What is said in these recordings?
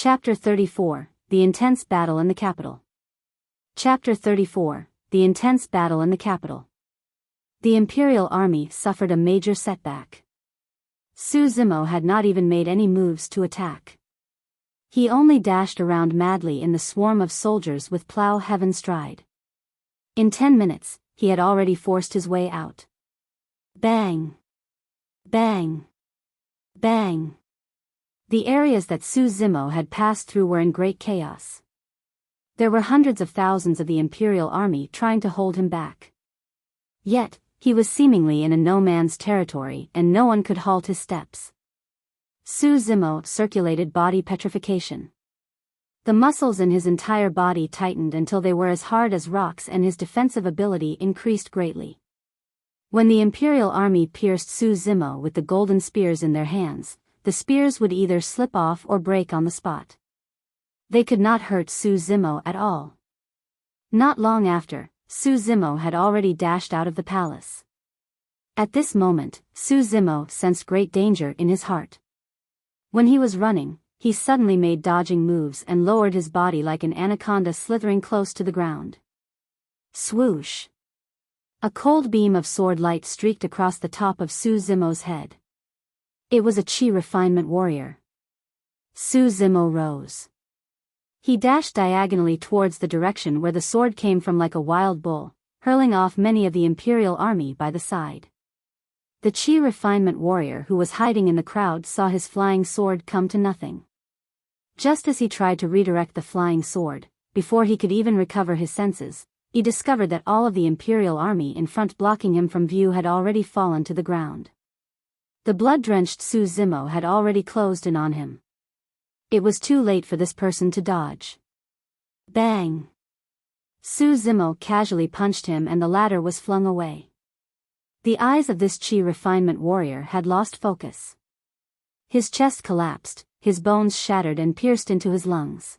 Chapter 34, The Intense Battle in the Capital. Chapter 34, The Intense Battle in the Capital. The Imperial Army suffered a major setback. Su Zimo had not even made any moves to attack. He only dashed around madly in the swarm of soldiers with plow heaven stride. In 10 minutes, he had already forced his way out. Bang! Bang! Bang! The areas that Su Zimo had passed through were in great chaos. There were hundreds of thousands of the Imperial Army trying to hold him back. Yet, he was seemingly in a no-man's territory and no one could halt his steps. Su Zimo circulated body petrification. The muscles in his entire body tightened until they were as hard as rocks and his defensive ability increased greatly. When the Imperial Army pierced Su Zimo with the golden spears in their hands, the spears would either slip off or break on the spot. They could not hurt Su Zimo at all. Not long after, Su Zimo had already dashed out of the palace. At this moment, Su Zimo sensed great danger in his heart. When he was running, he suddenly made dodging moves and lowered his body like an anaconda slithering close to the ground. Swoosh! A cold beam of sword light streaked across the top of Su Zimo's head. It was a chi refinement warrior. Su Zimo rose. He dashed diagonally towards the direction where the sword came from like a wild bull, hurling off many of the Imperial Army by the side. The chi refinement warrior who was hiding in the crowd saw his flying sword come to nothing. Just as he tried to redirect the flying sword, before he could even recover his senses, he discovered that all of the Imperial Army in front blocking him from view had already fallen to the ground. The blood-drenched Su Zimo had already closed in on him. It was too late for this person to dodge. Bang! Su Zimo casually punched him and the latter was flung away. The eyes of this chi refinement warrior had lost focus. His chest collapsed, his bones shattered and pierced into his lungs.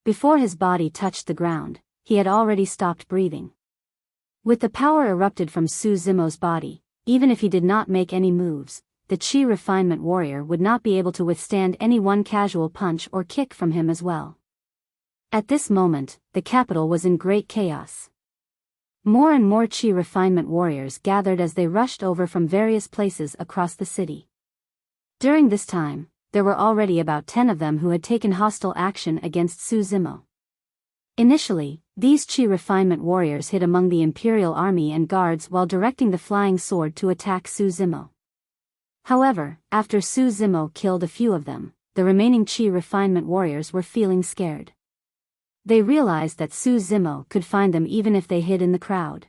Before his body touched the ground, he had already stopped breathing. With the power erupted from Su Zimo's body, even if he did not make any moves, the chi refinement warrior would not be able to withstand any one casual punch or kick from him as well. At this moment, the capital was in great chaos. More and more chi refinement warriors gathered as they rushed over from various places across the city. During this time, there were already about 10 of them who had taken hostile action against Su Zimo. Initially, these chi refinement warriors hid among the Imperial Army and guards while directing the flying sword to attack Su Zimo. However, after Su Zimo killed a few of them, the remaining chi refinement warriors were feeling scared. They realized that Su Zimo could find them even if they hid in the crowd.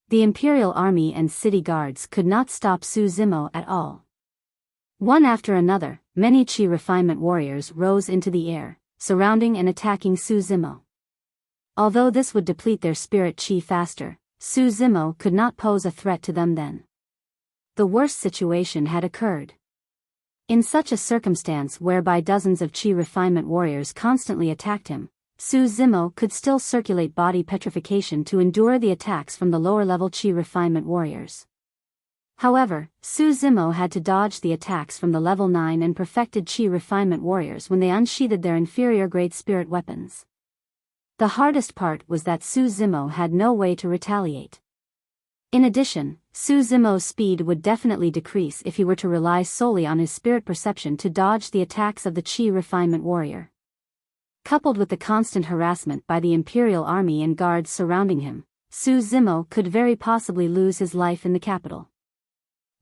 The Imperial Army and city guards could not stop Su Zimo at all. One after another, many chi refinement warriors rose into the air, surrounding and attacking Su Zimo. Although this would deplete their spirit chi faster, Su Zimo could not pose a threat to them then. The worst situation had occurred. In such a circumstance whereby dozens of chi refinement warriors constantly attacked him, Su Zimo could still circulate body petrification to endure the attacks from the lower-level chi refinement warriors. However, Su Zimo had to dodge the attacks from the level 9 and perfected chi refinement warriors when they unsheathed their inferior-grade spirit weapons. The hardest part was that Su Zimo had no way to retaliate. In addition, Su Zimo's speed would definitely decrease if he were to rely solely on his spirit perception to dodge the attacks of the chi refinement warrior. Coupled with the constant harassment by the Imperial Army and guards surrounding him, Su Zimo could very possibly lose his life in the capital.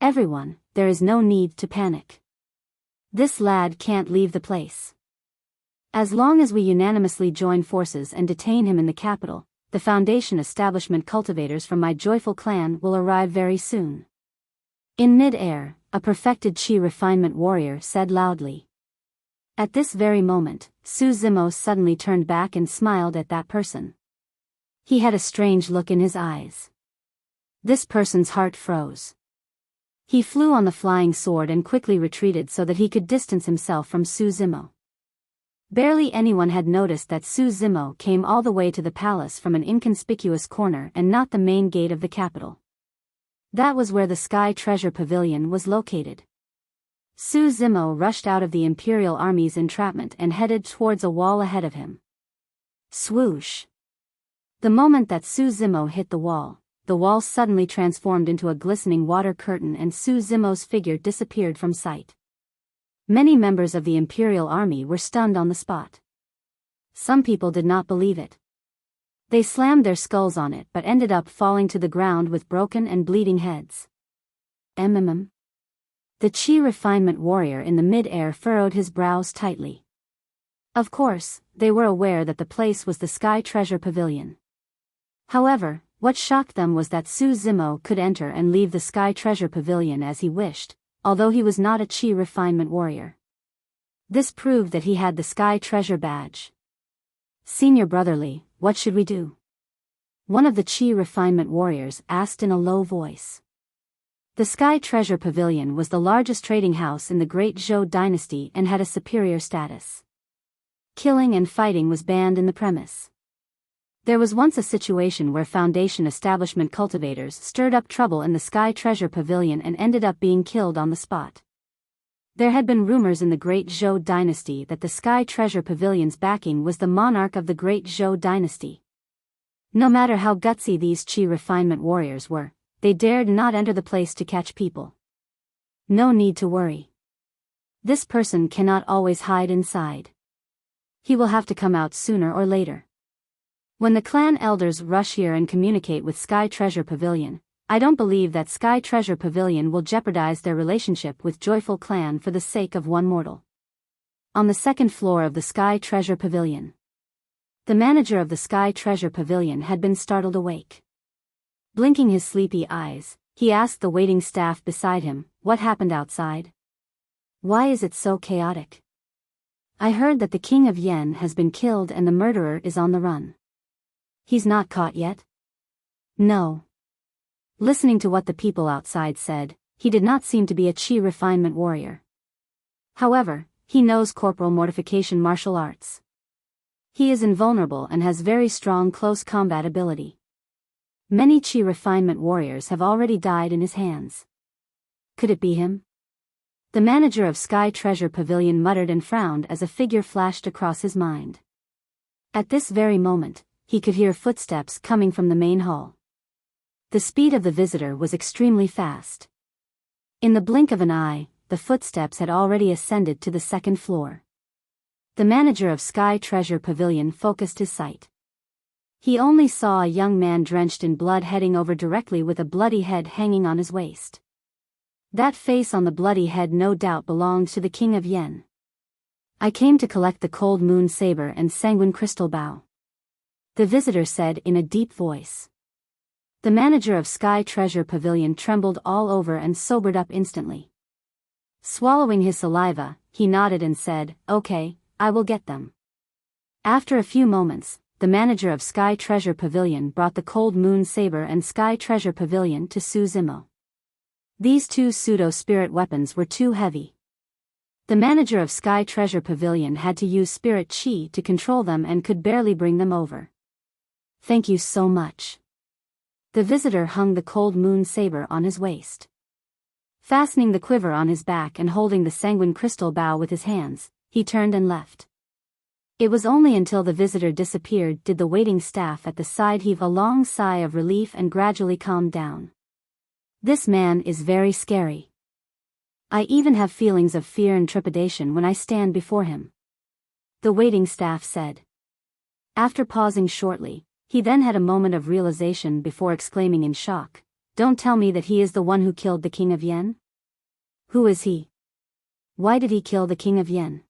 Everyone, there is no need to panic. This lad can't leave the place. As long as we unanimously join forces and detain him in the capital, the Foundation establishment cultivators from my joyful clan will arrive very soon. In mid-air, a perfected chi refinement warrior said loudly. At this very moment, Su Zimo suddenly turned back and smiled at that person. He had a strange look in his eyes. This person's heart froze. He flew on the flying sword and quickly retreated so that he could distance himself from Su Zimo. Barely anyone had noticed that Su Zimo came all the way to the palace from an inconspicuous corner and not the main gate of the capital. That was where the Sky Treasure Pavilion was located. Su Zimo rushed out of the Imperial Army's entrapment and headed towards a wall ahead of him. Swoosh! The moment that Su Zimo hit the wall suddenly transformed into a glistening water curtain and Su Zimo's figure disappeared from sight. Many members of the Imperial Army were stunned on the spot. Some people did not believe it. They slammed their skulls on it but ended up falling to the ground with broken and bleeding heads. The Chi Refinement Warrior in the mid-air furrowed his brows tightly. Of course, they were aware that the place was the Sky Treasure Pavilion. However, what shocked them was that Su Zimo could enter and leave the Sky Treasure Pavilion as he wished, although he was not a Chi Refinement Warrior. This proved that he had the Sky Treasure Badge. Senior Brotherly, what should we do? One of the Chi Refinement Warriors asked in a low voice. The Sky Treasure Pavilion was the largest trading house in the Great Zhou dynasty and had a superior status. Killing and fighting was banned in the premise. There was once a situation where Foundation establishment cultivators stirred up trouble in the Sky Treasure Pavilion and ended up being killed on the spot. There had been rumors in the Great Zhou dynasty that the Sky Treasure Pavilion's backing was the monarch of the Great Zhou dynasty. No matter how gutsy these Chi Refinement Warriors were, they dared not enter the place to catch people. No need to worry. This person cannot always hide inside. He will have to come out sooner or later. When the clan elders rush here and communicate with Sky Treasure Pavilion, I don't believe that Sky Treasure Pavilion will jeopardize their relationship with Joyful Clan for the sake of one mortal. On the second floor of the Sky Treasure Pavilion. The manager of the Sky Treasure Pavilion had been startled awake. Blinking his sleepy eyes, he asked the waiting staff beside him, "What happened outside? Why is it so chaotic? I heard that the King of Yen has been killed and the murderer is on the run. He's not caught yet?" "No." Listening to what the people outside said, he did not seem to be a Chi Refinement Warrior. However, he knows corporal mortification martial arts. He is invulnerable and has very strong close combat ability. Many Chi Refinement Warriors have already died in his hands. Could it be him? The manager of Sky Treasure Pavilion muttered and frowned as a figure flashed across his mind. At this very moment, he could hear footsteps coming from the main hall. The speed of the visitor was extremely fast. In the blink of an eye, the footsteps had already ascended to the second floor. The manager of Sky Treasure Pavilion focused his sight. He only saw a young man drenched in blood heading over directly with a bloody head hanging on his waist. That face on the bloody head no doubt belonged to the King of Yen. "I came to collect the Cold Moon Saber and Sanguine Crystal Bow," the visitor said in a deep voice. The manager of Sky Treasure Pavilion trembled all over and sobered up instantly. Swallowing his saliva, he nodded and said, "Okay, I will get them." After a few moments, the manager of Sky Treasure Pavilion brought the Cold Moon Saber and Sky Treasure Pavilion to Su Zimo. These two pseudo-spirit weapons were too heavy. The manager of Sky Treasure Pavilion had to use spirit chi to control them and could barely bring them over. "Thank you so much." The visitor hung the Cold Moon Saber on his waist. Fastening the quiver on his back and holding the Sanguine Crystal Bow with his hands, he turned and left. It was only until the visitor disappeared did the waiting staff at the side heave a long sigh of relief and gradually calmed down. This man is very scary. I even have feelings of fear and trepidation when I stand before him, the waiting staff said. After pausing shortly, he then had a moment of realization before exclaiming in shock, "Don't tell me that he is the one who killed the King of Yen? Who is he? Why did he kill the King of Yen?"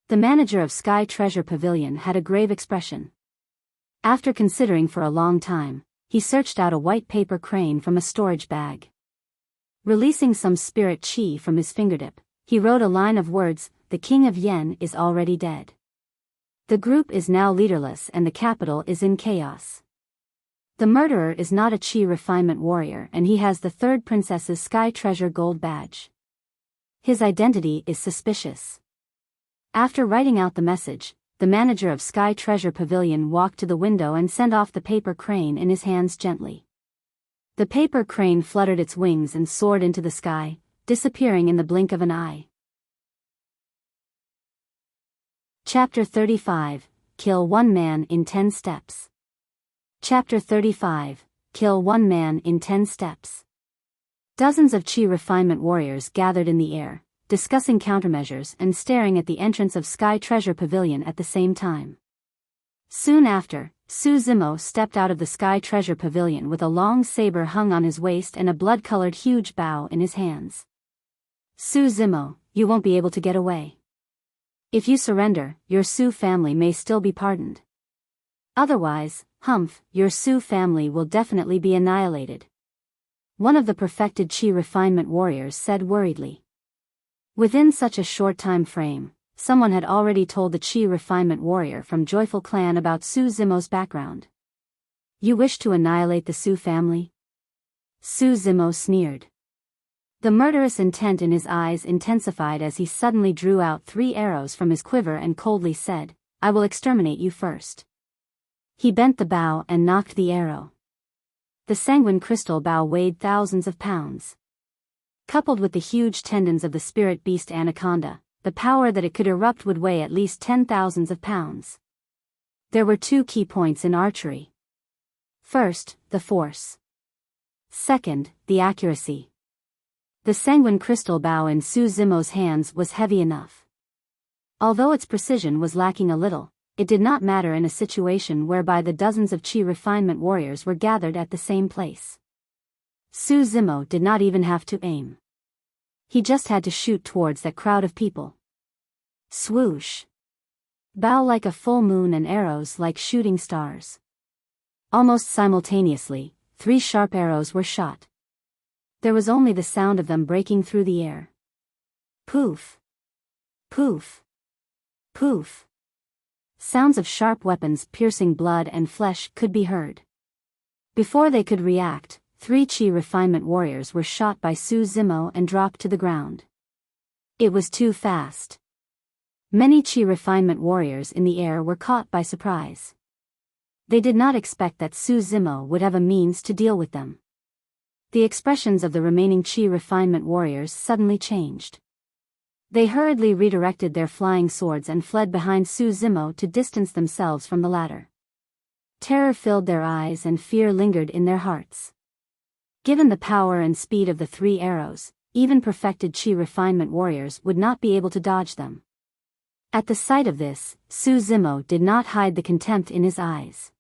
The manager of Sky Treasure Pavilion had a grave expression. After considering for a long time, he searched out a white paper crane from a storage bag. Releasing some spirit chi from his fingertip, he wrote a line of words, "The King of Yen is already dead. The group is now leaderless and the capital is in chaos. The murderer is not a Chi Refinement Warrior and he has the third princess's Sky Treasure Gold Badge. His identity is suspicious." After writing out the message, the manager of Sky Treasure Pavilion walked to the window and sent off the paper crane in his hands gently. The paper crane fluttered its wings and soared into the sky, disappearing in the blink of an eye. Chapter 35, Kill One Man in 10 Steps. Chapter 35, Kill One Man in 10 Steps. Dozens of Chi refinement warriors gathered in the air, discussing countermeasures and staring at the entrance of Sky Treasure Pavilion at the same time. Soon after, Su Zimo stepped out of the Sky Treasure Pavilion with a long saber hung on his waist and a blood-colored huge bow in his hands. Su Zimo, you won't be able to get away. If you surrender, your Su family may still be pardoned. Otherwise, humph, your Su family will definitely be annihilated. One of the perfected Chi refinement warriors said worriedly. Within such a short time frame, someone had already told the Chi refinement warrior from Joyful Clan about Su Zimo's background. You wish to annihilate the Su family? Su Zimo sneered. The murderous intent in his eyes intensified as he suddenly drew out 3 arrows from his quiver and coldly said, I will exterminate you first. He bent the bow and knocked the arrow. The sanguine crystal bow weighed thousands of pounds. Coupled with the huge tendons of the spirit beast anaconda, the power that it could erupt would weigh at least 10,000s of pounds. There were 2 key points in archery. First, the force. Second, the accuracy. The sanguine crystal bow in Su Zimo's hands was heavy enough. Although its precision was lacking a little, it did not matter in a situation whereby the dozens of Chi refinement warriors were gathered at the same place. Su Zimo did not even have to aim. He just had to shoot towards that crowd of people. Swoosh. Bow like a full moon and arrows like shooting stars. Almost simultaneously, 3 sharp arrows were shot. There was only the sound of them breaking through the air. Poof. Poof. Poof. Sounds of sharp weapons piercing blood and flesh could be heard. Before they could react, 3 Chi refinement warriors were shot by Su Zimo and dropped to the ground. It was too fast. Many Chi refinement warriors in the air were caught by surprise. They did not expect that Su Zimo would have a means to deal with them. The expressions of the remaining Chi refinement warriors suddenly changed. They hurriedly redirected their flying swords and fled behind Su Zimo to distance themselves from the latter. Terror filled their eyes and fear lingered in their hearts. Given the power and speed of the 3 arrows, even perfected Chi refinement warriors would not be able to dodge them. At the sight of this, Su Zimo did not hide the contempt in his eyes.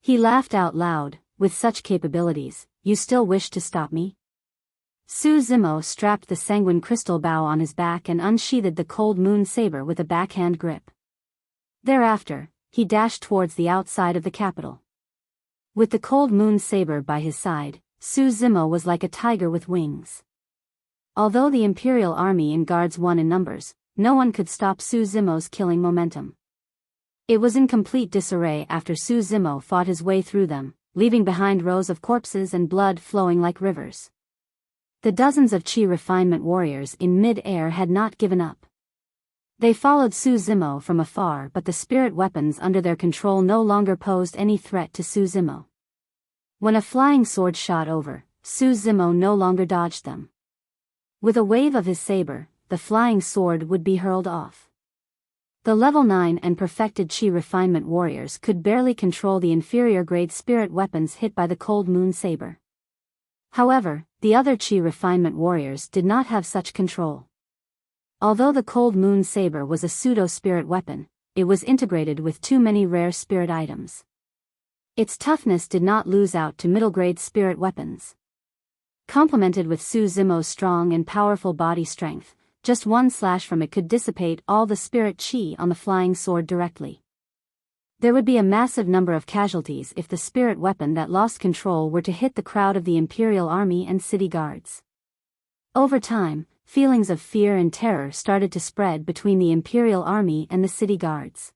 He laughed out loud, with such capabilities, you still wish to stop me? Su Zimo strapped the sanguine crystal bow on his back and unsheathed the cold moon saber with a backhand grip. Thereafter, he dashed towards the outside of the capital. With the cold moon saber by his side, Su Zimo was like a tiger with wings. Although the Imperial Army and guards won in numbers, no one could stop Su Zimo's killing momentum. It was in complete disarray after Su Zimo fought his way through them, leaving behind rows of corpses and blood flowing like rivers. The dozens of Chi refinement warriors in mid-air had not given up. They followed Su Zimo from afar, but the spirit weapons under their control no longer posed any threat to Su Zimo. When a flying sword shot over, Su Zimo no longer dodged them. With a wave of his saber, the flying sword would be hurled off. The level 9 and perfected Chi refinement warriors could barely control the inferior grade spirit weapons hit by the cold moon saber. However, the other Chi refinement warriors did not have such control. Although the cold moon saber was a pseudo-spirit weapon, it was integrated with too many rare spirit items. Its toughness did not lose out to middle-grade spirit weapons. Complemented with Su Zimo's strong and powerful body strength, just one slash from it could dissipate all the spirit chi on the flying sword directly. There would be a massive number of casualties if the spirit weapon that lost control were to hit the crowd of the Imperial Army and city guards. Over time, feelings of fear and terror started to spread between the Imperial Army and the city guards.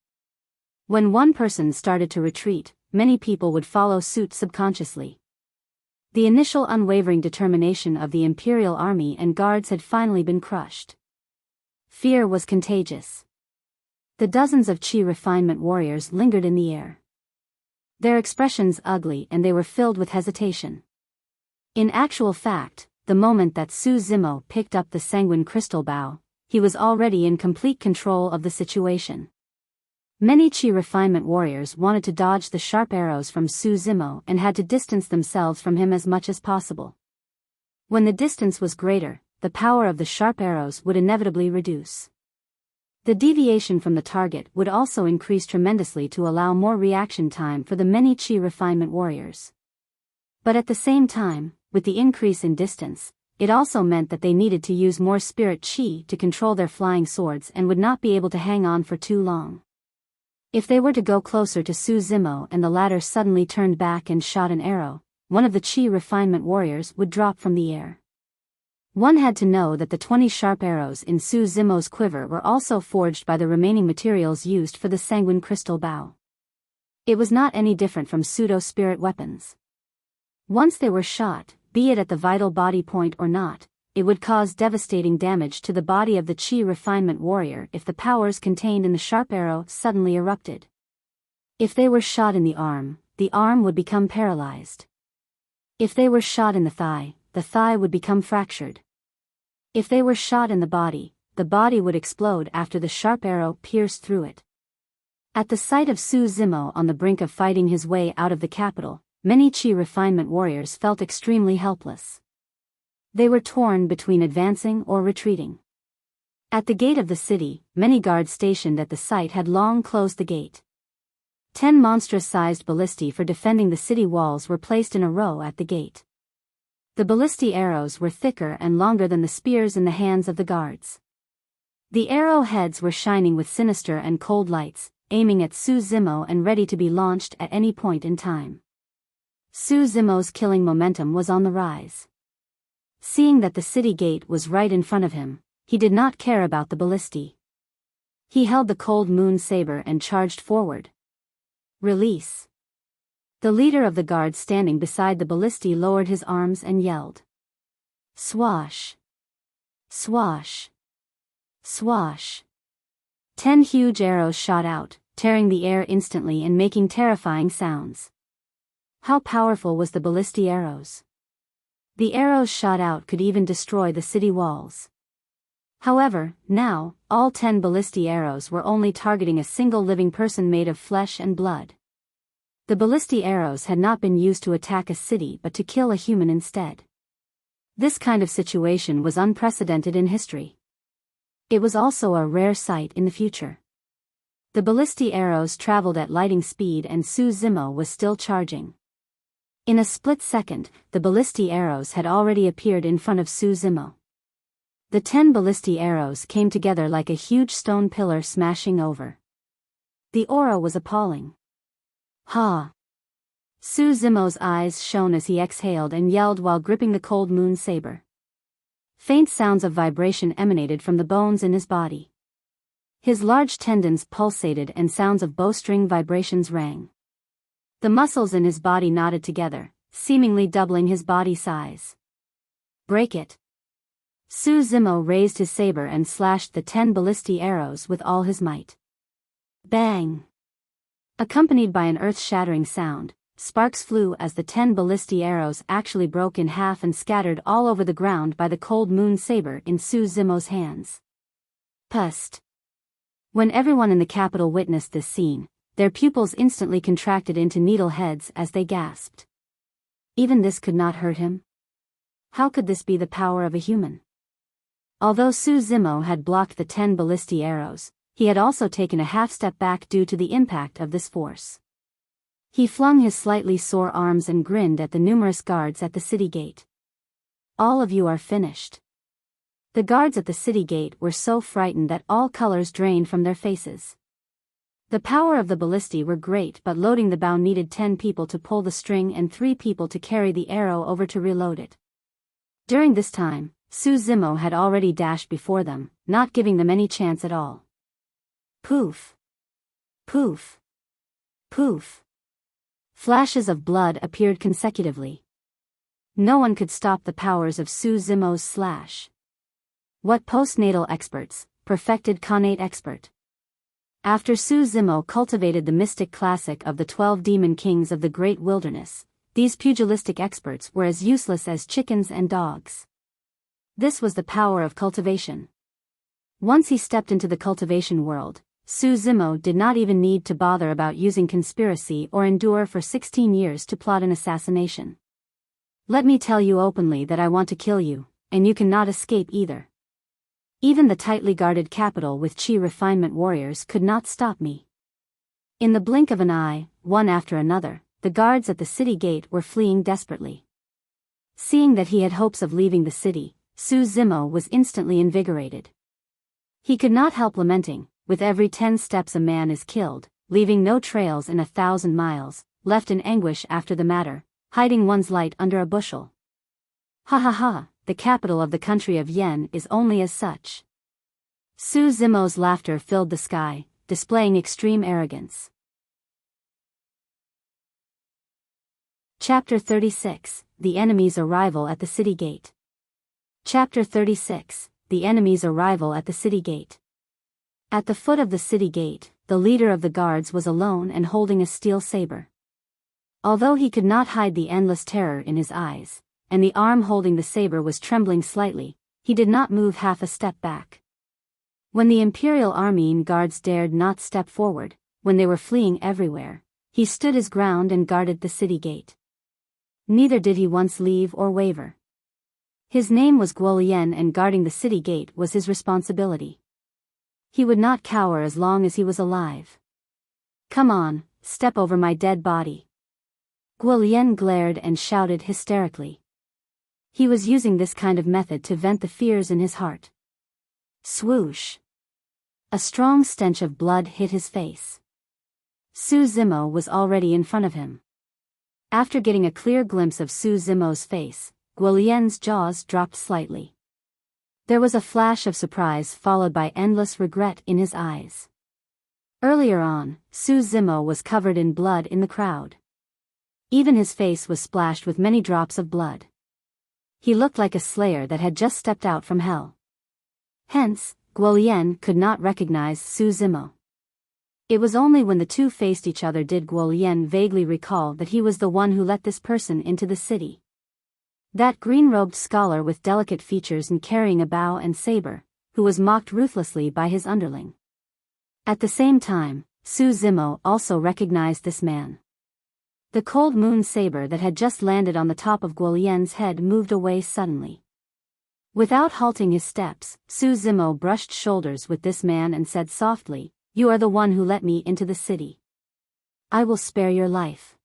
When one person started to retreat, many people would follow suit subconsciously. The initial unwavering determination of the Imperial Army and guards had finally been crushed. Fear was contagious. The dozens of Chi refinement warriors lingered in the air. Their expressions ugly and they were filled with hesitation. In actual fact, the moment that Su Zimo picked up the Sanguine crystal bow, he was already in complete control of the situation. Many Qi refinement warriors wanted to dodge the sharp arrows from Su Zimo and had to distance themselves from him as much as possible. When the distance was greater, the power of the sharp arrows would inevitably reduce. The deviation from the target would also increase tremendously to allow more reaction time for the many Qi refinement warriors. But at the same time, with the increase in distance, it also meant that they needed to use more spirit Qi to control their flying swords and would not be able to hang on for too long. If they were to go closer to Su Zimo and the latter suddenly turned back and shot an arrow, one of the Qi refinement warriors would drop from the air. One had to know that the 20 sharp arrows in Su Zimo's quiver were also forged by the remaining materials used for the Sanguine crystal bow. It was not any different from pseudo-spirit weapons. Once they were shot, be it at the vital body point or not, it would cause devastating damage to the body of the Qi refinement warrior if the powers contained in the sharp arrow suddenly erupted. If they were shot in the arm would become paralyzed. If they were shot in the thigh would become fractured. If they were shot in the body would explode after the sharp arrow pierced through it. At the sight of Su Zimo on the brink of fighting his way out of the capital, many Qi refinement warriors felt extremely helpless. They were torn between advancing or retreating. At the gate of the city, many guards stationed at the site had long closed the gate. 10 monstrous-sized ballistae for defending the city walls were placed in a row at the gate. The ballistae arrows were thicker and longer than the spears in the hands of the guards. The arrow heads were shining with sinister and cold lights, aiming at Su Zimo and ready to be launched at any point in time. Su Zimo's killing momentum was on the rise. Seeing that the city gate was right in front of him, he did not care about the ballistae. He held the cold moon saber and charged forward. Release. The leader of the guards standing beside the ballistae lowered his arms and yelled. Swash! Swash! Swash! 10 huge arrows shot out, tearing the air instantly and making terrifying sounds. How powerful was the ballistae arrows? The arrows shot out could even destroy the city walls. However, now, all 10 ballistae arrows were only targeting a single living person made of flesh and blood. The ballistae arrows had not been used to attack a city but to kill a human instead. This kind of situation was unprecedented in history. It was also a rare sight in the future. The ballistae arrows traveled at lightning speed and Su Zimo was still charging. In a split second, the ballistae arrows had already appeared in front of Su Zimo. The 10 ballistae arrows came together like a huge stone pillar smashing over. The aura was appalling. Ha! Su Zimo's eyes shone as he exhaled and yelled while gripping the cold moon saber. Faint sounds of vibration emanated from the bones in his body. His large tendons pulsated and sounds of bowstring vibrations rang. The muscles in his body knotted together, seemingly doubling his body size. Break it! Su Zimo raised his saber and slashed the 10 ballistae arrows with all his might. Bang! Accompanied by an earth-shattering sound, sparks flew as the 10 ballistae arrows actually broke in half and scattered all over the ground by the cold moon saber in Su Zimo's hands. Pust! When everyone in the capital witnessed this scene, their pupils instantly contracted into needle heads as they gasped. Even this could not hurt him? How could this be the power of a human? Although Su Zimo had blocked the 10 ballistae arrows, he had also taken a half-step back due to the impact of this force. He flung his slightly sore arms and grinned at the numerous guards at the city gate. All of you are finished. The guards at the city gate were so frightened that all colors drained from their faces. The power of the ballistae were great, but loading the bow needed 10 people to pull the string and 3 people to carry the arrow over to reload it. During this time, Su Zimo had already dashed before them, not giving them any chance at all. Poof! Poof! Poof! Flashes of blood appeared consecutively. No one could stop the powers of Su Zimo's slash. What postnatal experts, perfected Khanate expert. After Su Zimo cultivated the mystic classic of the 12 demon kings of the great wilderness, these pugilistic experts were as useless as chickens and dogs. This was the power of cultivation. Once he stepped into the cultivation world, Su Zimo did not even need to bother about using conspiracy or endure for 16 years to plot an assassination. Let me tell you openly that I want to kill you, and you cannot escape either. Even the tightly guarded capital with Qi refinement warriors could not stop me. In the blink of an eye, one after another, the guards at the city gate were fleeing desperately. Seeing that he had hopes of leaving the city, Su Zimo was instantly invigorated. He could not help lamenting, with every 10 steps a man is killed, leaving no trails in 1,000 miles, left in anguish after the matter, hiding one's light under a bushel. Ha ha ha, the capital of the country of Yen is only as such. Su Zimo's laughter filled the sky, displaying extreme arrogance. Chapter 36, The Enemy's Arrival at the City Gate. Chapter 36, The Enemy's Arrival at the City Gate. At the foot of the city gate, the leader of the guards was alone and holding a steel saber. Although he could not hide the endless terror in his eyes, and the arm holding the saber was trembling slightly, he did not move half a step back. When the Imperial Army guards dared not step forward, when they were fleeing everywhere, he stood his ground and guarded the city gate. Neither did he once leave or waver. His name was Guolian and guarding the city gate was his responsibility. He would not cower as long as he was alive. Come on, step over my dead body. Guolian glared and shouted hysterically. He was using this kind of method to vent the fears in his heart. Swoosh. A strong stench of blood hit his face. Su Zimo was already in front of him. After getting a clear glimpse of Su Zimo's face, Guolian's jaws dropped slightly. There was a flash of surprise followed by endless regret in his eyes. Earlier on, Su Zimo was covered in blood in the crowd. Even his face was splashed with many drops of blood. He looked like a slayer that had just stepped out from hell. Hence, Guolian could not recognize Su Zimo. It was only when the two faced each other did Guolian vaguely recall that he was the one who let this person into the city. That green-robed scholar with delicate features and carrying a bow and saber, who was mocked ruthlessly by his underling. At the same time, Su Zimo also recognized this man. The cold moon saber that had just landed on the top of Guolian's head moved away suddenly. Without halting his steps, Su Zimo brushed shoulders with this man and said softly, "You are the one who let me into the city. I will spare your life."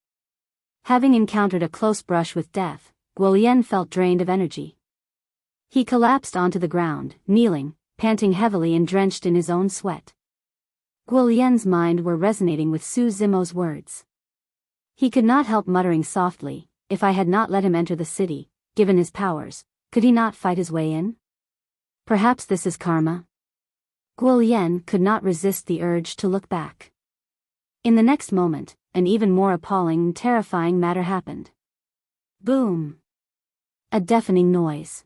Having encountered a close brush with death, Guolian felt drained of energy. He collapsed onto the ground, kneeling, panting heavily and drenched in his own sweat. Guolian's mind were resonating with Su Zimo's words. He could not help muttering softly, if I had not let him enter the city, given his powers, could he not fight his way in? Perhaps this is karma. Guolian could not resist the urge to look back. In the next moment, an even more appalling and terrifying matter happened. Boom! A deafening noise.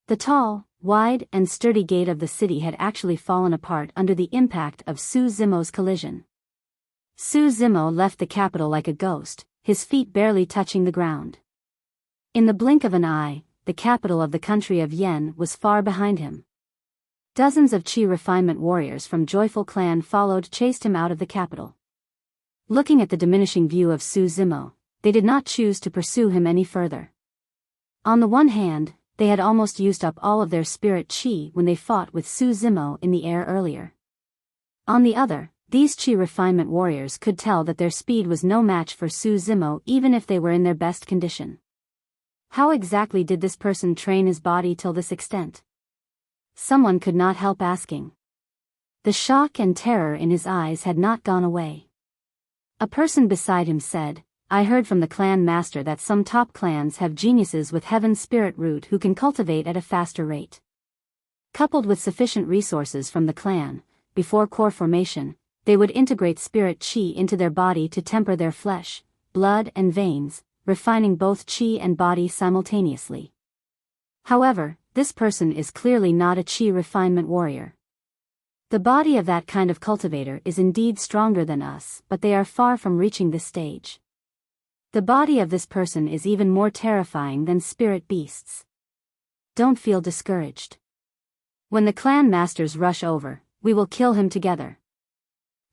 The tall, wide, and sturdy gate of the city had actually fallen apart under the impact of Su Zimo's collision. Su Zimo left the capital like a ghost, his feet barely touching the ground. In the blink of an eye, the capital of the country of Yen was far behind him. Dozens of Qi refinement warriors from Joyful Clan chased him out of the capital. Looking at the diminishing view of Su Zimo, they did not choose to pursue him any further. On the one hand, they had almost used up all of their spirit Qi when they fought with Su Zimo in the air earlier. On the other, these Qi refinement warriors could tell that their speed was no match for Su Zimo even if they were in their best condition. How exactly did this person train his body till this extent? Someone could not help asking. The shock and terror in his eyes had not gone away. A person beside him said, "I heard from the clan master that some top clans have geniuses with heaven's spirit root who can cultivate at a faster rate. Coupled with sufficient resources from the clan, before core formation, they would integrate spirit Qi into their body to temper their flesh, blood and veins, refining both Qi and body simultaneously. However, this person is clearly not a Qi refinement warrior. The body of that kind of cultivator is indeed stronger than us, but they are far from reaching this stage. The body of this person is even more terrifying than spirit beasts. Don't feel discouraged. When the clan masters rush over, we will kill him together.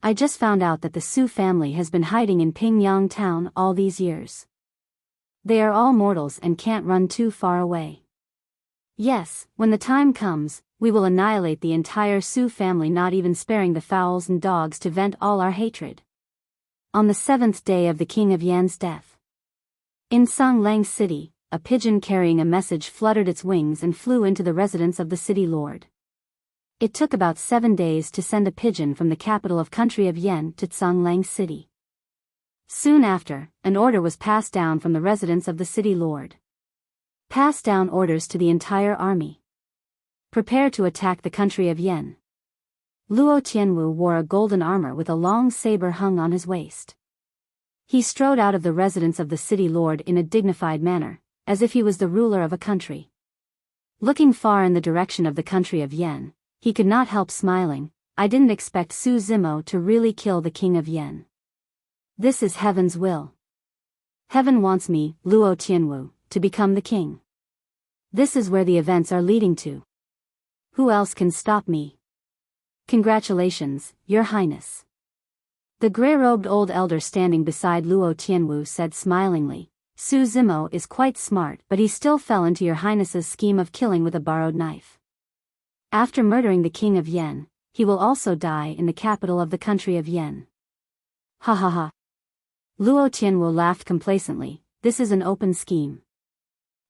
I just found out that the Su family has been hiding in Pingyang town all these years. They are all mortals and can't run too far away. Yes, when the time comes, we will annihilate the entire Su family, not even sparing the fowls and dogs, to vent all our hatred. On the 7th day of the King of Yan's death, in Songlang City, a pigeon carrying a message fluttered its wings and flew into the residence of the city lord. It took about 7 days to send a pigeon from the capital of country of Yan to Songlang City. Soon after, an order was passed down from the residence of the city lord. Pass down orders to the entire army. Prepare to attack the country of Yan. Luo Tianwu wore a golden armor with a long saber hung on his waist. He strode out of the residence of the city lord in a dignified manner, as if he was the ruler of a country. Looking far in the direction of the country of Yan, he could not help smiling. I didn't expect Su Zimo to really kill the king of Yan. This is heaven's will. Heaven wants me, Luo Tianwu, to become the king. This is where the events are leading to. Who else can stop me? Congratulations, Your Highness. The gray-robed old elder standing beside Luo Tianwu said smilingly, Su Zimo is quite smart, but he still fell into Your Highness's scheme of killing with a borrowed knife. After murdering the king of Yan, he will also die in the capital of the country of Yan. Ha ha ha. Luo Tianwu laughed complacently. This is an open scheme.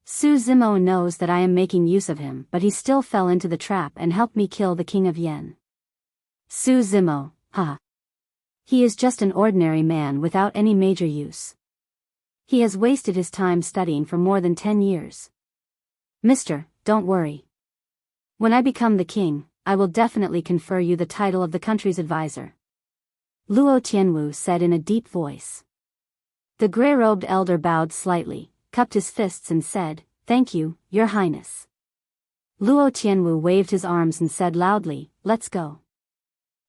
Su Zimo knows that I am making use of him, but he still fell into the trap and helped me kill the king of Yan. Su Zimo, ha. He is just an ordinary man without any major use. He has wasted his time studying for more than 10 years. Mister, don't worry. When I become the king, I will definitely confer you the title of the country's advisor. Luo Tianwu said in a deep voice. The gray-robed elder bowed slightly, cupped his fists and said, Thank you, Your Highness. Luo Tianwu waved his arms and said loudly, Let's go.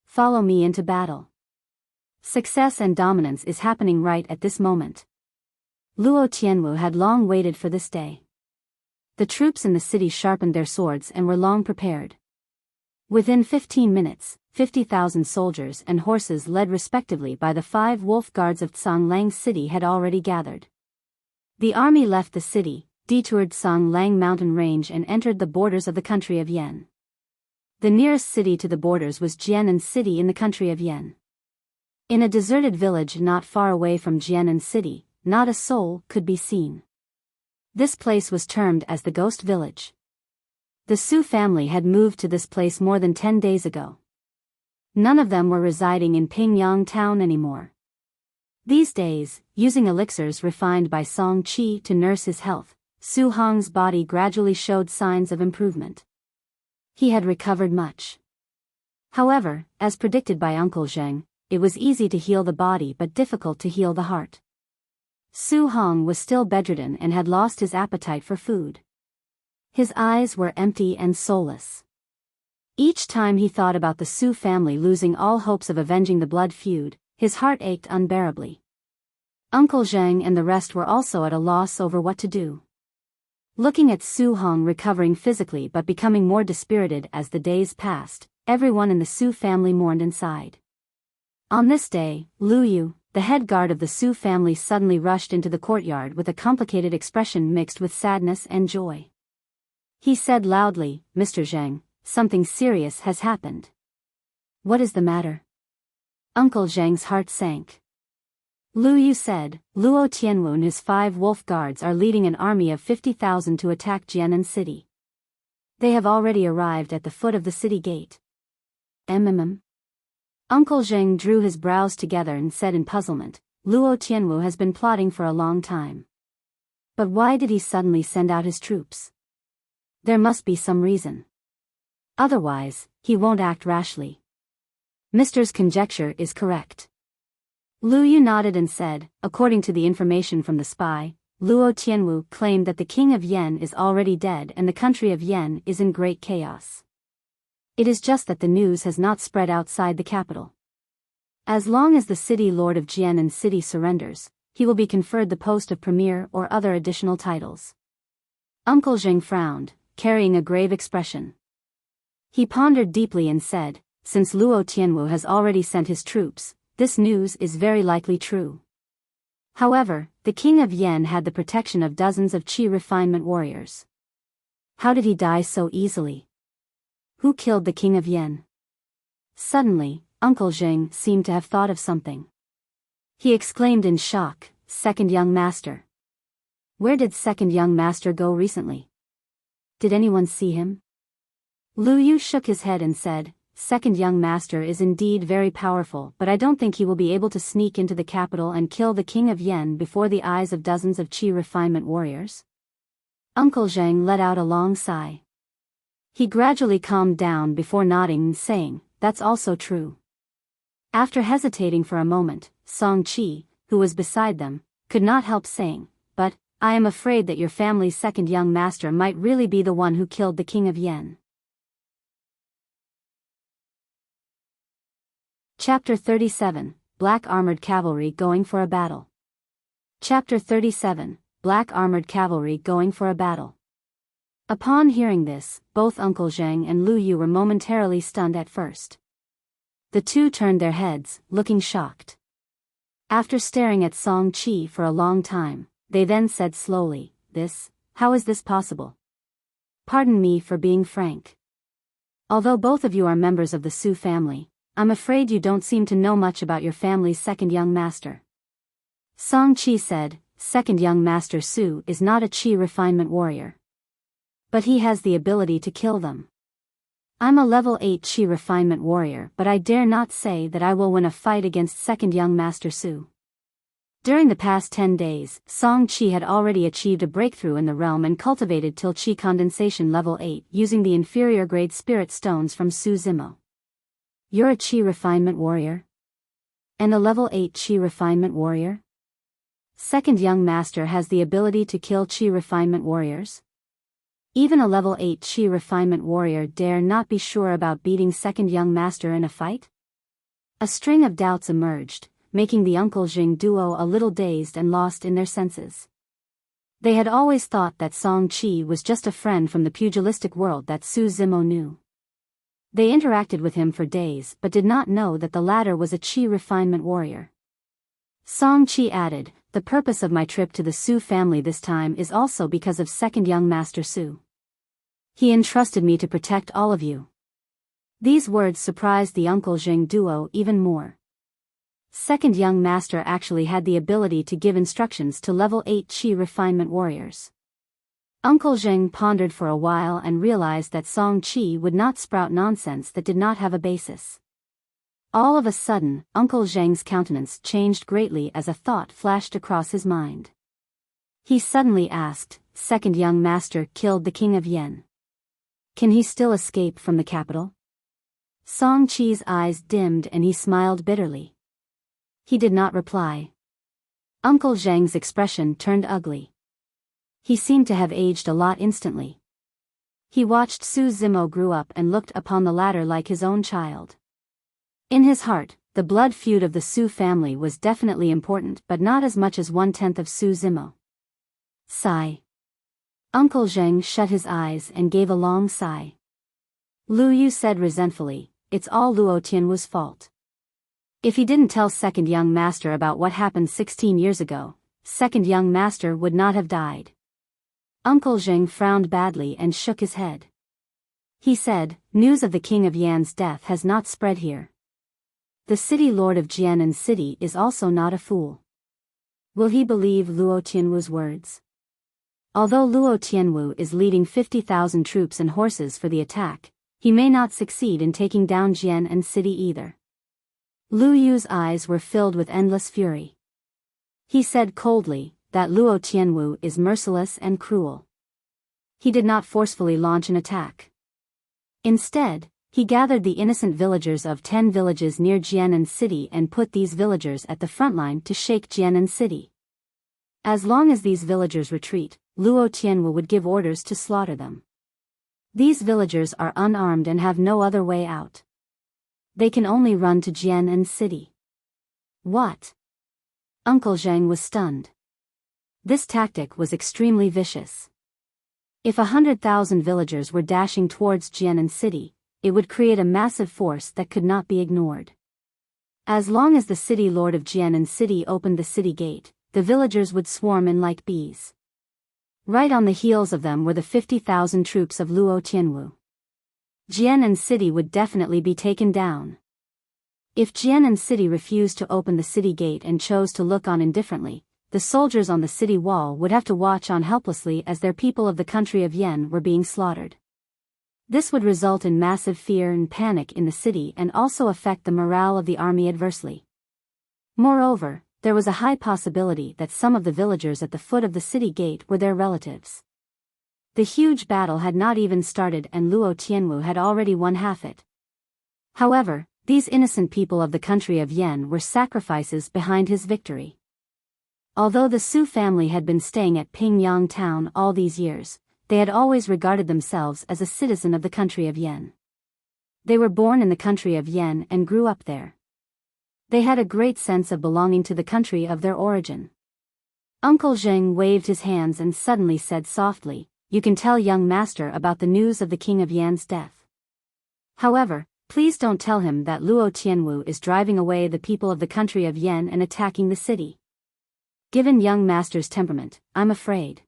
Follow me into battle. Success and dominance is happening right at this moment. Luo Tianwu had long waited for this day. The troops in the city sharpened their swords and were long prepared. Within 15 minutes, 50,000 soldiers and horses led respectively by the 5 wolf guards of Songlang City had already gathered. The army left the city, detoured Songlang mountain range and entered the borders of the country of Yan. The nearest city to the borders was Jianan City in the country of Yan. In a deserted village not far away from Jianan City, not a soul could be seen. This place was termed as the Ghost Village. The Su family had moved to this place more than 10 days ago. None of them were residing in Pingyang town anymore. These days, using elixirs refined by Song Qi to nurse his health, Su Hong's body gradually showed signs of improvement. He had recovered much. However, as predicted by Uncle Zheng, it was easy to heal the body but difficult to heal the heart. Su Hong was still bedridden and had lost his appetite for food. His eyes were empty and soulless. Each time he thought about the Su family losing all hopes of avenging the blood feud, his heart ached unbearably. Uncle Zheng and the rest were also at a loss over what to do. Looking at Su Hong recovering physically but becoming more dispirited as the days passed, everyone in the Su family mourned and sighed. On this day, Lu Yu, the head guard of the Su family, suddenly rushed into the courtyard with a complicated expression mixed with sadness and joy. He said loudly, Mr. Zheng, something serious has happened. What is the matter? Uncle Zheng's heart sank. Lu Yu said, Luo Tianwu and his 5 wolf guards are leading an army of 50,000 to attack Jianan City. They have already arrived at the foot of the city gate. Uncle Zheng drew his brows together and said in puzzlement, Luo Tianwu has been plotting for a long time. But why did he suddenly send out his troops? There must be some reason. Otherwise, he won't act rashly. Mister's conjecture is correct. Lu Yu nodded and said, according to the information from the spy, Luo Tianwu claimed that the king of Yan is already dead and the country of Yan is in great chaos. It is just that the news has not spread outside the capital. As long as the city lord of Jianan City surrenders, he will be conferred the post of premier or other additional titles. Uncle Zheng frowned. carrying a grave expression. He pondered deeply and said, "Since Luo Tianwu has already sent his troops, this news is very likely true." However, the king of Yan had the protection of dozens of qi refinement warriors. How did he die so easily? Who killed the king of Yan? Suddenly, Uncle Zheng seemed to have thought of something. He exclaimed in shock, "Second young master. Where did second young master go recently? Did anyone see him?" Lu Yu shook his head and said, "Second young master is indeed very powerful, but I don't think he will be able to sneak into the capital and kill the king of Yan before the eyes of dozens of qi refinement warriors." Uncle Zheng let out a long sigh. He gradually calmed down before nodding and saying, "That's also true." After hesitating for a moment, Song Qi, who was beside them, could not help saying, "But I am afraid that your family's second young master might really be the one who killed the king of Yan." Chapter 37, Black Armored Cavalry Going for a Battle. Chapter 37, Black Armored Cavalry Going for a Battle. Upon hearing this, both Uncle Zheng and Lu Yu were momentarily stunned at first. The two turned their heads, looking shocked. After staring at Song Qi for a long time, they then said slowly, "How is this possible? Pardon me for being frank. Although both of you are members of the Su family, I'm afraid you don't seem to know much about your family's second young master." Song Qi said, "Second young master Su is not a qi refinement warrior. But he has the ability to kill them. I'm a level 8 qi refinement warrior, but I dare not say that I will win a fight against second young master Su." During the past 10 days, Song Qi had already achieved a breakthrough in the realm and cultivated Til Qi condensation level 8 using the inferior grade spirit stones from Su Zimo. "You're a qi refinement warrior? And a level 8 qi refinement warrior? Second young master has the ability to kill qi refinement warriors? Even a level 8 qi refinement warrior dare not be sure about beating second young master in a fight?" A string of doubts emerged, making the Uncle Zheng duo a little dazed and lost in their senses. They had always thought that Song Qi was just a friend from the pugilistic world that Su Zimo knew. They interacted with him for days but did not know that the latter was a qi refinement warrior. Song Qi added, "The purpose of my trip to the Su family this time is also because of second young master Su. He entrusted me to protect all of you." These words surprised the Uncle Zheng duo even more. Second young master actually had the ability to give instructions to level 8 qi refinement warriors. Uncle Zheng pondered for a while and realized that Song Qi would not sprout nonsense that did not have a basis. All of a sudden, Uncle Zheng's countenance changed greatly as a thought flashed across his mind. He suddenly asked, "Second young master killed the king of Yan. Can he still escape from the capital?" Song Qi's eyes dimmed and he smiled bitterly. He did not reply. Uncle Zheng's expression turned ugly. He seemed to have aged a lot instantly. He watched Su Zimo grow up and looked upon the latter like his own child. In his heart, the blood feud of the Su family was definitely important but not as much as 1/10 of Su Zimo. Sigh. Uncle Zheng shut his eyes and gave a long sigh. Lu Yu said resentfully, "It's all Luo Tianwu's fault. If he didn't tell second young master about what happened 16 years ago, second young master would not have died." Uncle Zheng frowned badly and shook his head. He said, "News of the king of Yan's death has not spread here. The city lord of Jianan City is also not a fool. Will he believe Luo Tianwu's words? Although Luo Tianwu is leading 50,000 troops and horses for the attack, he may not succeed in taking down Jianan City either." Lu Yu's eyes were filled with endless fury. He said coldly, that Luo Tianwu is merciless and cruel. He did not forcefully launch an attack. Instead, he gathered the innocent villagers of 10 villages near Jianan City and put these villagers at the front line to shake Jianan City. As long as these villagers retreat, Luo Tianwu would give orders to slaughter them. These villagers are unarmed and have no other way out. They can only run to Jianan City. What? Uncle Zheng was stunned. This tactic was extremely vicious. If 100,000 villagers were dashing towards Jianan City, it would create a massive force that could not be ignored. As long as the city lord of Jianan City opened the city gate, the villagers would swarm in like bees. Right on the heels of them were the 50,000 troops of Luo Tianwu. Jianan City would definitely be taken down. If Jianan City refused to open the city gate and chose to look on indifferently, the soldiers on the city wall would have to watch on helplessly as their people of the country of Yan were being slaughtered. This would result in massive fear and panic in the city and also affect the morale of the army adversely. Moreover, there was a high possibility that some of the villagers at the foot of the city gate were their relatives. The huge battle had not even started and Luo Tianwu had already won half it. However, these innocent people of the country of Yan were sacrifices behind his victory. Although the Su family had been staying at Pingyang town all these years, they had always regarded themselves as a citizen of the country of Yan. They were born in the country of Yan and grew up there. They had a great sense of belonging to the country of their origin. Uncle Zheng waved his hands and suddenly said softly, "You can tell young master about the news of the king of Yan's death. However, please don't tell him that Luo Tianwu is driving away the people of the country of Yan and attacking the city. Given young master's temperament, I'm afraid."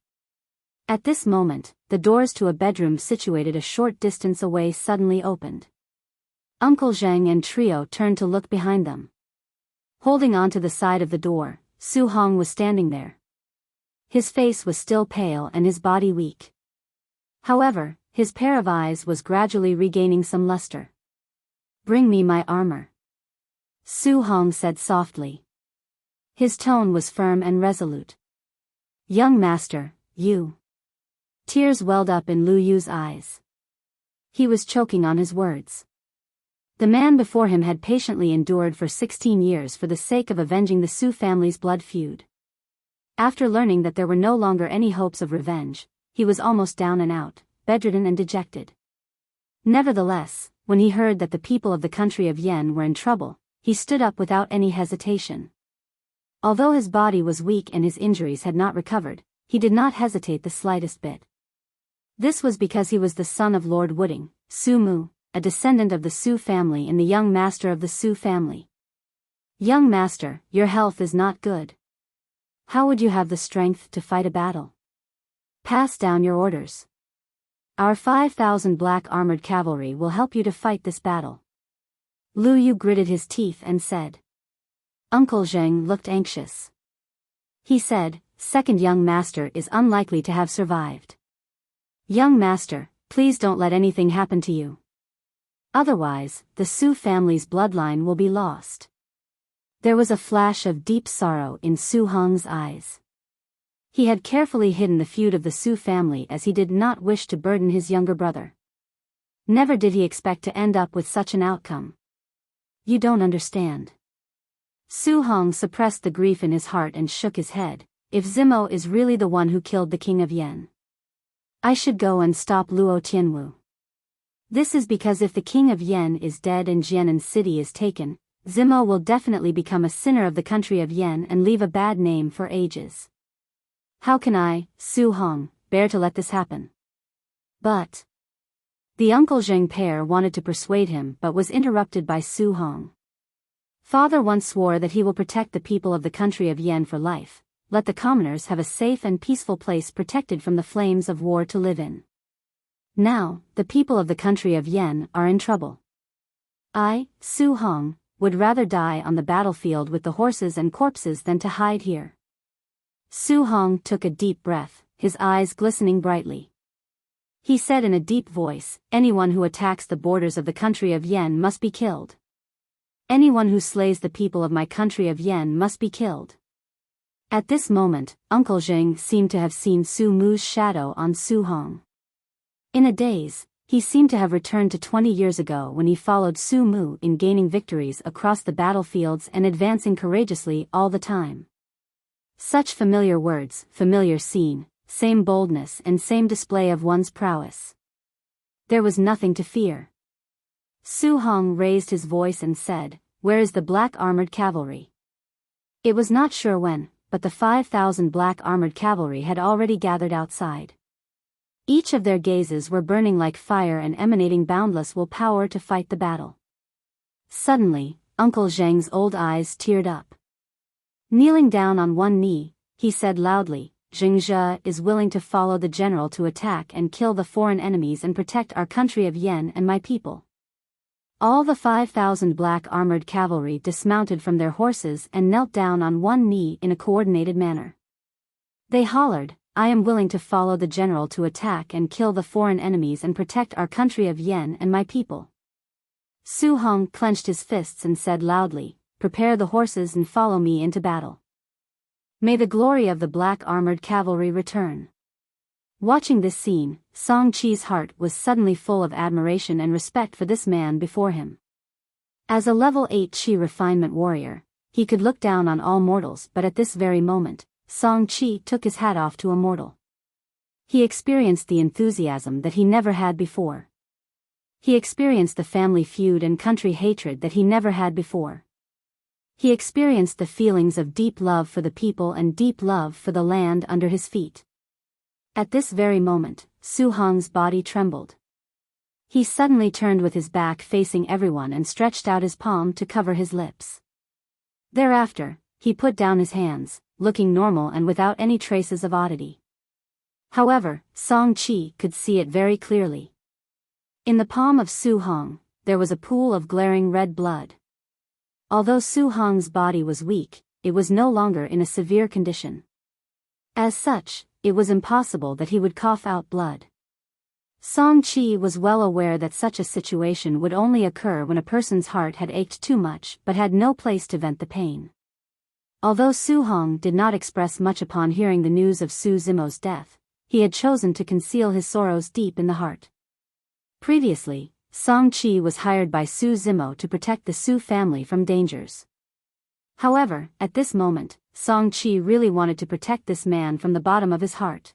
At this moment, the doors to a bedroom situated a short distance away suddenly opened. Uncle Zheng and Trio turned to look behind them. Holding on to the side of the door, Su Hong was standing there. His face was still pale and his body weak. However, his pair of eyes was gradually regaining some luster. "Bring me my armor," Su Hong said softly. His tone was firm and resolute. "Young master, you..." Tears welled up in Lu Yu's eyes. He was choking on his words. The man before him had patiently endured for 16 years for the sake of avenging the Su family's blood feud. After learning that there were no longer any hopes of revenge, he was almost down and out, bedridden and dejected. Nevertheless, when he heard that the people of the country of Yan were in trouble, he stood up without any hesitation. Although his body was weak and his injuries had not recovered, he did not hesitate the slightest bit. This was because he was the son of Lord Wooding, Su Mu, a descendant of the Su family and the young master of the Su family. "Young master, your health is not good. How would you have the strength to fight a battle? Pass down your orders. Our 5,000 black armored cavalry will help you to fight this battle." Lu Yu gritted his teeth and said. Uncle Zheng looked anxious. He said, "Second young master is unlikely to have survived. Young master, please don't let anything happen to you. Otherwise, the Su family's bloodline will be lost." There was a flash of deep sorrow in Su Hong's eyes. He had carefully hidden the feud of the Su family as he did not wish to burden his younger brother. Never did he expect to end up with such an outcome. "You don't understand." Su Hong suppressed the grief in his heart and shook his head. "If Zimo is really the one who killed the king of Yan, I should go and stop Luo Tianwu. This is because if the king of Yan is dead and Jianan City is taken, Zimo will definitely become a sinner of the country of Yan and leave a bad name for ages. How can I, Su Hong, bear to let this happen?" But the Uncle Zheng pair wanted to persuade him but was interrupted by Su Hong. "Father once swore that he will protect the people of the country of Yan for life. Let the commoners have a safe and peaceful place protected from the flames of war to live in. Now, the people of the country of Yan are in trouble. I, Su Hong, would rather die on the battlefield with the horses and corpses than to hide here." Su Hong took a deep breath, his eyes glistening brightly. He said in a deep voice, "Anyone who attacks the borders of the country of Yan must be killed. Anyone who slays the people of my country of Yan must be killed." At this moment, Uncle Zheng seemed to have seen Su Mu's shadow on Su Hong. In a daze, he seemed to have returned to 20 years ago when he followed Su Mu in gaining victories across the battlefields and advancing courageously all the time. Such familiar words, familiar scene, same boldness and same display of one's prowess. There was nothing to fear. Su Hong raised his voice and said, "Where is the black armored cavalry?" It was not sure when, but the 5,000 black armored cavalry had already gathered outside. Each of their gazes were burning like fire and emanating boundless will power to fight the battle. Suddenly, Uncle Zheng's old eyes teared up. Kneeling down on one knee, he said loudly, Zhengzhe is willing to follow the general to attack and kill the foreign enemies and protect our country of Yen and my people. All the 5,000 black armored cavalry dismounted from their horses and knelt down on one knee in a coordinated manner. They hollered, I am willing to follow the general to attack and kill the foreign enemies and protect our country of Yen and my people. Su Hong clenched his fists and said loudly, prepare the horses and follow me into battle. May the glory of the black armored cavalry return. Watching this scene, Song Chi's heart was suddenly full of admiration and respect for this man before him. As a level 8 Chi refinement warrior, he could look down on all mortals, but at this very moment, Song Chi took his hat off to a mortal. He experienced the enthusiasm that he never had before. He experienced the family feud and country hatred that he never had before. He experienced the feelings of deep love for the people and deep love for the land under his feet. At this very moment, Su Hong's body trembled. He suddenly turned with his back facing everyone and stretched out his palm to cover his lips. Thereafter, he put down his hands, looking normal and without any traces of oddity. However, Song Chi could see it very clearly. In the palm of Su Hong, there was a pool of glaring red blood. Although Su Hong's body was weak, it was no longer in a severe condition. As such, it was impossible that he would cough out blood. Song Chi was well aware that such a situation would only occur when a person's heart had ached too much but had no place to vent the pain. Although Su Hong did not express much upon hearing the news of Su Zimo's death, he had chosen to conceal his sorrows deep in the heart. Previously, Song Chi was hired by Su Zimo to protect the Su family from dangers. However, at this moment, Song Chi really wanted to protect this man from the bottom of his heart.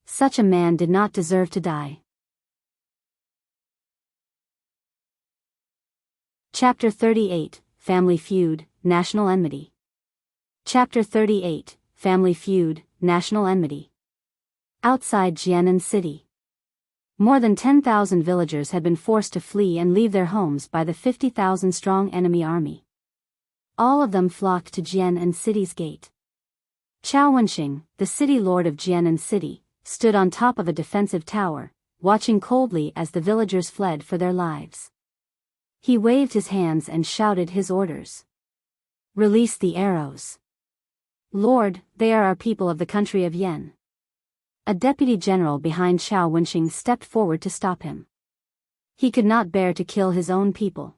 Such a man did not deserve to die. Chapter 38, Family Feud, National Enmity. Chapter 38, Family Feud, National Enmity. Outside Jianan City. More than 10,000 villagers had been forced to flee and leave their homes by the 50,000-strong enemy army. All of them flocked to Jianan City's gate. Chao Wenxing, the city lord of Jianan City, stood on top of a defensive tower, watching coldly as the villagers fled for their lives. He waved his hands and shouted his orders. Release the arrows. Lord, they are our people of the country of Yen. A deputy general behind Chao Wenxing stepped forward to stop him. He could not bear to kill his own people.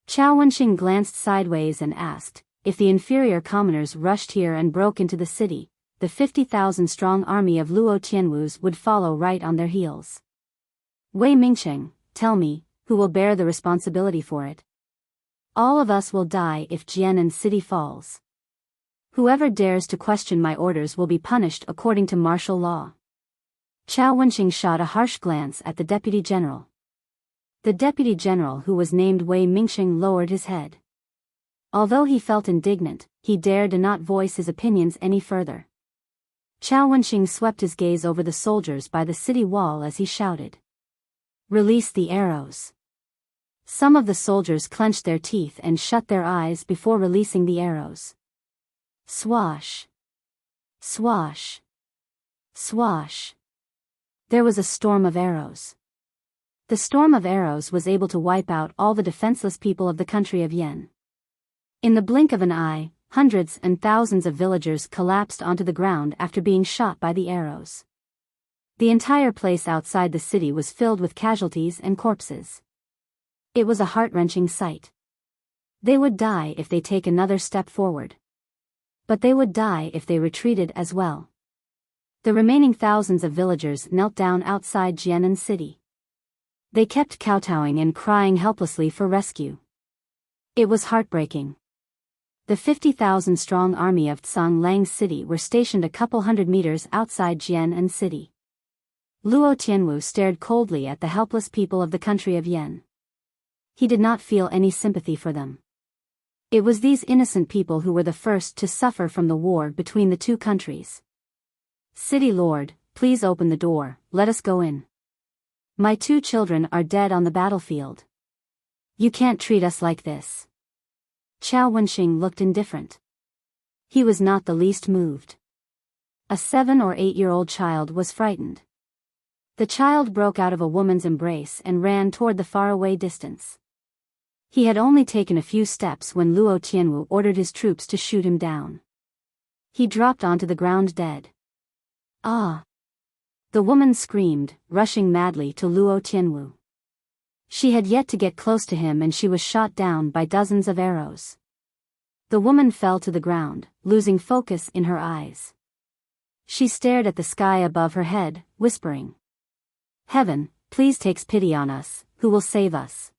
Chao Wenxing glanced sideways and asked, if the inferior commoners rushed here and broke into the city, the 50,000-strong army of Luo Tianwu's would follow right on their heels. Wei Mingsheng, tell me, who will bear the responsibility for it? All of us will die if Jianan City falls. Whoever dares to question my orders will be punished according to martial law. Chao Wenxing shot a harsh glance at the deputy general. The deputy general, who was named Wei Mingsheng, lowered his head. Although he felt indignant, he dared not voice his opinions any further. Chao Wenxing swept his gaze over the soldiers by the city wall as he shouted. Release the arrows. Some of the soldiers clenched their teeth and shut their eyes before releasing the arrows. Swash. Swash. Swash. There was a storm of arrows. The storm of arrows was able to wipe out all the defenseless people of the country of Yen. In the blink of an eye, hundreds and thousands of villagers collapsed onto the ground after being shot by the arrows. The entire place outside the city was filled with casualties and corpses. It was a heart-wrenching sight. They would die if they take another step forward. But they would die if they retreated as well. The remaining thousands of villagers knelt down outside Jianan City. They kept kowtowing and crying helplessly for rescue. It was heartbreaking. The 50,000-strong army of Tsang Lang City were stationed a couple hundred meters outside Jianan City. Luo Tianwu stared coldly at the helpless people of the country of Yen. He did not feel any sympathy for them. It was these innocent people who were the first to suffer from the war between the two countries. "City Lord, please open the door, let us go in. My 2 children are dead on the battlefield. You can't treat us like this." Qiao Wenxing looked indifferent. He was not the least moved. A 7 or 8-year-old child was frightened. The child broke out of a woman's embrace and ran toward the faraway distance. He had only taken a few steps when Luo Tianwu ordered his troops to shoot him down. He dropped onto the ground dead. "Ah!" The woman screamed, rushing madly to Luo Tianwu. She had yet to get close to him and she was shot down by dozens of arrows. The woman fell to the ground, losing focus in her eyes. She stared at the sky above her head, whispering, "Heaven, please take pity on us, who will save us?"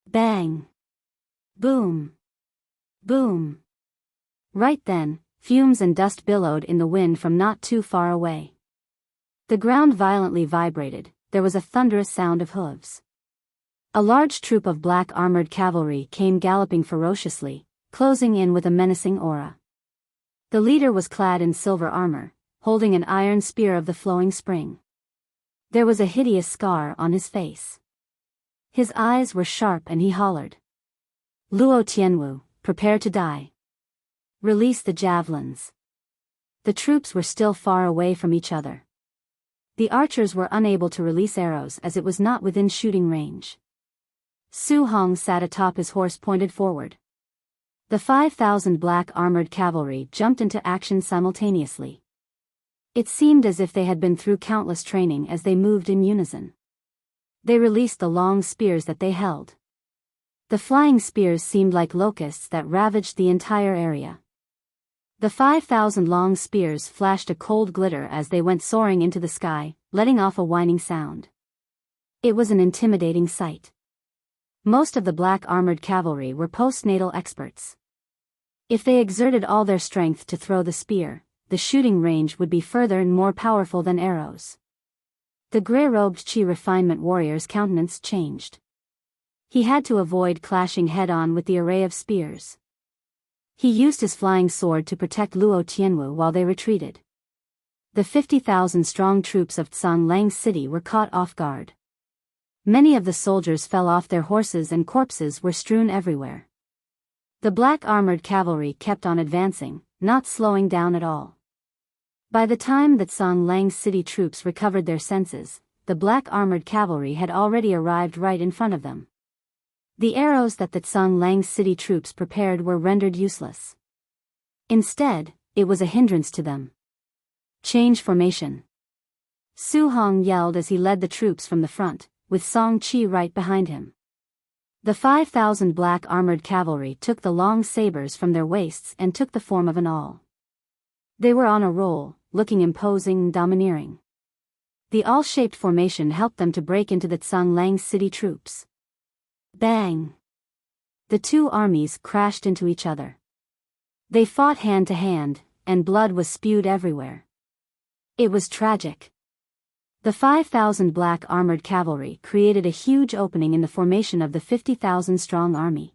Bang! Boom! Boom! Right then, fumes and dust billowed in the wind from not too far away. The ground violently vibrated, there was a thunderous sound of hooves. A large troop of black armored cavalry came galloping ferociously, closing in with a menacing aura. The leader was clad in silver armor, holding an iron spear of the flowing spring. There was a hideous scar on his face. His eyes were sharp and he hollered, "Luo Tianwu, prepare to die. Release the javelins." The troops were still far away from each other. The archers were unable to release arrows as it was not within shooting range. Su Hong sat atop his horse pointed forward. The 5,000 black armored cavalry jumped into action simultaneously. It seemed as if they had been through countless training as they moved in unison. They released the long spears that they held. The flying spears seemed like locusts that ravaged the entire area. The 5,000 long spears flashed a cold glitter as they went soaring into the sky, letting off a whining sound. It was an intimidating sight. Most of the black armored cavalry were postnatal experts. If they exerted all their strength to throw the spear, the shooting range would be further and more powerful than arrows. The gray-robed Qi refinement warrior's countenance changed. He had to avoid clashing head-on with the array of spears. He used his flying sword to protect Luo Tianwu while they retreated. The 50,000-strong troops of Tsang City were caught off guard. Many of the soldiers fell off their horses and corpses were strewn everywhere. The black armored cavalry kept on advancing, not slowing down at all. By the time that Tsang City troops recovered their senses, the black armored cavalry had already arrived right in front of them. The arrows that the Tsang City troops prepared were rendered useless. Instead, it was a hindrance to them. "Change formation." Su Hong yelled as he led the troops from the front, with Song Qi right behind him. The 5,000 black armored cavalry took the long sabers from their waists and took the form of an awl. They were on a roll, looking imposing and domineering. The awl-shaped formation helped them to break into the Tsang City troops. Bang! The two armies crashed into each other. They fought hand to hand, and blood was spewed everywhere. It was tragic. The 5,000 black armored cavalry created a huge opening in the formation of the 50,000-strong army.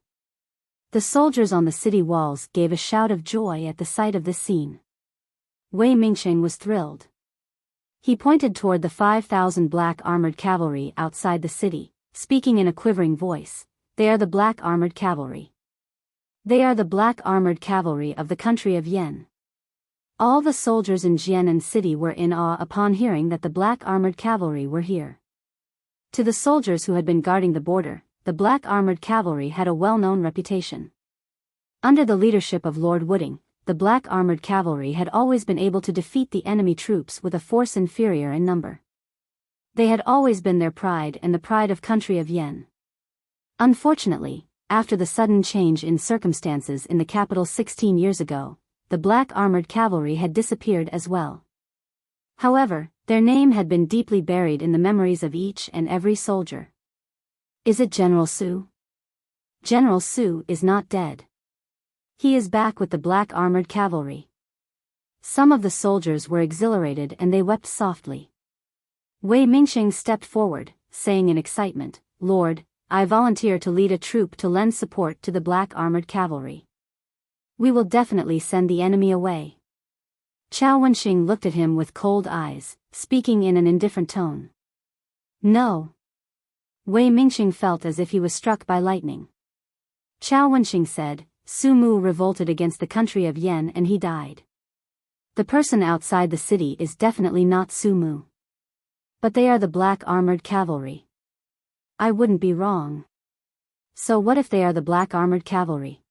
The soldiers on the city walls gave a shout of joy at the sight of this scene. Wei Mingsheng was thrilled. He pointed toward the 5,000 black armored cavalry outside the city, speaking in a quivering voice, "They are the black armored cavalry. They are the black armored cavalry of the country of Yen." All the soldiers in Jianan City were in awe upon hearing that the black armored cavalry were here. To the soldiers who had been guarding the border, the black armored cavalry had a well-known reputation. Under the leadership of Lord Wooding, the black armored cavalry had always been able to defeat the enemy troops with a force inferior in number. They had always been their pride and the pride of country of Yen. Unfortunately, after the sudden change in circumstances in the capital 16 years ago, the black armored cavalry had disappeared as well. However, their name had been deeply buried in the memories of each and every soldier. Is it General Su? General Su is not dead. He is back with the black armored cavalry. Some of the soldiers were exhilarated and they wept softly. Wei Mingsheng stepped forward, saying in excitement, "Lord, I volunteer to lead a troop to lend support to the black armored cavalry. We will definitely send the enemy away." Chao Wenxing looked at him with cold eyes, speaking in an indifferent tone. No. Wei Mingxing felt as if he was struck by lightning. Chao Wenxing said, Su Mu revolted against the country of Yan and he died. The person outside the city is definitely not Su Mu. But they are the black armored cavalry. I wouldn't be wrong. So what if they are the black armored cavalry?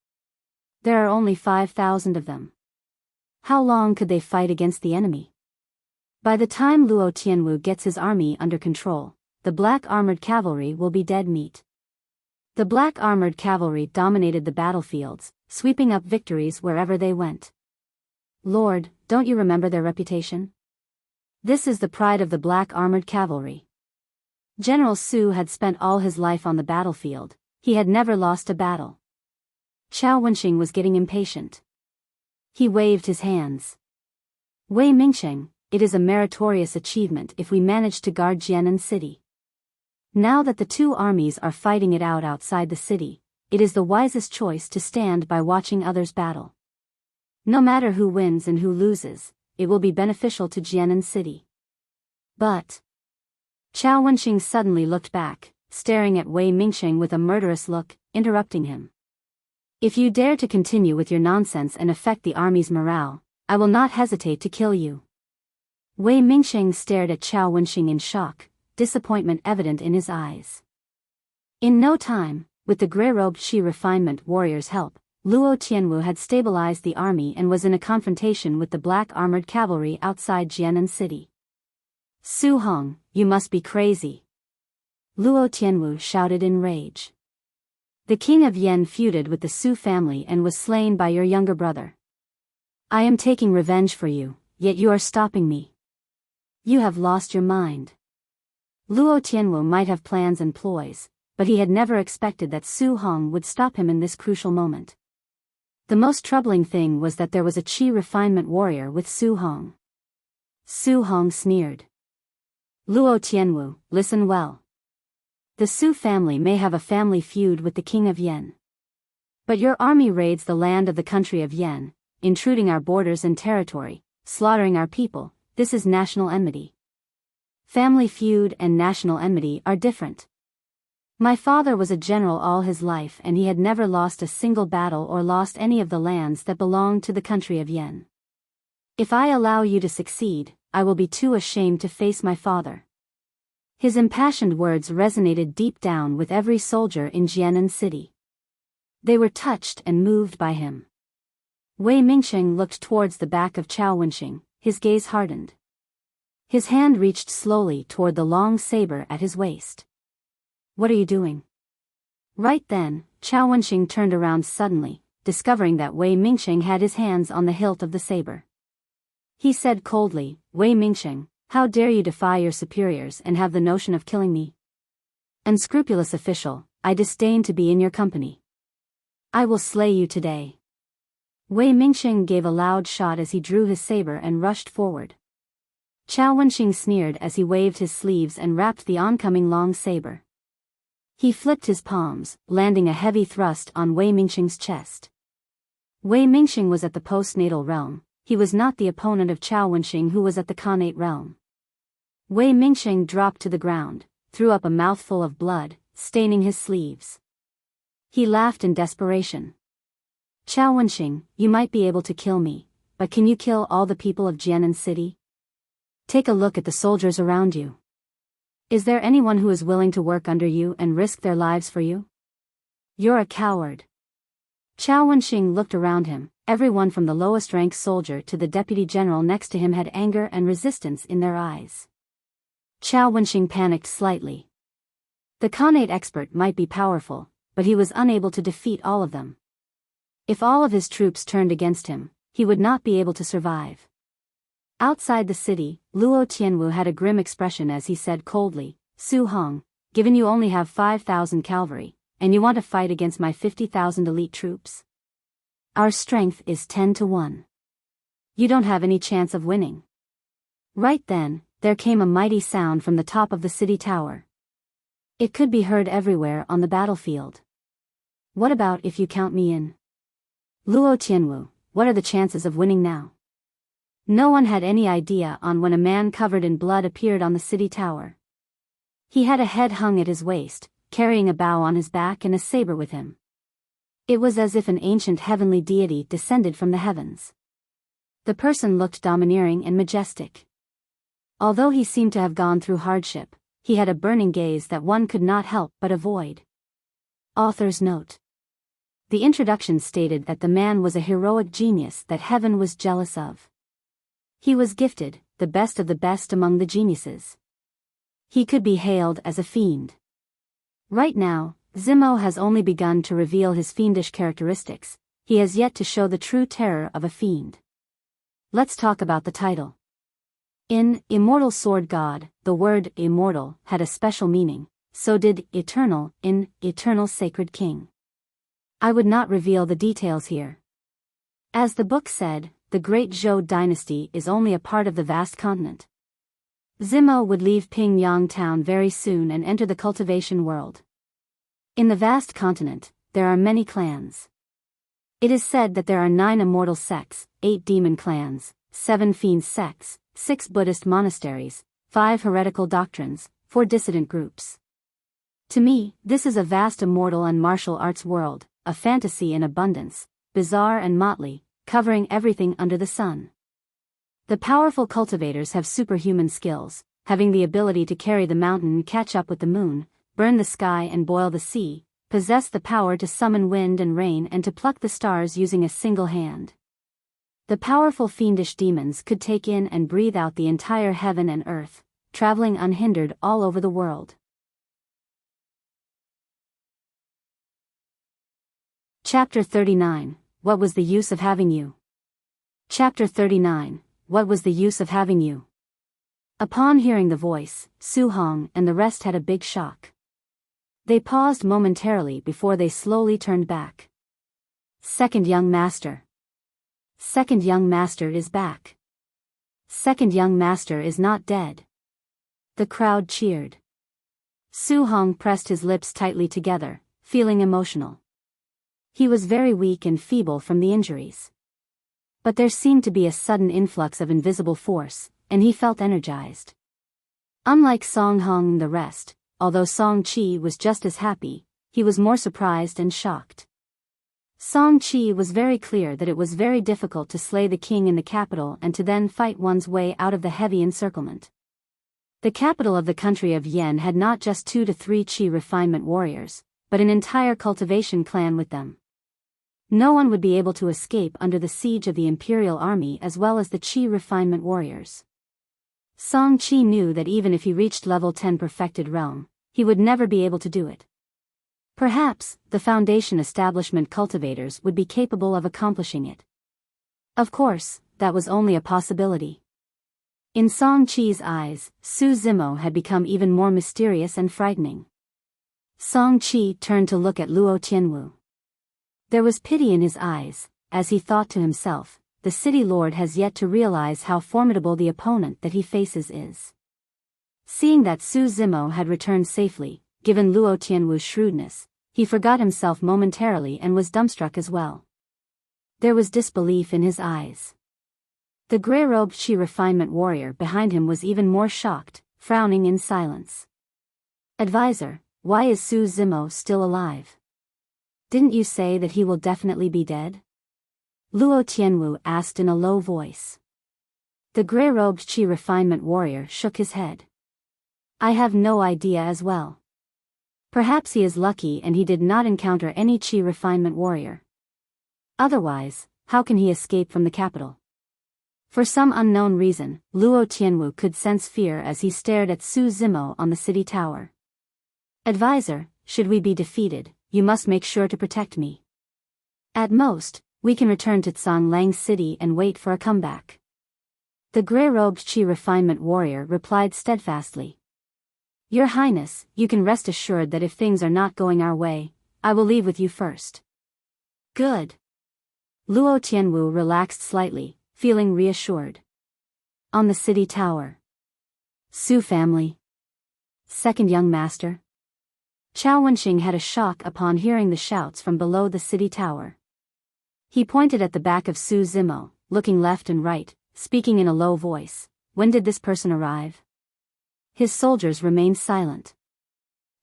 There are only 5,000 of them. How long could they fight against the enemy? By the time Luo Tianwu gets his army under control, the black armored cavalry will be dead meat. The black armored cavalry dominated the battlefields, sweeping up victories wherever they went. Lord, don't you remember their reputation? This is the pride of the black armored cavalry. General Su had spent all his life on the battlefield. He had never lost a battle. Chao Wenxing was getting impatient. He waved his hands. Wei Mingxing, it is a meritorious achievement if we manage to guard Jianan City. Now that the two armies are fighting it out outside the city, it is the wisest choice to stand by watching others battle. No matter who wins and who loses, it will be beneficial to Jianan City. But Chao Wenxing suddenly looked back, staring at Wei Mingxing with a murderous look, interrupting him. If you dare to continue with your nonsense and affect the army's morale, I will not hesitate to kill you. Wei Mingxing stared at Chao Wenxing in shock, disappointment evident in his eyes. In no time, with the grey-robed Shi refinement warriors' help, Luo Tianwu had stabilized the army and was in a confrontation with the black armored cavalry outside Jianan City. Su Hong, you must be crazy. Luo Tianwu shouted in rage. The king of Yan feuded with the Su family and was slain by your younger brother. I am taking revenge for you, yet you are stopping me. You have lost your mind. Luo Tianwu might have plans and ploys, but he had never expected that Su Hong would stop him in this crucial moment. The most troubling thing was that there was a Qi refinement warrior with Su Hong. Su Hong sneered. Luo Tianwu, listen well. The Su family may have a family feud with the king of Yan. But your army raids the land of the country of Yan, intruding our borders and territory, slaughtering our people. This is national enmity. Family feud and national enmity are different. My father was a general all his life and he had never lost a single battle or lost any of the lands that belonged to the country of Yan. If I allow you to succeed, I will be too ashamed to face my father. His impassioned words resonated deep down with every soldier in Jianan City. They were touched and moved by him. Wei Mingxing looked towards the back of Chao Wenxing, his gaze hardened. His hand reached slowly toward the long saber at his waist. What are you doing? Right then, Chao Wenxing turned around suddenly, discovering that Wei Mingxing had his hands on the hilt of the saber. He said coldly, Wei Mingxing, how dare you defy your superiors and have the notion of killing me? Unscrupulous official, I disdain to be in your company. I will slay you today. Wei Mingxing gave a loud shot as he drew his saber and rushed forward. Chao Wenxing sneered as he waved his sleeves and rapped the oncoming long saber. He flipped his palms, landing a heavy thrust on Wei Mingxing's chest. Wei Mingxing was at the postnatal realm. He was not the opponent of Chao Wenxing who was at the connate realm. Wei Mingxing dropped to the ground, threw up a mouthful of blood, staining his sleeves. He laughed in desperation. Chao Wenxing, you might be able to kill me, but can you kill all the people of Jianan City? Take a look at the soldiers around you. Is there anyone who is willing to work under you and risk their lives for you? You're a coward. Chao Wenxing looked around him. Everyone from the lowest rank soldier to the deputy general next to him had anger and resistance in their eyes. Chao Wenxing panicked slightly. The connate expert might be powerful, but he was unable to defeat all of them. If all of his troops turned against him, he would not be able to survive. Outside the city, Luo Tianwu had a grim expression as he said coldly, Su Hong, given you only have 5,000 cavalry, and you want to fight against my 50,000 elite troops? Our strength is 10 to 1. You don't have any chance of winning. Right then, there came a mighty sound from the top of the city tower. It could be heard everywhere on the battlefield. What about if you count me in? Luo Tianwu, what are the chances of winning now? No one had any idea on when a man covered in blood appeared on the city tower. He had a head hung at his waist, carrying a bow on his back and a saber with him. It was as if an ancient heavenly deity descended from the heavens. The person looked domineering and majestic. Although he seemed to have gone through hardship, he had a burning gaze that one could not help but avoid. Author's note. The introduction stated that the man was a heroic genius that heaven was jealous of. He was gifted, the best of the best among the geniuses. He could be hailed as a fiend. Right now, Zimo has only begun to reveal his fiendish characteristics. He has yet to show the true terror of a fiend. Let's talk about the title. In Immortal Sword God, the word immortal had a special meaning, so did eternal in Eternal Sacred King. I would not reveal the details here. As the book said, the Great Zhou dynasty is only a part of the vast continent. Zimo would leave Pingyang town very soon and enter the cultivation world. In the vast continent, there are many clans. It is said that there are 9 immortal sects, 8 demon clans, 7 fiend sects, 6 Buddhist monasteries, 5 heretical doctrines, 4 dissident groups. To me, this is a vast immortal and martial arts world, a fantasy in abundance, bizarre and motley, covering everything under the sun. The powerful cultivators have superhuman skills, having the ability to carry the mountain and catch up with the moon, burn the sky and boil the sea, possess the power to summon wind and rain and to pluck the stars using a single hand. The powerful fiendish demons could take in and breathe out the entire heaven and earth, traveling unhindered all over the world. Chapter 39, What was the use of having you? Chapter 39, What was the use of having you? Upon hearing the voice, Su Hong and the rest had a big shock. They paused momentarily before they slowly turned back. Second young master. Second young master is back. Second young master is not dead. The crowd cheered. Su Hong pressed his lips tightly together, feeling emotional. He was very weak and feeble from the injuries. But there seemed to be a sudden influx of invisible force, and he felt energized. Unlike Song Hong and the rest, although Song Chi was just as happy, he was more surprised and shocked. Song Chi was very clear that it was very difficult to slay the king in the capital and to then fight one's way out of the heavy encirclement. The capital of the country of Yen had not just 2 to 3 Chi refinement warriors, but an entire cultivation clan with them. No one would be able to escape under the siege of the imperial army as well as the Chi refinement warriors. Song Chi knew that even if he reached level 10 perfected realm, he would never be able to do it. Perhaps, the Foundation establishment cultivators would be capable of accomplishing it. Of course, that was only a possibility. In Song Chi's eyes, Su Zimo had become even more mysterious and frightening. Song Chi turned to look at Luo Tianwu. There was pity in his eyes, as he thought to himself, the city lord has yet to realize how formidable the opponent that he faces is. Seeing that Su Zimo had returned safely, given Luo Tianwu's shrewdness, he forgot himself momentarily and was dumbstruck as well. There was disbelief in his eyes. The grey-robed Chi refinement warrior behind him was even more shocked, frowning in silence. Advisor, why is Su Zimo still alive? Didn't you say that he will definitely be dead? Luo Tianwu asked in a low voice. The grey-robed Chi refinement warrior shook his head. I have no idea as well. Perhaps he is lucky and he did not encounter any Chi refinement warrior. Otherwise, how can he escape from the capital? For some unknown reason, Luo Tianwu could sense fear as he stared at Su Zimo on the city tower. Advisor, should we be defeated, you must make sure to protect me. At most, we can return to Tsanglang City and wait for a comeback. The grey-robed Chi refinement warrior replied steadfastly. Your Highness, you can rest assured that if things are not going our way, I will leave with you first. Good. Luo Tianwu relaxed slightly, feeling reassured. On the city tower. Su family. Second young master. Chao Wenxing had a shock upon hearing the shouts from below the city tower. He pointed at the back of Su Zimo, looking left and right, speaking in a low voice, "When did this person arrive?" His soldiers remained silent.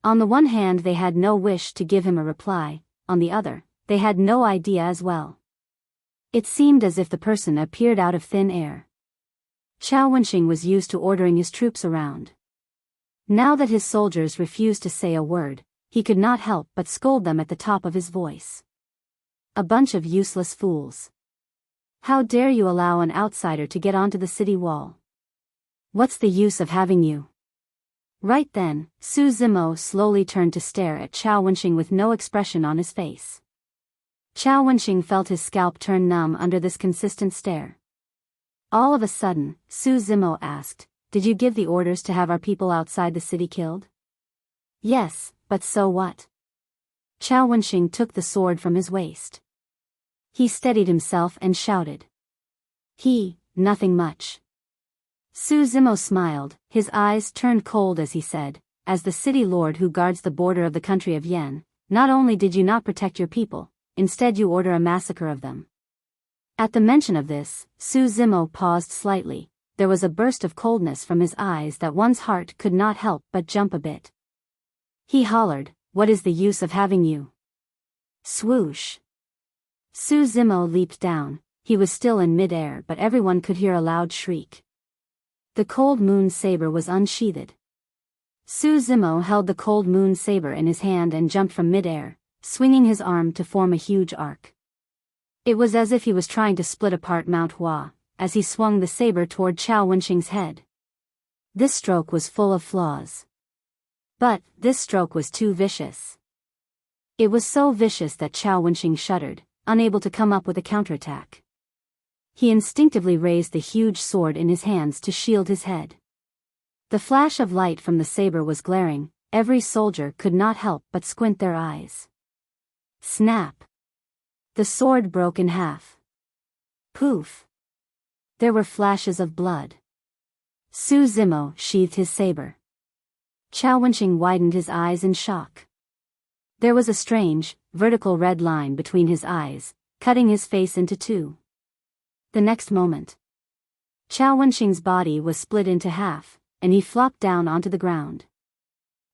On the one hand, they had no wish to give him a reply, on the other, they had no idea as well. It seemed as if the person appeared out of thin air. Chao Wenxing was used to ordering his troops around. Now that his soldiers refused to say a word, he could not help but scold them at the top of his voice. A bunch of useless fools. How dare you allow an outsider to get onto the city wall? What's the use of having you? Right then, Su Zimo slowly turned to stare at Chao Wenxing with no expression on his face. Chao Wenxing felt his scalp turn numb under this consistent stare. All of a sudden, Su Zimo asked, "Did you give the orders to have our people outside the city killed?" "Yes, but so what?" Chao Wenxing took the sword from his waist. He steadied himself and shouted. Nothing much." Su Zimo smiled, his eyes turned cold as he said, "As the city lord who guards the border of the country of Yen, not only did you not protect your people, instead you order a massacre of them." At the mention of this, Su Zimo paused slightly. There was a burst of coldness from his eyes that one's heart could not help but jump a bit. He hollered, "What is the use of having you?" Swoosh. Su Zimo leaped down. He was still in mid-air, but everyone could hear a loud shriek. The cold moon saber was unsheathed. Su Zimo held the cold moon saber in his hand and jumped from mid-air, swinging his arm to form a huge arc. It was as if he was trying to split apart Mount Hua, as he swung the saber toward Chao Wenxing's head. This stroke was full of flaws. But, this stroke was too vicious. It was so vicious that Chao Wenxing shuddered, unable to come up with a counterattack. He instinctively raised the huge sword in his hands to shield his head. The flash of light from the saber was glaring, every soldier could not help but squint their eyes. Snap! The sword broke in half. Poof! There were flashes of blood. Su Zimo sheathed his saber. Chao Wenxing widened his eyes in shock. There was a strange, vertical red line between his eyes, cutting his face into two. The next moment, Chao Wenxing's body was split into half, and he flopped down onto the ground.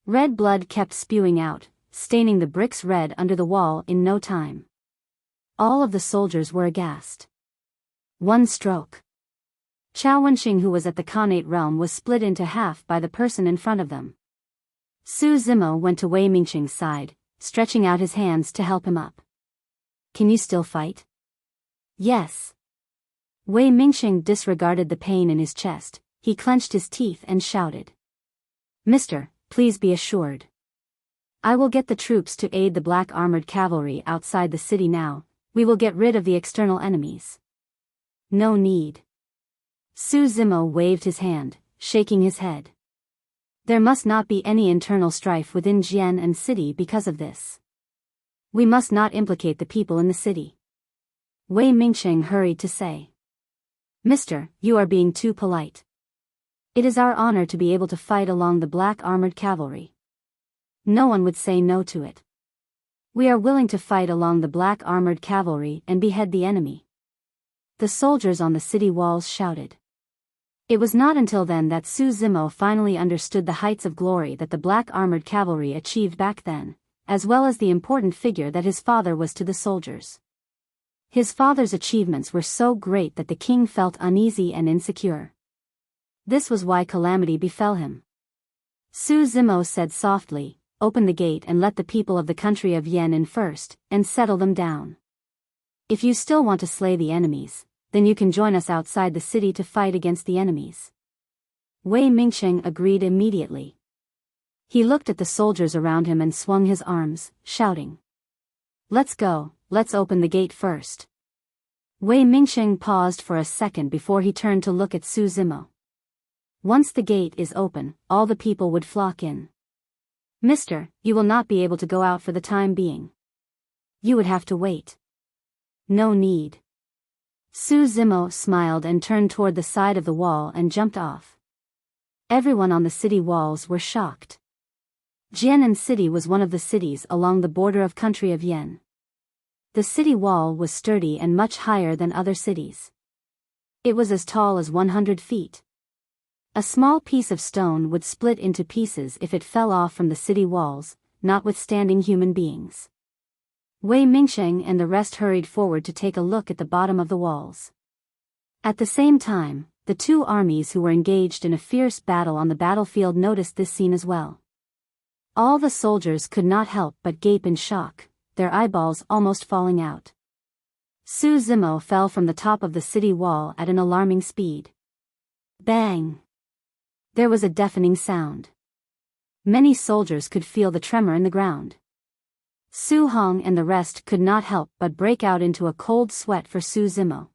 Red blood kept spewing out, staining the bricks red under the wall in no time. All of the soldiers were aghast. One stroke. Chao Wenxing, who was at the Khanate realm, was split into half by the person in front of them. Su Zimo went to Wei Mingqing's side, stretching out his hands to help him up. "Can you still fight?" "Yes." Wei Mingqing disregarded the pain in his chest. He clenched his teeth and shouted. "Mister, please be assured. I will get the troops to aid the black armored cavalry outside the city now. We will get rid of the external enemies." "No need." Su Zimo waved his hand, shaking his head. "There must not be any internal strife within Jian and city because of this. We must not implicate the people in the city." Wei Mingqing hurried to say. "Mister, you are being too polite. It is our honor to be able to fight along the black armored cavalry. No one would say no to it. We are willing to fight along the black armored cavalry and behead the enemy." The soldiers on the city walls shouted. It was not until then that Su Zimo finally understood the heights of glory that the black armored cavalry achieved back then, as well as the important figure that his father was to the soldiers. His father's achievements were so great that the king felt uneasy and insecure. This was why calamity befell him. Su Zimo said softly, "Open the gate and let the people of the country of Yen in first, and settle them down. If you still want to slay the enemies, then you can join us outside the city to fight against the enemies." Wei Mingqing agreed immediately. He looked at the soldiers around him and swung his arms, shouting, "Let's go, let's open the gate first." Wei Mingqing paused for a second before he turned to look at Su Zimo. "Once the gate is open, all the people would flock in. Mister, you will not be able to go out for the time being. You would have to wait." "No need." Su Zimo smiled and turned toward the side of the wall and jumped off. Everyone on the city walls were shocked. Jianan City was one of the cities along the border of country of Yen. The city wall was sturdy and much higher than other cities. It was as tall as 100 feet. A small piece of stone would split into pieces if it fell off from the city walls, notwithstanding human beings. Wei Mingsheng and the rest hurried forward to take a look at the bottom of the walls. At the same time, the two armies who were engaged in a fierce battle on the battlefield noticed this scene as well. All the soldiers could not help but gape in shock, their eyeballs almost falling out. Su Zimo fell from the top of the city wall at an alarming speed. Bang! There was a deafening sound. Many soldiers could feel the tremor in the ground. Su Hong and the rest could not help but break out into a cold sweat for Su Zimo.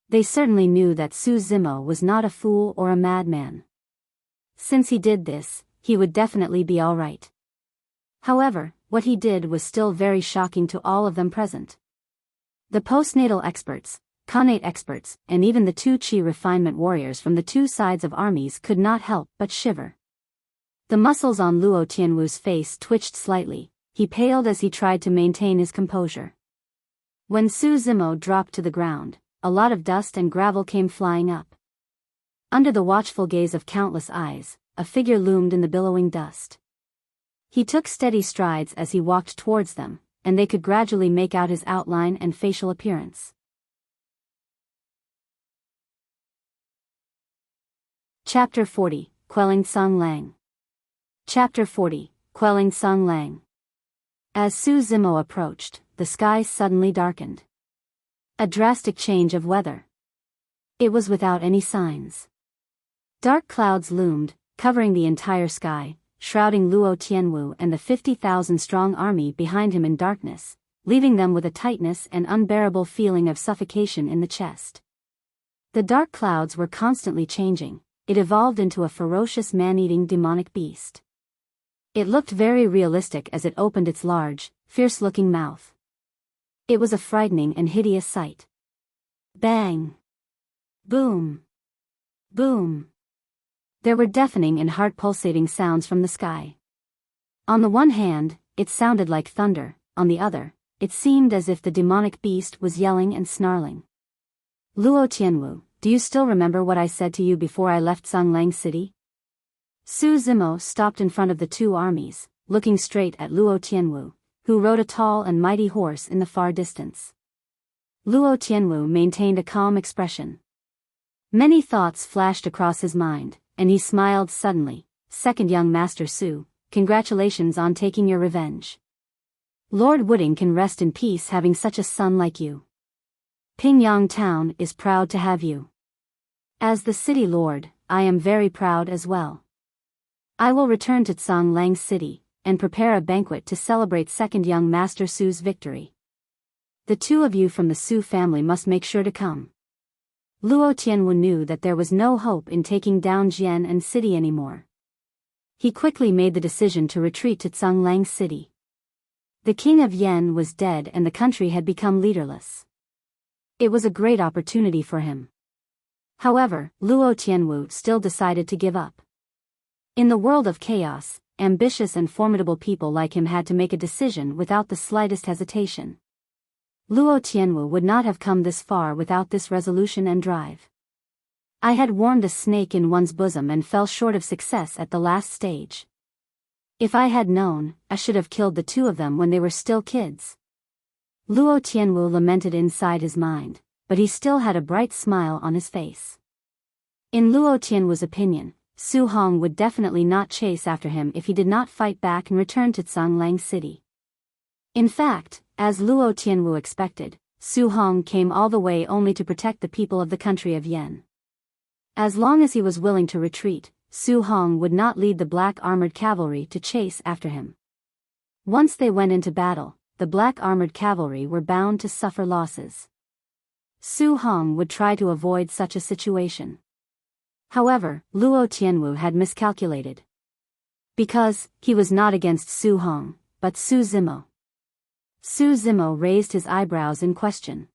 They certainly knew that Su Zimo was not a fool or a madman. Since he did this, he would definitely be all right. However, what he did was still very shocking to all of them present. The postnatal experts, Khanate experts, and even the two Qi refinement warriors from the two sides of armies could not help but shiver. The muscles on Luo Tianwu's face twitched slightly, he paled as he tried to maintain his composure. When Su Zimo dropped to the ground, a lot of dust and gravel came flying up. Under the watchful gaze of countless eyes, a figure loomed in the billowing dust. He took steady strides as he walked towards them, and they could gradually make out his outline and facial appearance. Chapter 40, Quelling Sung Lang. Chapter 40, Quelling Sung Lang. As Su Zimo approached, the sky suddenly darkened. A drastic change of weather. It was without any signs. Dark clouds loomed, covering the entire sky, shrouding Luo Tianwu and the 50,000-strong army behind him in darkness, leaving them with a tightness and unbearable feeling of suffocation in the chest. The dark clouds were constantly changing. It evolved into a ferocious man-eating demonic beast. It looked very realistic as it opened its large, fierce-looking mouth. It was a frightening and hideous sight. Bang! Boom! Boom! There were deafening and heart-pulsating sounds from the sky. On the one hand, it sounded like thunder, on the other, it seemed as if the demonic beast was yelling and snarling. Luo Tianwu, do you still remember what I said to you before I left Sunglang City? Su Zimo stopped in front of the two armies, looking straight at Luo Tianwu, who rode a tall and mighty horse in the far distance. Luo Tianwu maintained a calm expression. Many thoughts flashed across his mind, and he smiled suddenly. Second young Master Su, congratulations on taking your revenge. Lord Wooding can rest in peace having such a son like you. Pingyang Town is proud to have you. As the city lord, I am very proud as well. I will return to Songlang City, and prepare a banquet to celebrate second young Master Su's victory. The two of you from the Su family must make sure to come. Luo Tianwu knew that there was no hope in taking down Jian and city anymore. He quickly made the decision to retreat to Songlang City. The king of Yen was dead and the country had become leaderless. It was a great opportunity for him. However, Luo Tianwu still decided to give up. In the world of chaos, ambitious and formidable people like him had to make a decision without the slightest hesitation. Luo Tianwu would not have come this far without this resolution and drive. I had warmed a snake in one's bosom and fell short of success at the last stage. If I had known, I should have killed the two of them when they were still kids. Luo Tianwu lamented inside his mind, but he still had a bright smile on his face. In Luo Tianwu's opinion, Su Hong would definitely not chase after him if he did not fight back and return to Songlang City. In fact, as Luo Tianwu expected, Su Hong came all the way only to protect the people of the country of Yen. As long as he was willing to retreat, Su Hong would not lead the black armored cavalry to chase after him. Once they went into battle, the black armored cavalry were bound to suffer losses. Su Hong would try to avoid such a situation. However, Luo Tianwu had miscalculated. Because, he was not against Su Hong, but Su Zimo. Su Zimo raised his eyebrows in question.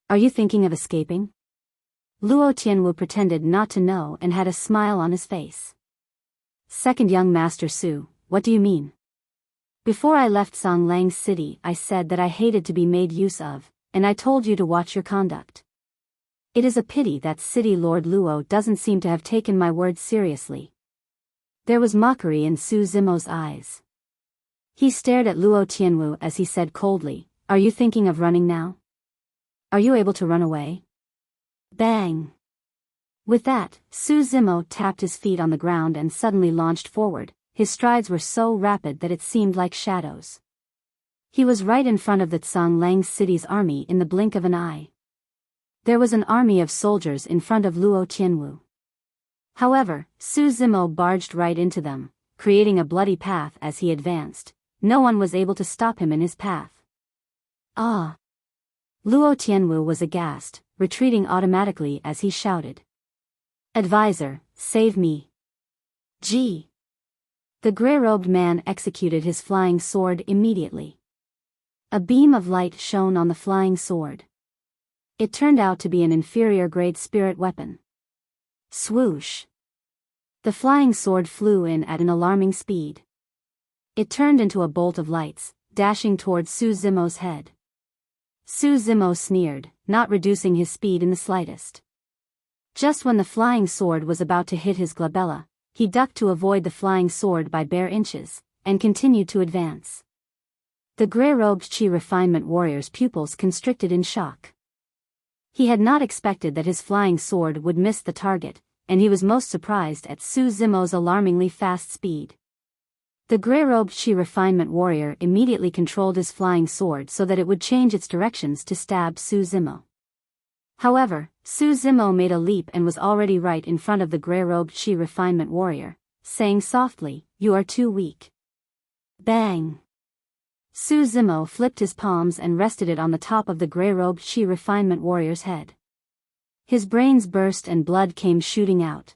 Are you thinking of escaping? Luo Tianwu pretended not to know and had a smile on his face. Second young Master Su, what do you mean? Before I left Songlang City I said that I hated to be made use of, and I told you to watch your conduct. It is a pity that City Lord Luo doesn't seem to have taken my words seriously. There was mockery in Su Zimo's eyes. He stared at Luo Tianwu as he said coldly, "Are you thinking of running now? Are you able to run away?" Bang! With that, Su Zimo tapped his feet on the ground and suddenly launched forward. His strides were so rapid that it seemed like shadows. He was right in front of the Lang city's army in the blink of an eye. There was an army of soldiers in front of Luo Tianwu. However, Su Zimo barged right into them, creating a bloody path as he advanced. No one was able to stop him in his path. Ah! Luo Tianwu was aghast, retreating automatically as he shouted. "Advisor, save me!" Gee! The grey-robed man executed his flying sword immediately. A beam of light shone on the flying sword. It turned out to be an inferior-grade spirit weapon. Swoosh! The flying sword flew in at an alarming speed. It turned into a bolt of lights, dashing towards Su Zimo's head. Su Zimo sneered, not reducing his speed in the slightest. Just when the flying sword was about to hit his glabella, he ducked to avoid the flying sword by bare inches, and continued to advance. The grey-robed Qi refinement warrior's pupils constricted in shock. He had not expected that his flying sword would miss the target, and he was most surprised at Su Zimo's alarmingly fast speed. The grey-robed Qi refinement warrior immediately controlled his flying sword so that it would change its directions to stab Su Zimo. However, Su Zimo made a leap and was already right in front of the grey-robed Qi refinement warrior, saying softly, "You are too weak." Bang! Su Zimo flipped his palms and rested it on the top of the grey-robed Qi refinement warrior's head. His brains burst and blood came shooting out.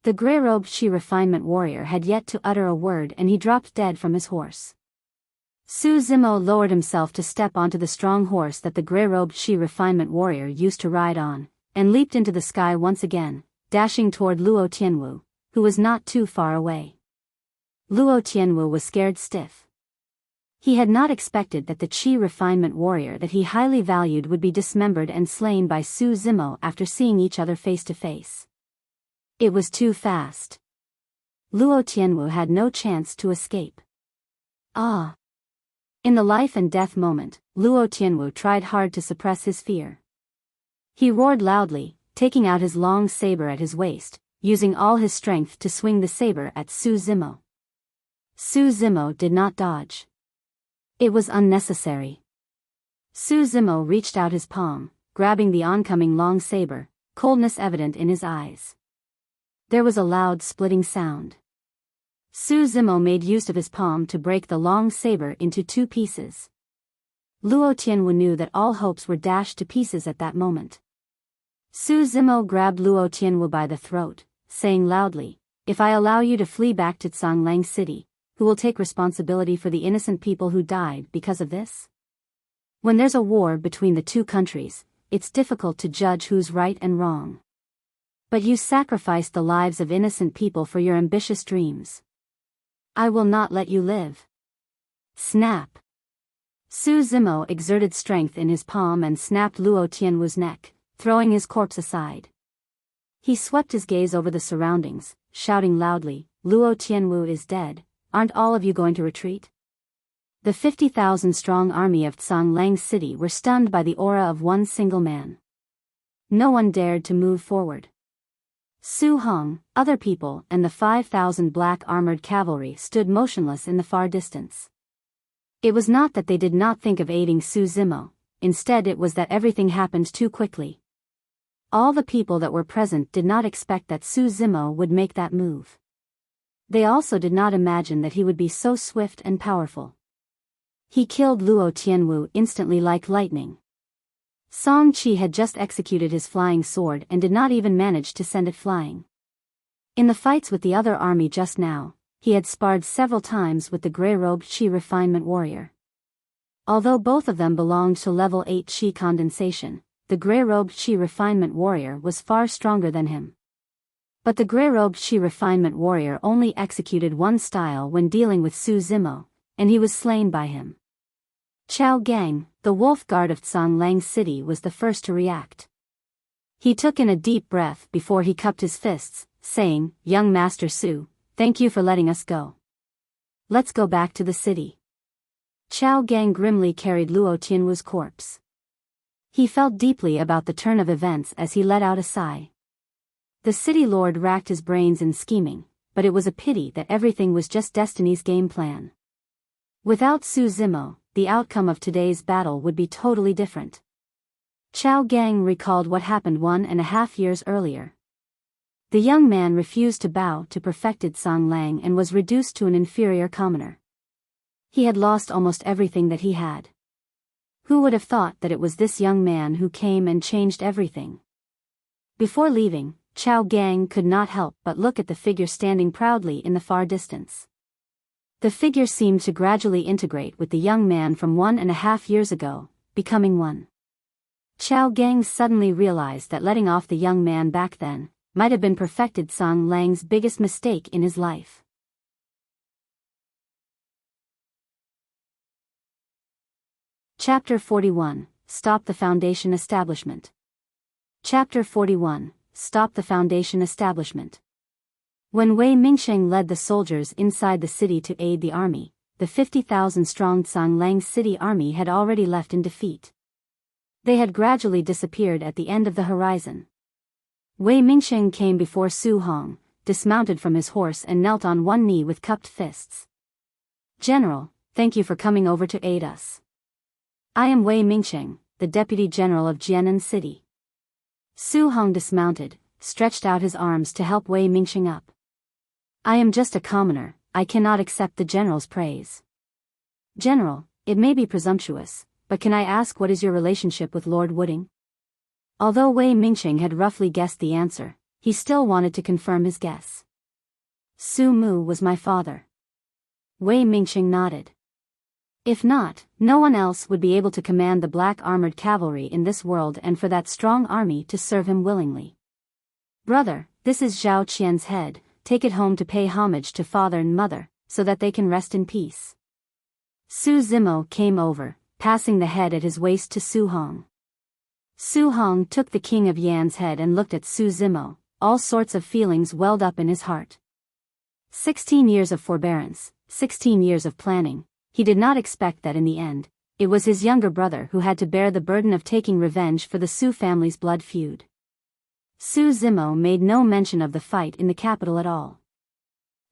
The grey-robed Qi refinement warrior had yet to utter a word and he dropped dead from his horse. Su Zimo lowered himself to step onto the strong horse that the grey-robed Qi refinement warrior used to ride on, and leaped into the sky once again, dashing toward Luo Tianwu, who was not too far away. Luo Tianwu was scared stiff. He had not expected that the Qi refinement warrior that he highly valued would be dismembered and slain by Su Zimo after seeing each other face to face. It was too fast. Luo Tianwu had no chance to escape. Ah! In the life and death moment, Luo Tianwu tried hard to suppress his fear. He roared loudly, taking out his long saber at his waist, using all his strength to swing the saber at Su Zimo. Su Zimo did not dodge. It was unnecessary. Su Zimo reached out his palm, grabbing the oncoming long saber, coldness evident in his eyes. There was a loud splitting sound. Su Zimo made use of his palm to break the long saber into two pieces. Luo Tianwu knew that all hopes were dashed to pieces at that moment. Su Zimo grabbed Luo Tianwu by the throat, saying loudly, "If I allow you to flee back to Lang City, who will take responsibility for the innocent people who died because of this? When there's a war between the two countries, it's difficult to judge who's right and wrong. But you sacrificed the lives of innocent people for your ambitious dreams. I will not let you live." Snap! Su Zimo exerted strength in his palm and snapped Luo Tianwu's neck, throwing his corpse aside. He swept his gaze over the surroundings, shouting loudly, "Luo Tianwu is dead, aren't all of you going to retreat?" The 50,000-strong army of Lang City were stunned by the aura of one single man. No one dared to move forward. Su Hong, other people, and the 5,000 black-armored cavalry stood motionless in the far distance. It was not that they did not think of aiding Su Zimo, instead it was that everything happened too quickly. All the people that were present did not expect that Su Zimo would make that move. They also did not imagine that he would be so swift and powerful. He killed Luo Tianwu instantly like lightning. Song Qi had just executed his flying sword and did not even manage to send it flying. In the fights with the other army just now, he had sparred several times with the grey-robed Qi refinement warrior. Although both of them belonged to level 8 Qi condensation, the grey-robed Qi refinement warrior was far stronger than him. But the grey-robed Qi refinement warrior only executed one style when dealing with Su Zimo, and he was slain by him. Chao Gang, the wolf guard of Lang City, was the first to react. He took in a deep breath before he cupped his fists, saying, "Young Master Su, thank you for letting us go. Let's go back to the city." Chao Gang grimly carried Luo Tianwu's corpse. He felt deeply about the turn of events as he let out a sigh. The city lord racked his brains in scheming, but it was a pity that everything was just destiny's game plan. Without Su Zimo, the outcome of today's battle would be totally different. Chao Gang recalled what happened 1.5 years earlier. The young man refused to bow to perfected Song Lang and was reduced to an inferior commoner. He had lost almost everything that he had. Who would have thought that it was this young man who came and changed everything? Before leaving, Chao Gang could not help but look at the figure standing proudly in the far distance. The figure seemed to gradually integrate with the young man from 1.5 years ago, becoming one. Chao Gang suddenly realized that letting off the young man back then might have been perfected Song Lang's biggest mistake in his life. Chapter 41, Stop the Foundation Establishment. Chapter 41, Stop the Foundation Establishment. When Wei Mingsheng led the soldiers inside the city to aid the army, the 50,000-strong Song Lang city army had already left in defeat. They had gradually disappeared at the end of the horizon. Wei Mingsheng came before Su Hong, dismounted from his horse and knelt on one knee with cupped fists. "General, thank you for coming over to aid us. I am Wei Mingsheng, the Deputy General of Jianan City." Su Hong dismounted, stretched out his arms to help Wei Mingsheng up. "I am just a commoner, I cannot accept the general's praise." "General, it may be presumptuous, but can I ask what is your relationship with Lord Wooding?" Although Wei Mingsheng had roughly guessed the answer, he still wanted to confirm his guess. "Su Mu was my father." Wei Mingsheng nodded. "If not, no one else would be able to command the black armored cavalry in this world and for that strong army to serve him willingly. Brother, this is Zhao Qian's head, take it home to pay homage to father and mother, so that they can rest in peace." Su Zimo came over, passing the head at his waist to Su Hong. Su Hong took the king of Yan's head and looked at Su Zimo, all sorts of feelings welled up in his heart. 16 years of forbearance, 16 years of planning. He did not expect that in the end, it was his younger brother who had to bear the burden of taking revenge for the Su family's blood feud. Su Zimo made no mention of the fight in the capital at all.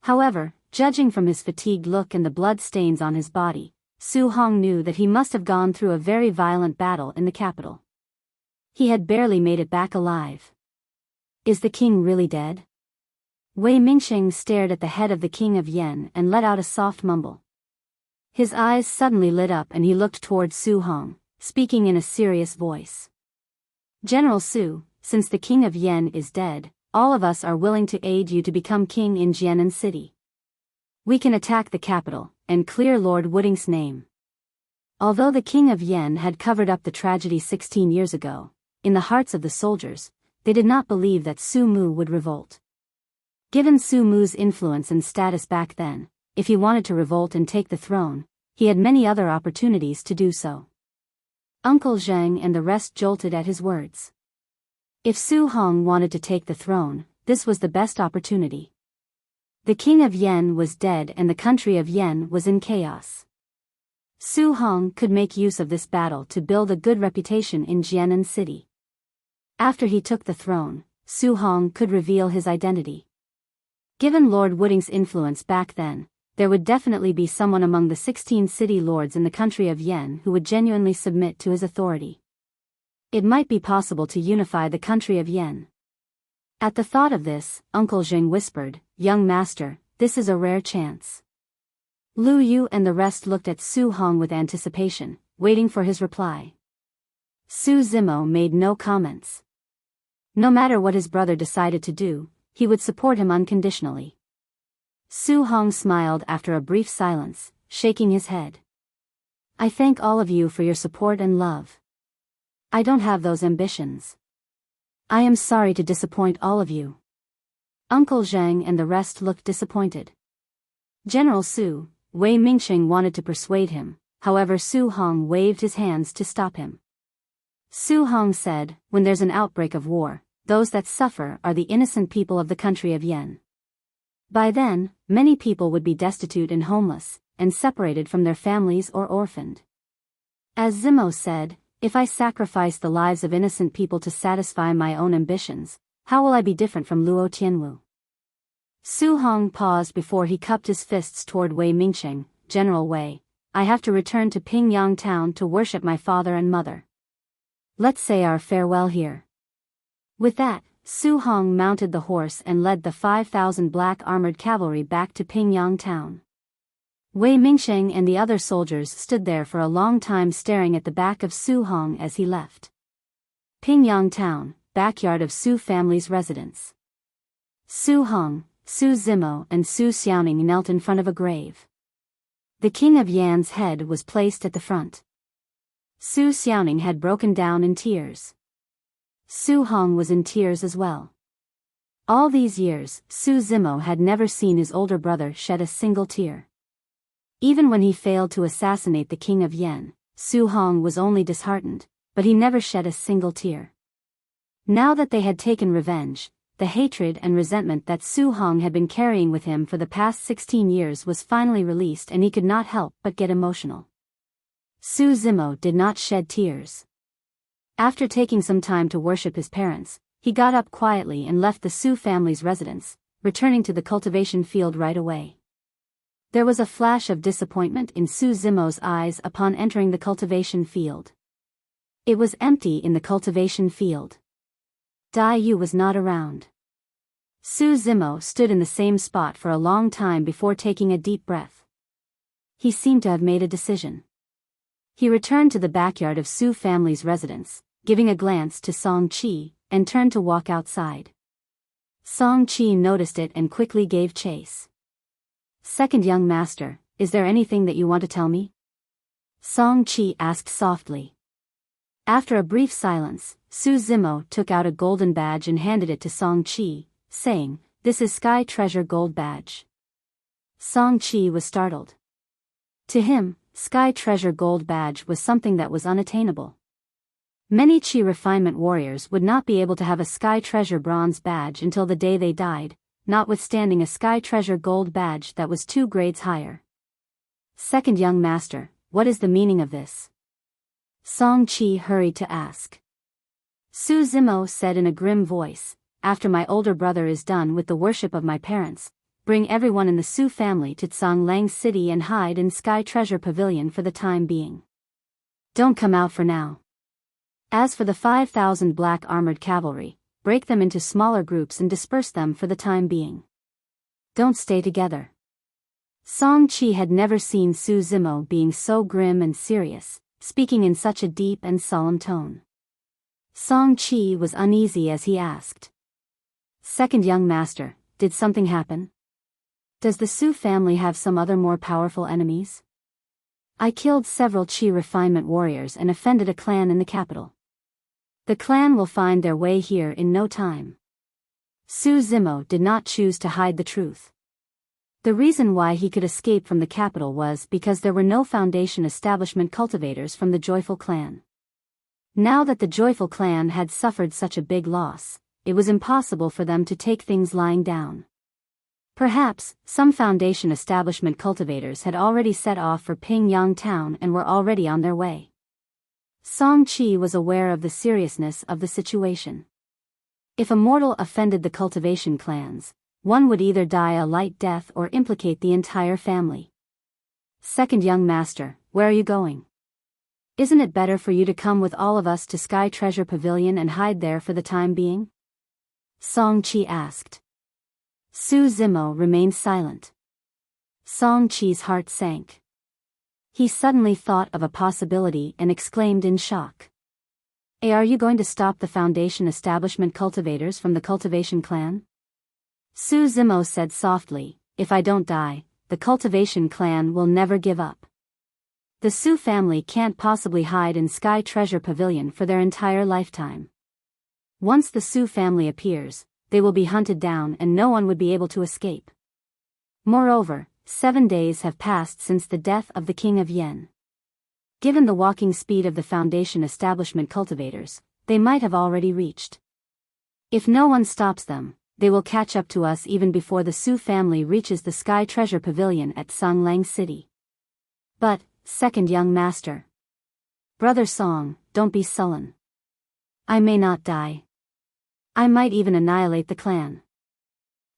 However, judging from his fatigued look and the blood stains on his body, Su Hong knew that he must have gone through a very violent battle in the capital. He had barely made it back alive. Is the king really dead? Wei Mingsheng stared at the head of the king of Yan and let out a soft mumble. His eyes suddenly lit up and he looked towards Su Hong, speaking in a serious voice. "General Su, since the king of Yan is dead, all of us are willing to aid you to become king in Jianan City. We can attack the capital and clear Lord Wooding's name." Although the king of Yan had covered up the tragedy 16 years ago, in the hearts of the soldiers, they did not believe that Su Mu would revolt. Given Su Mu's influence and status back then, if he wanted to revolt and take the throne, he had many other opportunities to do so. Uncle Zhang and the rest jolted at his words. If Su Hong wanted to take the throne, this was the best opportunity. The king of Yan was dead and the country of Yan was in chaos. Su Hong could make use of this battle to build a good reputation in Jianan City. After he took the throne, Su Hong could reveal his identity. Given Lord Wooding's influence back then, there would definitely be someone among the 16 city lords in the country of Yan who would genuinely submit to his authority. It might be possible to unify the country of Yan. At the thought of this, Uncle Jing whispered, "Young master, this is a rare chance." Lu Yu and the rest looked at Su Hong with anticipation, waiting for his reply. Su Zimo made no comments. No matter what his brother decided to do, he would support him unconditionally. Su Hong smiled after a brief silence, shaking his head. "I thank all of you for your support and love. I don't have those ambitions. I am sorry to disappoint all of you." Uncle Zhang and the rest looked disappointed. General Su, Wei Mingsheng wanted to persuade him, however Su Hong waved his hands to stop him. Su Hong said, when there's an outbreak of war, those that suffer are the innocent people of the country of Yen. By then, many people would be destitute and homeless, and separated from their families or orphaned. As Zimo said, if I sacrifice the lives of innocent people to satisfy my own ambitions, how will I be different from Luo Tianwu? Su Hong paused before he cupped his fists toward Wei Mingsheng. General Wei, I have to return to Pingyang town to worship my father and mother. Let's say our farewell here. With that, Su Hong mounted the horse and led the 5,000 black armored cavalry back to Pingyang town. Wei Mingsheng and the other soldiers stood there for a long time staring at the back of Su Hong as he left. Pingyang town, backyard of Su family's residence. Su Hong, Su Zimo and Su Xiaoning knelt in front of a grave. The king of Yan's head was placed at the front. Su Xiaoning had broken down in tears. Su Hong was in tears as well. All these years, Su Zimo had never seen his older brother shed a single tear. Even when he failed to assassinate the king of Yan, Su Hong was only disheartened, but he never shed a single tear. Now that they had taken revenge, the hatred and resentment that Su Hong had been carrying with him for the past 16 years was finally released, and he could not help but get emotional. Su Zimo did not shed tears. After taking some time to worship his parents, he got up quietly and left the Su family's residence, returning to the cultivation field right away. There was a flash of disappointment in Su Zimo's eyes upon entering the cultivation field. It was empty in the cultivation field. Dai Yu was not around. Su Zimo stood in the same spot for a long time before taking a deep breath. He seemed to have made a decision. He returned to the backyard of Su family's residence, giving a glance to Song Qi, and turned to walk outside. Song Qi noticed it and quickly gave chase. Second young master, is there anything that you want to tell me? Song Qi asked softly. After a brief silence, Su Zimo took out a golden badge and handed it to Song Qi, saying, "This is Sky Treasure Gold Badge." Song Qi was startled. To him, Sky Treasure Gold Badge was something that was unattainable. Many Qi refinement warriors would not be able to have a Sky Treasure Bronze Badge until the day they died, notwithstanding a Sky Treasure Gold Badge that was 2 grades higher. Second young master, what is the meaning of this? Song Qi hurried to ask. Su Zimo said in a grim voice, after my older brother is done with the worship of my parents, bring everyone in the Su family to Tsanglang City and hide in Sky Treasure Pavilion for the time being. Don't come out for now. As for the 5,000 black armored cavalry, break them into smaller groups and disperse them for the time being. Don't stay together. Song Qi had never seen Su Zimo being so grim and serious, speaking in such a deep and solemn tone. Song Qi was uneasy as he asked. Second young master, did something happen? Does the Su family have some other more powerful enemies? I killed several Qi refinement warriors and offended a clan in the capital. The clan will find their way here in no time. Su Zimo did not choose to hide the truth. The reason why he could escape from the capital was because there were no foundation establishment cultivators from the Joyful clan. Now that the Joyful clan had suffered such a big loss, it was impossible for them to take things lying down. Perhaps, some foundation establishment cultivators had already set off for Pingyang town and were already on their way. Song Qi was aware of the seriousness of the situation. If a mortal offended the cultivation clans, one would either die a light death or implicate the entire family. Second young master, where are you going? Isn't it better for you to come with all of us to Sky Treasure Pavilion and hide there for the time being? Song Qi asked. Su Zimo remained silent. Song Qi's heart sank. He suddenly thought of a possibility and exclaimed in shock. Are you going to stop the foundation establishment cultivators from the cultivation clan? Su Zimo said softly, if I don't die, the cultivation clan will never give up. The Su family can't possibly hide in Sky Treasure Pavilion for their entire lifetime. Once the Su family appears, they will be hunted down and no one would be able to escape. Moreover, 7 days have passed since the death of the King of Yen. Given the walking speed of the Foundation establishment cultivators, they might have already reached. If no one stops them, they will catch up to us even before the Su family reaches the Sky Treasure Pavilion at Songlang City. But, second young master. Brother Song, don't be sullen. I may not die. I might even annihilate the clan.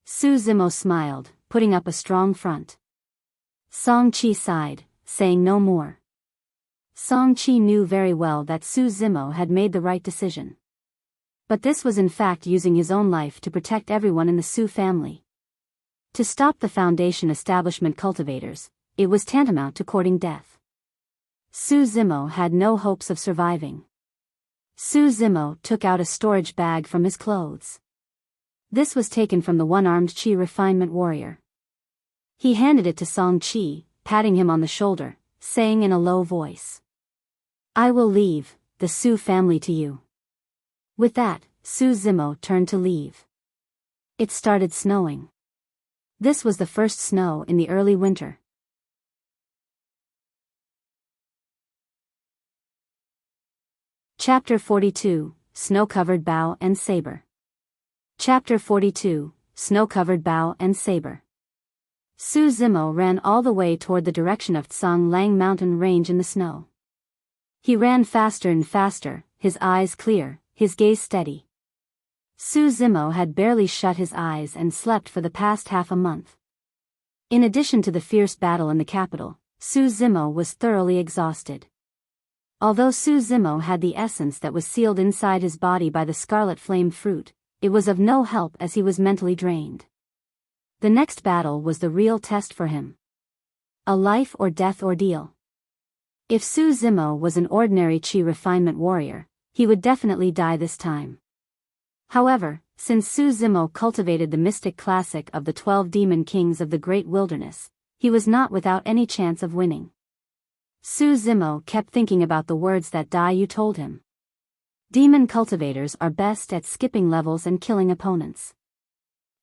Su Zimo smiled, putting up a strong front. Song Chi sighed, saying no more. Song Chi knew very well that Su Zimo had made the right decision. But this was in fact using his own life to protect everyone in the Su family. To stop the Foundation establishment cultivators, it was tantamount to courting death. Su Zimo had no hopes of surviving. Su Zimo took out a storage bag from his clothes. This was taken from the one-armed Chi refinement warrior. He handed it to Song Chi, patting him on the shoulder, saying in a low voice, "I will leave the Su family to you." With that, Su Zimo turned to leave. It started snowing. This was the first snow in the early winter. Chapter 42, Snow-Covered Bow and Saber. Chapter 42, Snow-Covered Bow and Saber. Su Zimo ran all the way toward the direction of Songlang mountain range in the snow. He ran faster and faster, his eyes clear, his gaze steady. Su Zimo had barely shut his eyes and slept for the past half a month. In addition to the fierce battle in the capital, Su Zimo was thoroughly exhausted. Although Su Zimo had the essence that was sealed inside his body by the scarlet flame fruit, it was of no help as he was mentally drained. The next battle was the real test for him. A life or death ordeal. If Su Zimo was an ordinary Chi refinement warrior, he would definitely die this time. However, since Su Zimo cultivated the mystic classic of the 12 demon kings of the great wilderness, he was not without any chance of winning. Su Zimo kept thinking about the words that Dai Yu told him. Demon cultivators are best at skipping levels and killing opponents.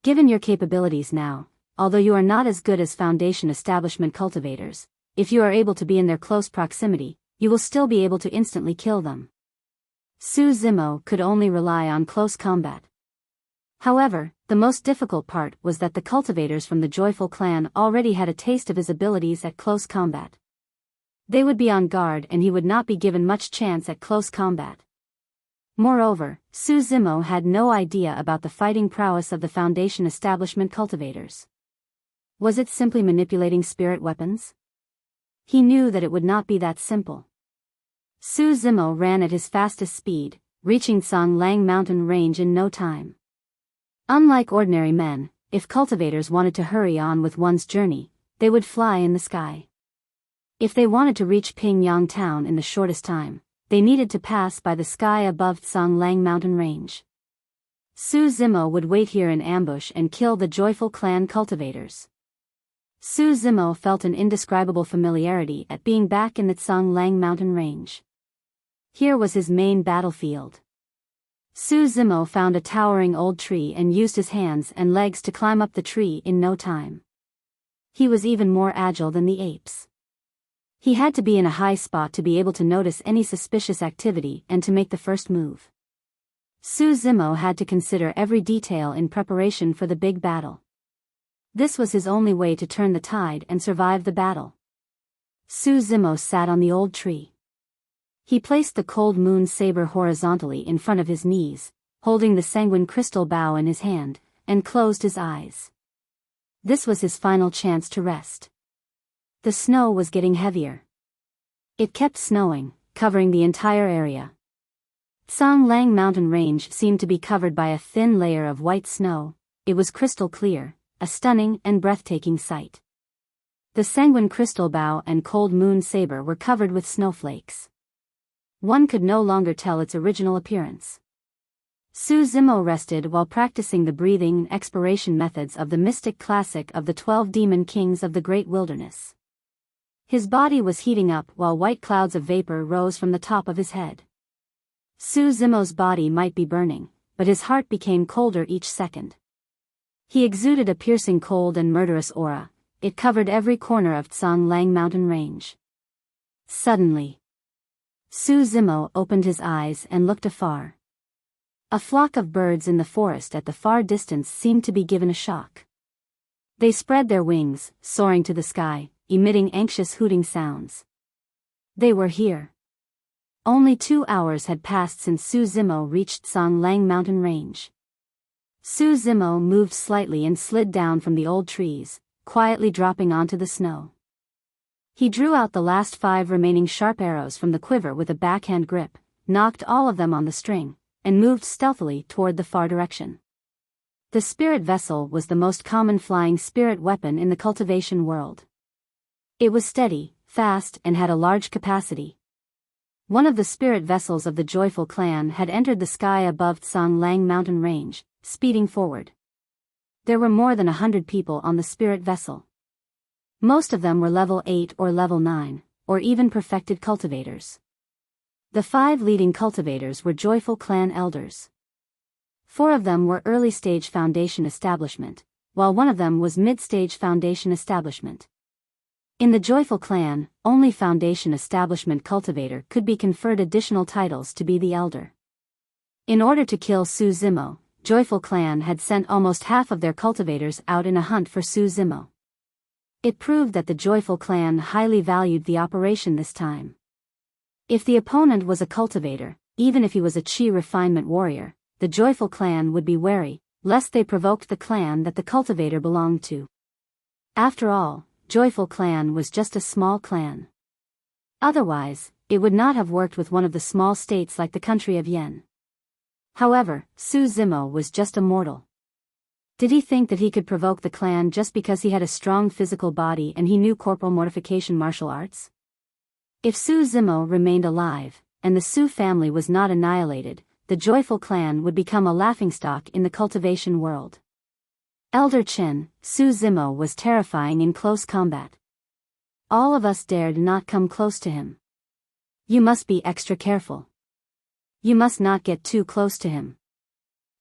Given your capabilities now, although you are not as good as Foundation establishment cultivators, if you are able to be in their close proximity, you will still be able to instantly kill them. Su Zimo could only rely on close combat. However, the most difficult part was that the cultivators from the Joyful clan already had a taste of his abilities at close combat. They would be on guard and he would not be given much chance at close combat. Moreover, Su Zimo had no idea about the fighting prowess of the Foundation establishment cultivators. Was it simply manipulating spirit weapons? He knew that it would not be that simple. Su Zimo ran at his fastest speed, reaching Songlang mountain range in no time. Unlike ordinary men, if cultivators wanted to hurry on with one's journey, they would fly in the sky. If they wanted to reach Pingyang town in the shortest time, they needed to pass by the sky above Songlang mountain range. Su Zimo would wait here in ambush and kill the Joyful clan cultivators. Su Zimo felt an indescribable familiarity at being back in the Songlang mountain range. Here was his main battlefield. Su Zimo found a towering old tree and used his hands and legs to climb up the tree in no time. He was even more agile than the apes. He had to be in a high spot to be able to notice any suspicious activity and to make the first move. Su Zimo had to consider every detail in preparation for the big battle. This was his only way to turn the tide and survive the battle. Su Zimo sat on the old tree. He placed the cold moon saber horizontally in front of his knees, holding the sanguine crystal bow in his hand, and closed his eyes. This was his final chance to rest. The snow was getting heavier. It kept snowing, covering the entire area. Songlang mountain range seemed to be covered by a thin layer of white snow. It was crystal clear, a stunning and breathtaking sight. The sanguine crystal bow and cold moon saber were covered with snowflakes. One could no longer tell its original appearance. Su Zimo rested while practicing the breathing and expiration methods of the mystic classic of the 12 demon kings of the great wilderness. His body was heating up while white clouds of vapor rose from the top of his head. Su Zimo's body might be burning, but his heart became colder each second. He exuded a piercing cold and murderous aura. It covered every corner of Songlang mountain range. Suddenly, Su Zimo opened his eyes and looked afar. A flock of birds in the forest at the far distance seemed to be given a shock. They spread their wings, soaring to the sky, emitting anxious hooting sounds. They were here. Only 2 hours had passed since Su Zimo reached Songlang mountain range. Su Zimo moved slightly and slid down from the old trees, quietly dropping onto the snow. He drew out the last 5 remaining sharp arrows from the quiver with a backhand grip, knocked all of them on the string, and moved stealthily toward the far direction. The spirit vessel was the most common flying spirit weapon in the cultivation world. It was steady, fast, and had a large capacity. One of the spirit vessels of the Joyful clan had entered the sky above Songlang mountain range, speeding forward. There were more than 100 people on the spirit vessel. Most of them were level 8 or level 9, or even perfected cultivators. The 5 leading cultivators were Joyful clan elders. 4 of them were early-stage foundation establishment, while 1 of them was mid-stage foundation establishment. In the Joyful clan, only foundation establishment cultivator could be conferred additional titles to be the elder. In order to kill Su Zimo, Joyful clan had sent almost half of their cultivators out in a hunt for Su Zimo. It proved that the Joyful clan highly valued the operation this time. If the opponent was a cultivator, even if he was a chi refinement warrior, the Joyful clan would be wary, lest they provoked the clan that the cultivator belonged to. After all, Joyful clan was just a small clan. Otherwise, it would not have worked with one of the small states like the country of Yen. However, Su Zimo was just a mortal. Did he think that he could provoke the clan just because he had a strong physical body and he knew corporal mortification martial arts? If Su Zimo remained alive, and the Su family was not annihilated, the Joyful clan would become a laughingstock in the cultivation world. Elder Chen, Su Zimo was terrifying in close combat. All of us dared not come close to him. You must be extra careful. You must not get too close to him.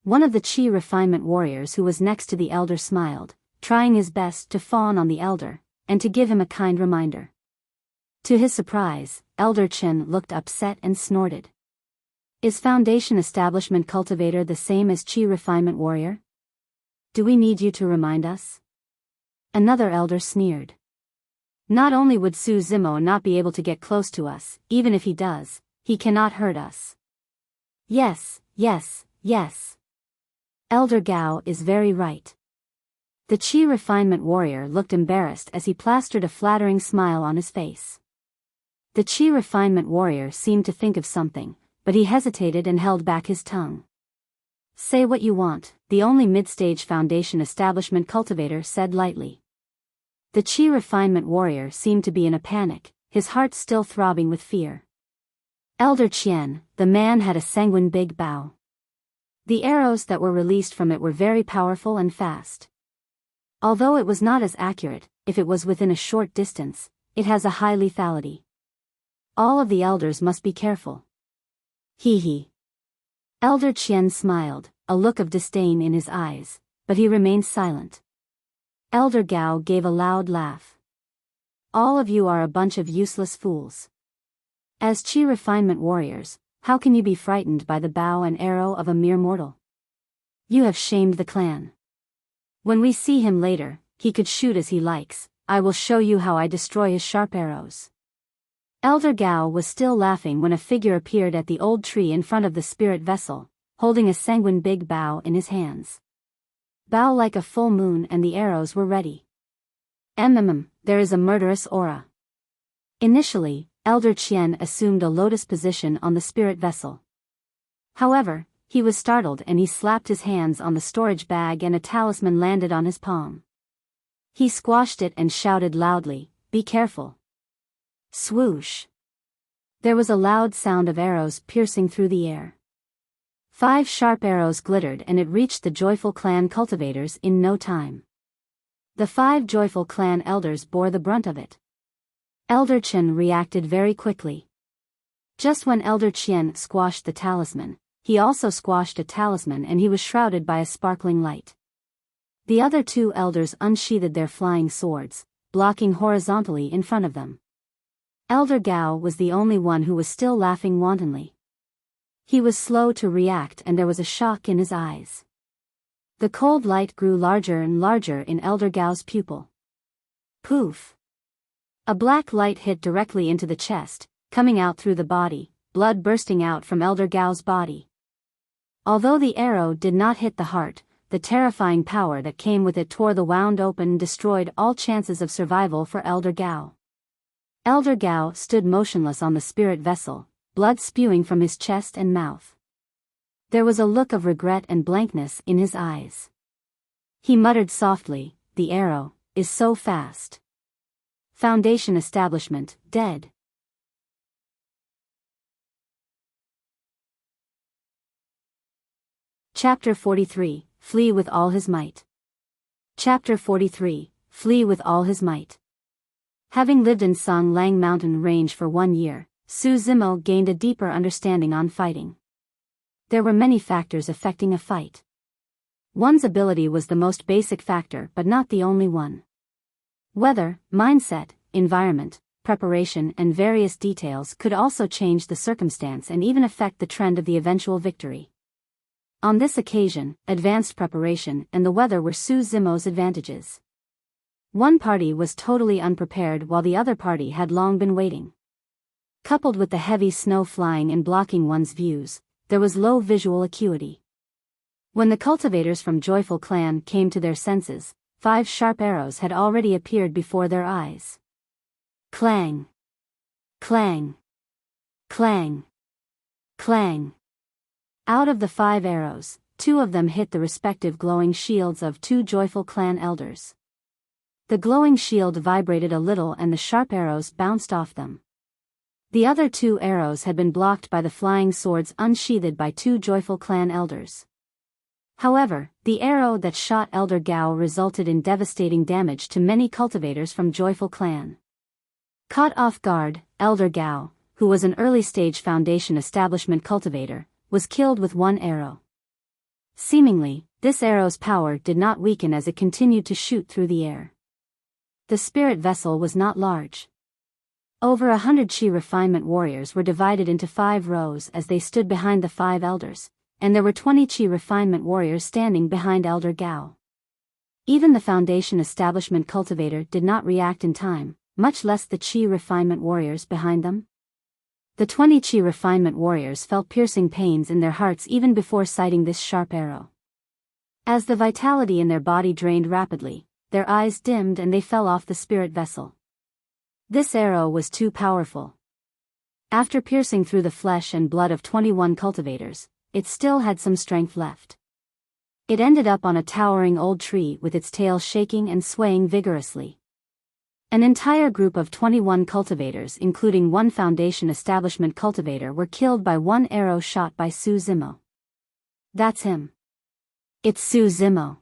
One of the chi refinement warriors who was next to the elder smiled, trying his best to fawn on the elder, and to give him a kind reminder. To his surprise, Elder Chen looked upset and snorted. Is Foundation Establishment Cultivator the same as Chi Refinement Warrior? Do we need you to remind us? Another elder sneered. Not only would Su Zimo not be able to get close to us, even if he does, he cannot hurt us. Yes, yes, yes. Elder Gao is very right. The Chi Refinement Warrior looked embarrassed as he plastered a flattering smile on his face. The Chi Refinement Warrior seemed to think of something, but he hesitated and held back his tongue. Say what you want, the only mid-stage Foundation Establishment cultivator said lightly. The Chi Refinement Warrior seemed to be in a panic, his heart still throbbing with fear. Elder Qian, the man had a sanguine big bow. The arrows that were released from it were very powerful and fast. Although it was not as accurate, if it was within a short distance, it has a high lethality. All of the elders must be careful. Hee hee. Elder Qian smiled, a look of disdain in his eyes, but he remained silent. Elder Gao gave a loud laugh. All of you are a bunch of useless fools. As Chi Refinement Warriors, how can you be frightened by the bow and arrow of a mere mortal? You have shamed the clan. When we see him later, he could shoot as he likes. I will show you how I destroy his sharp arrows. Elder Gao was still laughing when a figure appeared at the old tree in front of the spirit vessel, holding a sanguine big bow in his hands. Bow like a full moon, and the arrows were ready. There is a murderous aura. Initially, Elder Qian assumed a lotus position on the spirit vessel. However, he was startled and he slapped his hands on the storage bag and a talisman landed on his palm. He squashed it and shouted loudly, "Be careful." Swoosh. There was a loud sound of arrows piercing through the air. 5 sharp arrows glittered and it reached the Joyful clan cultivators in no time. The 5 Joyful clan elders bore the brunt of it. Elder Chen reacted very quickly. Just when Elder Qian squashed the talisman, he also squashed a talisman and he was shrouded by a sparkling light. The other 2 elders unsheathed their flying swords, blocking horizontally in front of them. Elder Gao was the only one who was still laughing wantonly. He was slow to react and there was a shock in his eyes. The cold light grew larger and larger in Elder Gao's pupil. Poof! A black light hit directly into the chest, coming out through the body, blood bursting out from Elder Gao's body. Although the arrow did not hit the heart, the terrifying power that came with it tore the wound open and destroyed all chances of survival for Elder Gao. Elder Gao stood motionless on the spirit vessel, blood spewing from his chest and mouth. There was a look of regret and blankness in his eyes. He muttered softly, "The arrow is so fast. Foundation establishment, dead." Chapter 43, Flee with all his might. Chapter 43, Flee with all his might. Having lived in Song Lang mountain range for 1 year, Su Zimo gained a deeper understanding on fighting. There were many factors affecting a fight. One's ability was the most basic factor but not the only one. Weather, mindset, environment, preparation and various details could also change the circumstance and even affect the trend of the eventual victory. On this occasion, advanced preparation and the weather were Su Zimo's advantages. One party was totally unprepared while the other party had long been waiting. Coupled with the heavy snow flying and blocking one's views, there was low visual acuity. When the cultivators from Joyful Clan came to their senses, 5 sharp arrows had already appeared before their eyes. Clang! Clang! Clang! Clang! Out of the 5 arrows, 2 of them hit the respective glowing shields of 2 Joyful Clan elders. The glowing shield vibrated a little and the sharp arrows bounced off them. The other 2 arrows had been blocked by the flying swords unsheathed by 2 Joyful Clan elders. However, the arrow that shot Elder Gao resulted in devastating damage to many cultivators from Joyful Clan. Caught off guard, Elder Gao, who was an early-stage Foundation Establishment cultivator, was killed with 1 arrow. Seemingly, this arrow's power did not weaken as it continued to shoot through the air. The spirit vessel was not large. Over 100 Chi refinement warriors were divided into 5 rows as they stood behind the 5 elders, and there were 20 Chi refinement warriors standing behind Elder Gao. Even the Foundation Establishment cultivator did not react in time, much less the Chi refinement warriors behind them. The 20 Chi refinement warriors felt piercing pains in their hearts even before sighting this sharp arrow. As the vitality in their body drained rapidly, their eyes dimmed and they fell off the spirit vessel. This arrow was too powerful. After piercing through the flesh and blood of 21 cultivators, it still had some strength left. It ended up on a towering old tree with its tail shaking and swaying vigorously. An entire group of 21 cultivators including 1 Foundation Establishment cultivator were killed by 1 arrow shot by Su Zimo. That's him. It's Su Zimo.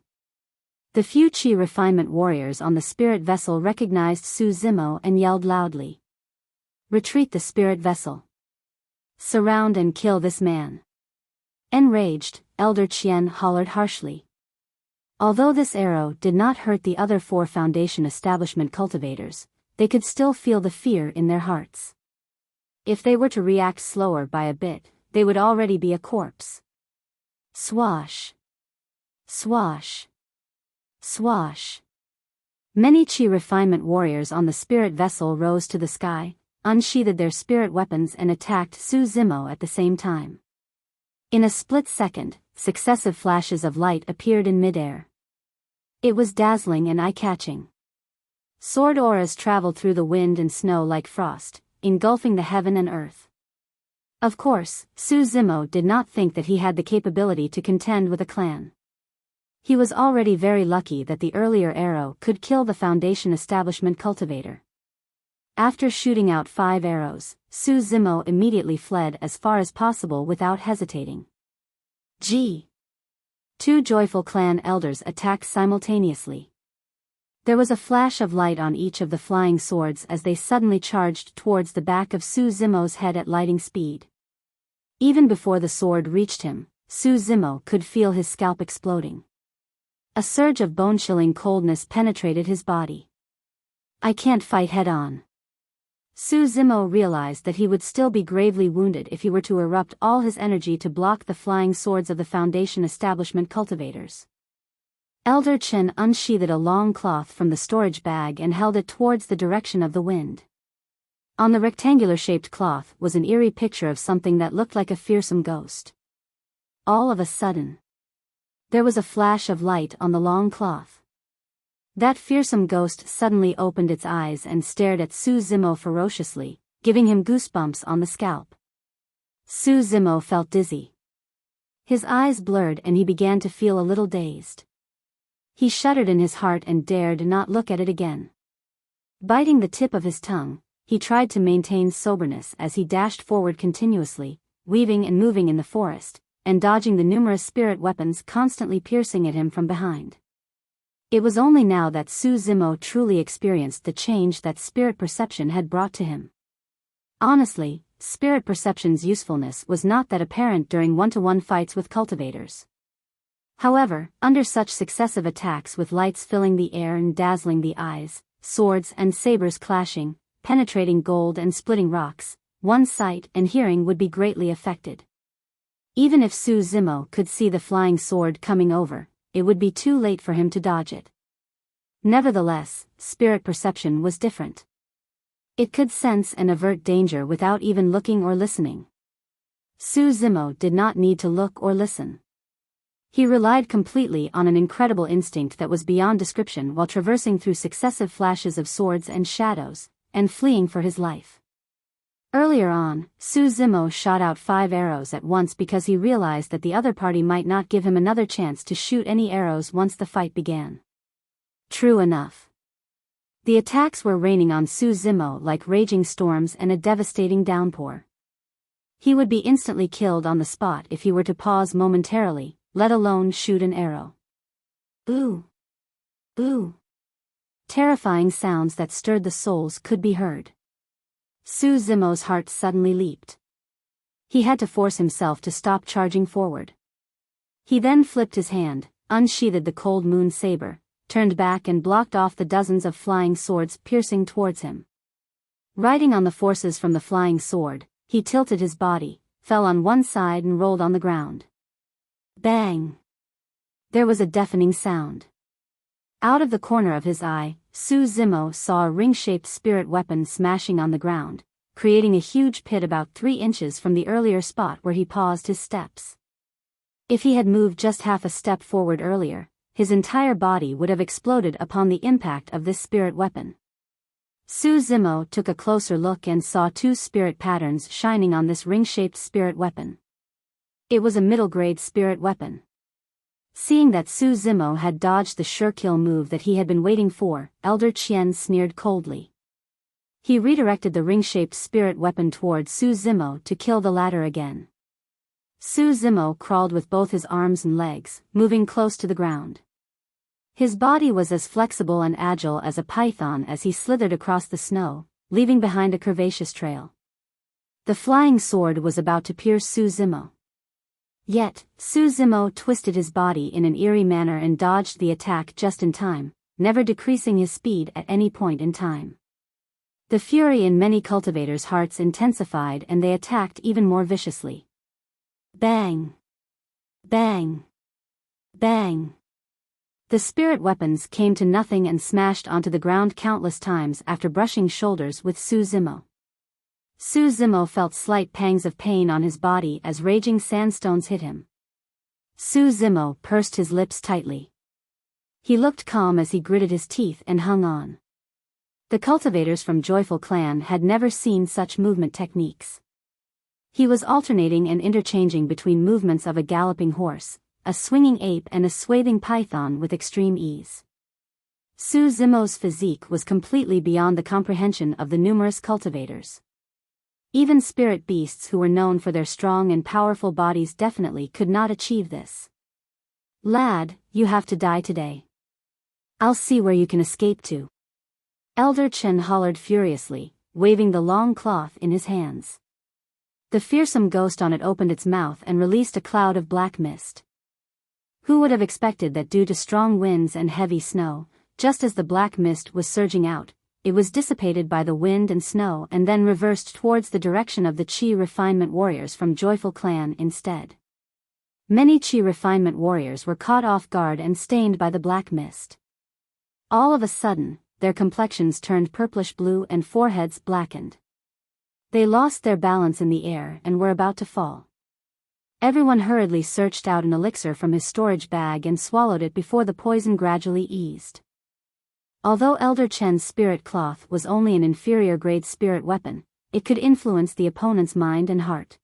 The few Chi refinement warriors on the spirit vessel recognized Su Zimo and yelled loudly. Retreat the spirit vessel. Surround and kill this man. Enraged, Elder Qian hollered harshly. Although this arrow did not hurt the other 4 Foundation Establishment cultivators, they could still feel the fear in their hearts. If they were to react slower by a bit, they would already be a corpse. Swash. Swash. Swash. Many Chi refinement warriors on the spirit vessel rose to the sky, unsheathed their spirit weapons and attacked Su Zimo at the same time. In a split second, successive flashes of light appeared in midair. It was dazzling and eye-catching. Sword auras traveled through the wind and snow like frost, engulfing the heaven and earth. Of course, Su Zimo did not think that he had the capability to contend with a clan. He was already very lucky that the earlier arrow could kill the Foundation Establishment cultivator. After shooting out 5 arrows, Su Zimo immediately fled as far as possible without hesitating. 2 Joyful Clan elders attacked simultaneously. There was a flash of light on each of the flying swords as they suddenly charged towards the back of Su Zimo's head at lightning speed. Even before the sword reached him, Su Zimo could feel his scalp exploding. A surge of bone-chilling coldness penetrated his body. I can't fight head-on. Su Zimo realized that he would still be gravely wounded if he were to erupt all his energy to block the flying swords of the Foundation establishment cultivators. Elder Chen unsheathed a long cloth from the storage bag and held it towards the direction of the wind. On the rectangular-shaped cloth was an eerie picture of something that looked like a fearsome ghost. All of a sudden, there was a flash of light on the long cloth. That fearsome ghost suddenly opened its eyes and stared at Su Zimo ferociously, giving him goosebumps on the scalp. Su Zimo felt dizzy. His eyes blurred and he began to feel a little dazed. He shuddered in his heart and dared not look at it again. Biting the tip of his tongue, he tried to maintain soberness as he dashed forward continuously, weaving and moving in the forest, and dodging the numerous spirit weapons constantly piercing at him from behind. It was only now that Su Zimo truly experienced the change that spirit perception had brought to him. Honestly, spirit perception's usefulness was not that apparent during one-to-one fights with cultivators. However, under such successive attacks with lights filling the air and dazzling the eyes, swords and sabers clashing, penetrating gold and splitting rocks, one's sight and hearing would be greatly affected. Even if Su Zimo could see the flying sword coming over, it would be too late for him to dodge it. Nevertheless, spirit perception was different. It could sense and avert danger without even looking or listening. Su Zimo did not need to look or listen. He relied completely on an incredible instinct that was beyond description while traversing through successive flashes of swords and shadows, and fleeing for his life. Earlier on, Su Zimo shot out 5 arrows at once because he realized that the other party might not give him another chance to shoot any arrows once the fight began. True enough. The attacks were raining on Su Zimo like raging storms and a devastating downpour. He would be instantly killed on the spot if he were to pause momentarily, let alone shoot an arrow. Ooh! Ooh! Terrifying sounds that stirred the souls could be heard. Su Zimo's heart suddenly leaped. He had to force himself to stop charging forward. He then flipped his hand, unsheathed the cold moon saber, turned back and blocked off the dozens of flying swords piercing towards him. Riding on the forces from the flying sword, he tilted his body, fell on one side and rolled on the ground. Bang! There was a deafening sound. Out of the corner of his eye, Su Zimo saw a ring-shaped spirit weapon smashing on the ground, creating a huge pit about 3 inches from the earlier spot where he paused his steps. If he had moved just half a step forward earlier, his entire body would have exploded upon the impact of this spirit weapon. Su Zimo took a closer look and saw 2 spirit patterns shining on this ring-shaped spirit weapon. It was a middle-grade spirit weapon. Seeing that Su Zimo had dodged the sure-kill move that he had been waiting for, Elder Chen sneered coldly. He redirected the ring-shaped spirit weapon towards Su Zimo to kill the latter again. Su Zimo crawled with both his arms and legs, moving close to the ground. His body was as flexible and agile as a python as he slithered across the snow, leaving behind a curvaceous trail. The flying sword was about to pierce Su Zimo. Yet, Su Zimo twisted his body in an eerie manner and dodged the attack just in time, never decreasing his speed at any point in time. The fury in many cultivators' hearts intensified and they attacked even more viciously. Bang! Bang! Bang! The spirit weapons came to nothing and smashed onto the ground countless times after brushing shoulders with Su Zimo. Su Zimo felt slight pangs of pain on his body as raging sandstones hit him. Su Zimo pursed his lips tightly. He looked calm as he gritted his teeth and hung on. The cultivators from Joyful Clan had never seen such movement techniques. He was alternating and interchanging between movements of a galloping horse, a swinging ape and a swathing python with extreme ease. Su Zimo's physique was completely beyond the comprehension of the numerous cultivators. Even spirit beasts who were known for their strong and powerful bodies definitely could not achieve this. Lad, you have to die today. I'll see where you can escape to. Elder Chen hollered furiously, waving the long cloth in his hands. The fearsome ghost on it opened its mouth and released a cloud of black mist. Who would have expected that due to strong winds and heavy snow, just as the black mist was surging out, it was dissipated by the wind and snow and then reversed towards the direction of the Qi refinement warriors from Joyful Clan instead. Many Qi refinement warriors were caught off guard and stained by the black mist. All of a sudden, their complexions turned purplish-blue and foreheads blackened. They lost their balance in the air and were about to fall. Everyone hurriedly searched out an elixir from his storage bag and swallowed it before the poison gradually eased. Although Elder Chen's spirit cloth was only an inferior-grade spirit weapon, it could influence the opponent's mind and heart.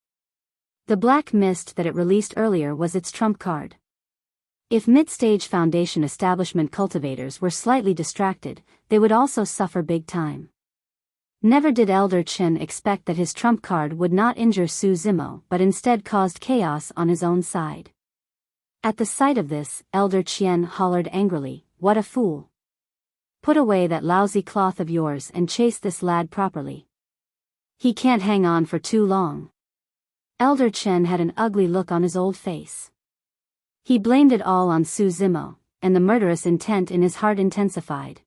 The black mist that it released earlier was its trump card. If mid-stage Foundation establishment cultivators were slightly distracted, they would also suffer big time. Never did Elder Chen expect that his trump card would not injure Su Zimo but instead caused chaos on his own side. At the sight of this, Elder Chen hollered angrily, "What a fool! Put away that lousy cloth of yours and chase this lad properly. He can't hang on for too long." Elder Chen had an ugly look on his old face. He blamed it all on Su Zimo, and the murderous intent in his heart intensified.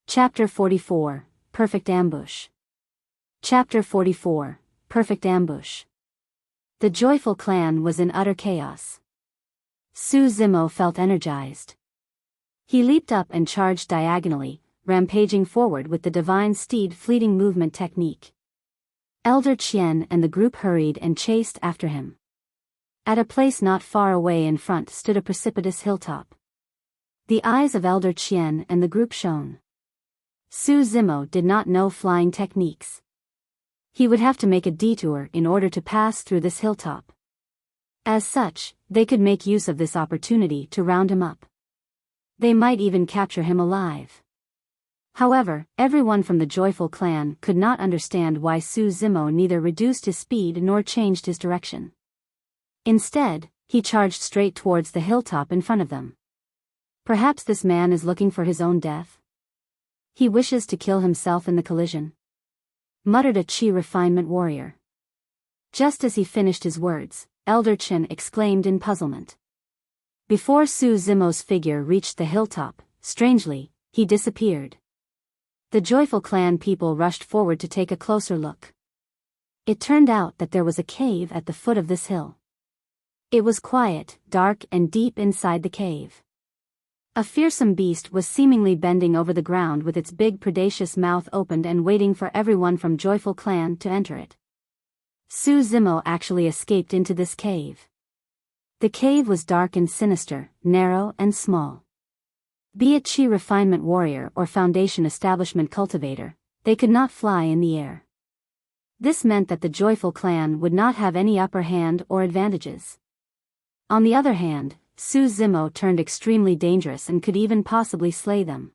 Chapter 44, Perfect Ambush. Chapter 44, Perfect Ambush. The Joyful Clan was in utter chaos. Su Zimo felt energized. He leaped up and charged diagonally, rampaging forward with the Divine Steed fleeting movement technique. Elder Chen and the group hurried and chased after him. At a place not far away in front stood a precipitous hilltop. The eyes of Elder Chen and the group shone. Su Zimo did not know flying techniques. He would have to make a detour in order to pass through this hilltop. As such, they could make use of this opportunity to round him up. They might even capture him alive. However, everyone from the Joyful Clan could not understand why Su Zimo neither reduced his speed nor changed his direction. Instead, he charged straight towards the hilltop in front of them. Perhaps this man is looking for his own death? He wishes to kill himself in the collision, muttered a Qi refinement warrior. Just as he finished his words, Elder Chen exclaimed in puzzlement. Before Su Zimo's figure reached the hilltop, strangely, he disappeared. The Joyful Clan people rushed forward to take a closer look. It turned out that there was a cave at the foot of this hill. It was quiet, dark and deep inside the cave. A fearsome beast was seemingly bending over the ground with its big predacious mouth opened and waiting for everyone from Joyful Clan to enter it. Su Zimo actually escaped into this cave. The cave was dark and sinister, narrow and small. Be it Qi refinement warrior or Foundation establishment cultivator, they could not fly in the air. This meant that the Joyful Clan would not have any upper hand or advantages. On the other hand, Su Zimo turned extremely dangerous and could even possibly slay them.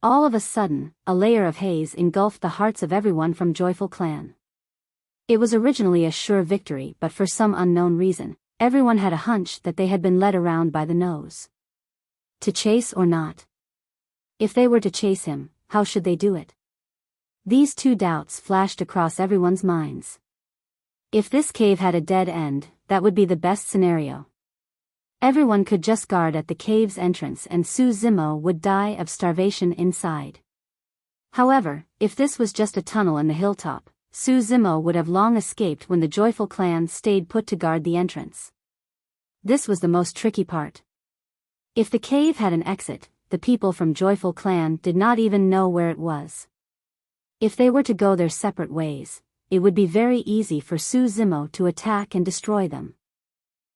All of a sudden, a layer of haze engulfed the hearts of everyone from Joyful Clan. It was originally a sure victory, but for some unknown reason, everyone had a hunch that they had been led around by the nose. To chase or not? If they were to chase him, how should they do it? These two doubts flashed across everyone's minds. If this cave had a dead end, that would be the best scenario. Everyone could just guard at the cave's entrance and Su Zimo would die of starvation inside. However, if this was just a tunnel in the hilltop, Su Zimo would have long escaped when the Joyful Clan stayed put to guard the entrance. This was the most tricky part. If the cave had an exit, the people from Joyful Clan did not even know where it was. If they were to go their separate ways, it would be very easy for Su Zimo to attack and destroy them.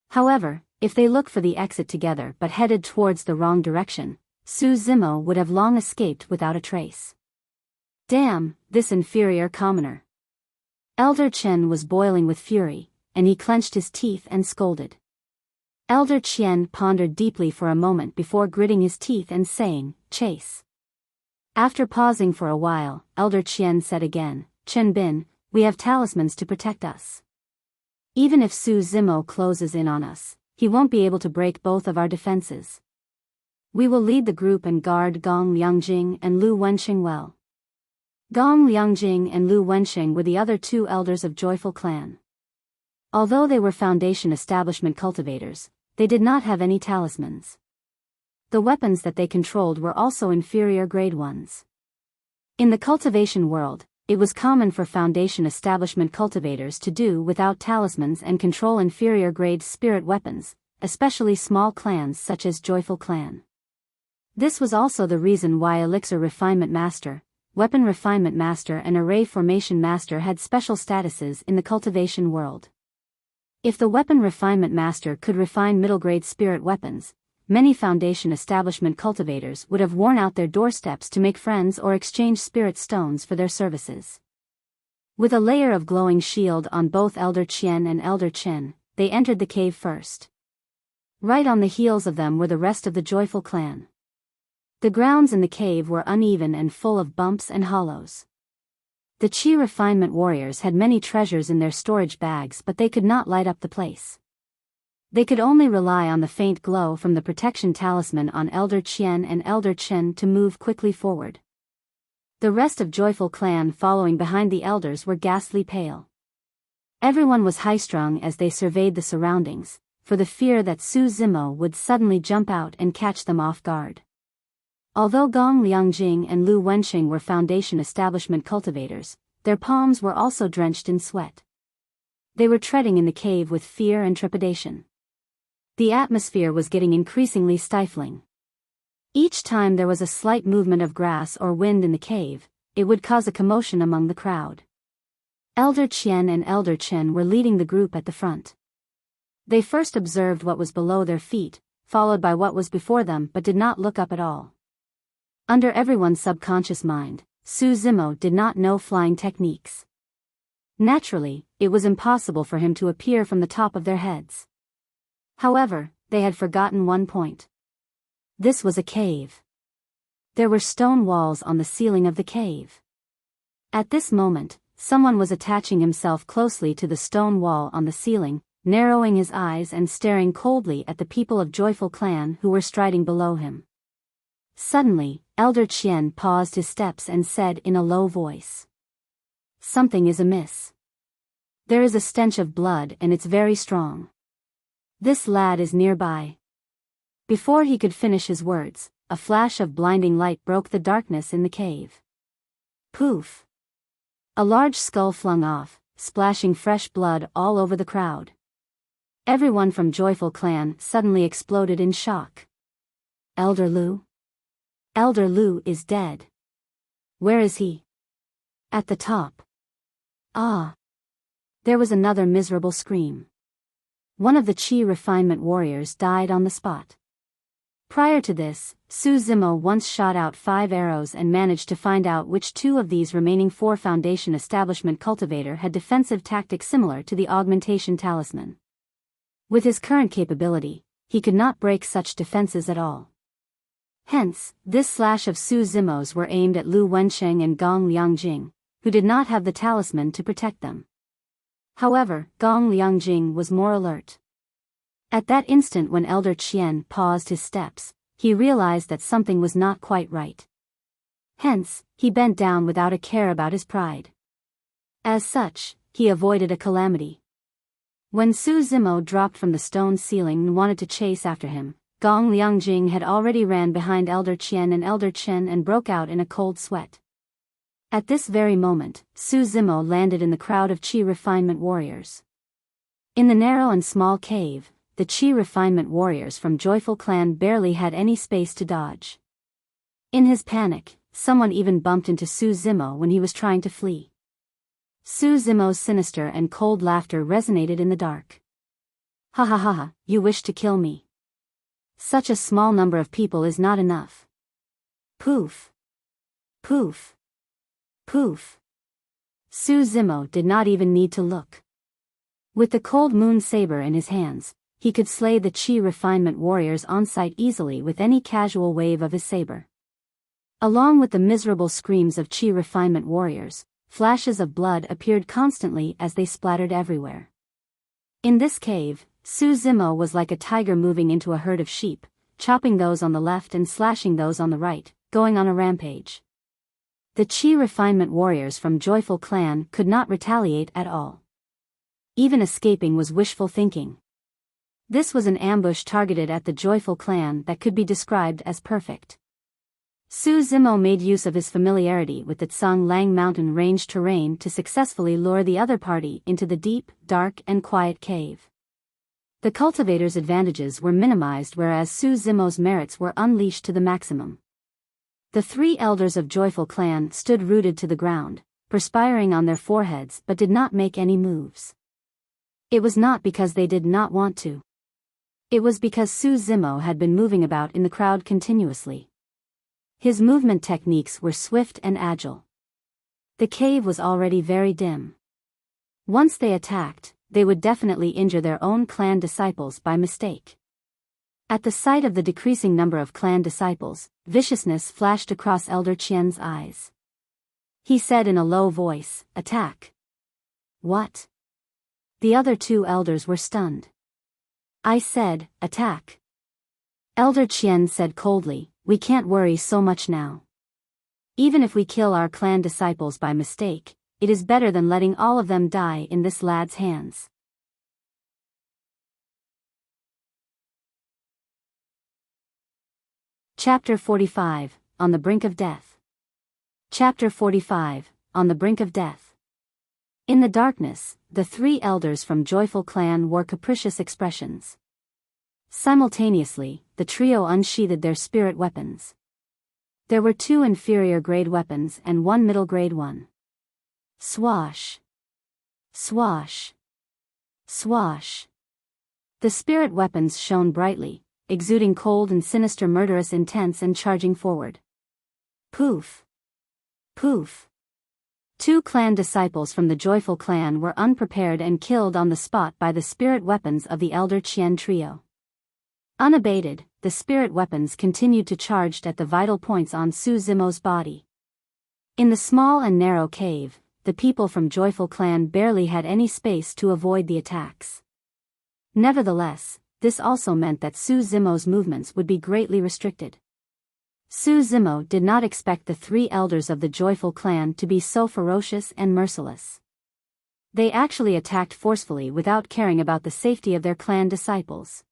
However, if they looked for the exit together but headed towards the wrong direction, Su Zimo would have long escaped without a trace. Damn, this inferior commoner. Elder Chen was boiling with fury, and he clenched his teeth and scolded. Elder Chen pondered deeply for a moment before gritting his teeth and saying, "Chase." After pausing for a while, Elder Chen said again, "Chen Bin, we have talismans to protect us. Even if Su Zimo closes in on us, he won't be able to break both of our defenses. We will lead the group and guard Gong Liangjing and Lu Wenxing well." Gong Liangjing and Lu Wenxing were the other two elders of Joyful Clan. Although they were Foundation establishment cultivators, they did not have any talismans. The weapons that they controlled were also inferior grade ones. In the cultivation world, it was common for Foundation establishment cultivators to do without talismans and control inferior grade spirit weapons, especially small clans such as Joyful Clan. This was also the reason why Elixir Refinement Master, Weapon Refinement Master and Array Formation Master had special statuses in the cultivation world. If the Weapon Refinement Master could refine middle-grade spirit weapons, many Foundation establishment cultivators would have worn out their doorsteps to make friends or exchange spirit stones for their services. With a layer of glowing shield on both Elder Qian and Elder Chen, they entered the cave first. Right on the heels of them were the rest of the Joyful Clan. The grounds in the cave were uneven and full of bumps and hollows. The Qi Refinement Warriors had many treasures in their storage bags, but they could not light up the place. They could only rely on the faint glow from the protection talisman on Elder Qian and Elder Chen to move quickly forward. The rest of Joyful Clan following behind the elders were ghastly pale. Everyone was high-strung as they surveyed the surroundings, for the fear that Su Zimo would suddenly jump out and catch them off guard. Although Gong Liangjing and Lu Wenxing were Foundation establishment cultivators, their palms were also drenched in sweat. They were treading in the cave with fear and trepidation. The atmosphere was getting increasingly stifling. Each time there was a slight movement of grass or wind in the cave, it would cause a commotion among the crowd. Elder Qian and Elder Chen were leading the group at the front. They first observed what was below their feet, followed by what was before them, but did not look up at all. Under everyone's subconscious mind, Su Zimo did not know flying techniques. Naturally, it was impossible for him to appear from the top of their heads. However, they had forgotten one point. This was a cave. There were stone walls on the ceiling of the cave. At this moment, someone was attaching himself closely to the stone wall on the ceiling, narrowing his eyes and staring coldly at the people of Joyful Clan who were striding below him. Suddenly, Elder Qian paused his steps and said in a low voice, "Something is amiss. There is a stench of blood and it's very strong. This lad is nearby." Before he could finish his words, a flash of blinding light broke the darkness in the cave. Poof! A large skull flung off, splashing fresh blood all over the crowd. Everyone from Joyful Clan suddenly exploded in shock. Elder Lu? Elder Lu is dead. Where is he? At the top. Ah! There was another miserable scream. One of the Qi Refinement Warriors died on the spot. Prior to this, Su Zimo once shot out 5 arrows and managed to find out which 2 of these remaining 4 Foundation establishment cultivator had defensive tactics similar to the augmentation talisman. With his current capability, he could not break such defenses at all. Hence, this slash of Su Zimo's were aimed at Lu Wenxing and Gong Liangjing, who did not have the talisman to protect them. However, Gong Liangjing was more alert. At that instant when Elder Qian paused his steps, he realized that something was not quite right. Hence, he bent down without a care about his pride. As such, he avoided a calamity. When Su Zimo dropped from the stone ceiling and wanted to chase after him, Gong Liangjing had already ran behind Elder Qian and Elder Chen and broke out in a cold sweat. At this very moment, Su Zimo landed in the crowd of Qi Refinement Warriors. In the narrow and small cave, the Qi Refinement Warriors from Joyful Clan barely had any space to dodge. In his panic, someone even bumped into Su Zimo when he was trying to flee. Su Zimo's sinister and cold laughter resonated in the dark. "Ha ha ha ha, you wish to kill me. Such a small number of people is not enough." Poof! Poof! Poof! Su Zimo did not even need to look. With the cold moon saber in his hands, he could slay the Qi Refinement Warriors on sight easily with any casual wave of his saber. Along with the miserable screams of Qi Refinement Warriors, flashes of blood appeared constantly as they splattered everywhere. In this cave, Su Zimo was like a tiger moving into a herd of sheep, chopping those on the left and slashing those on the right, going on a rampage. The Qi Refinement Warriors from Joyful Clan could not retaliate at all. Even escaping was wishful thinking. This was an ambush targeted at the Joyful clan that could be described as perfect. Su Zimo made use of his familiarity with the Tsang Lang mountain range terrain to successfully lure the other party into the deep, dark and quiet cave. The cultivator's advantages were minimized whereas Su Zimo's merits were unleashed to the maximum. The three elders of Joyful clan stood rooted to the ground, perspiring on their foreheads but did not make any moves. It was not because they did not want to. It was because Su Zimo had been moving about in the crowd continuously. His movement techniques were swift and agile. The cave was already very dim. Once they attacked, they would definitely injure their own clan disciples by mistake. At the sight of the decreasing number of clan disciples, viciousness flashed across Elder Qian's eyes. He said in a low voice, "Attack." "What?" The other two elders were stunned. "I said, attack." Elder Qian said coldly, "We can't worry so much now. Even if we kill our clan disciples by mistake, it is better than letting all of them die in this lad's hands." Chapter 45, On the Brink of Death. Chapter 45, On the Brink of Death. In the darkness, the three elders from Joyful clan wore capricious expressions. Simultaneously, the trio unsheathed their spirit weapons. There were 2 inferior-grade weapons and 1 middle-grade one. Swash. Swash. Swash. The spirit weapons shone brightly, exuding cold and sinister murderous intents and charging forward. Poof. Poof. 2 clan disciples from the Joyful clan were unprepared and killed on the spot by the spirit weapons of the Elder Qian trio. Unabated, the spirit weapons continued to charge at the vital points on Su Zimo's body. In the small and narrow cave, the people from Joyful clan barely had any space to avoid the attacks. Nevertheless, this also meant that Su Zimo's movements would be greatly restricted. Su Zimo did not expect the 3 elders of the Joyful clan to be so ferocious and merciless. They actually attacked forcefully without caring about the safety of their clan disciples.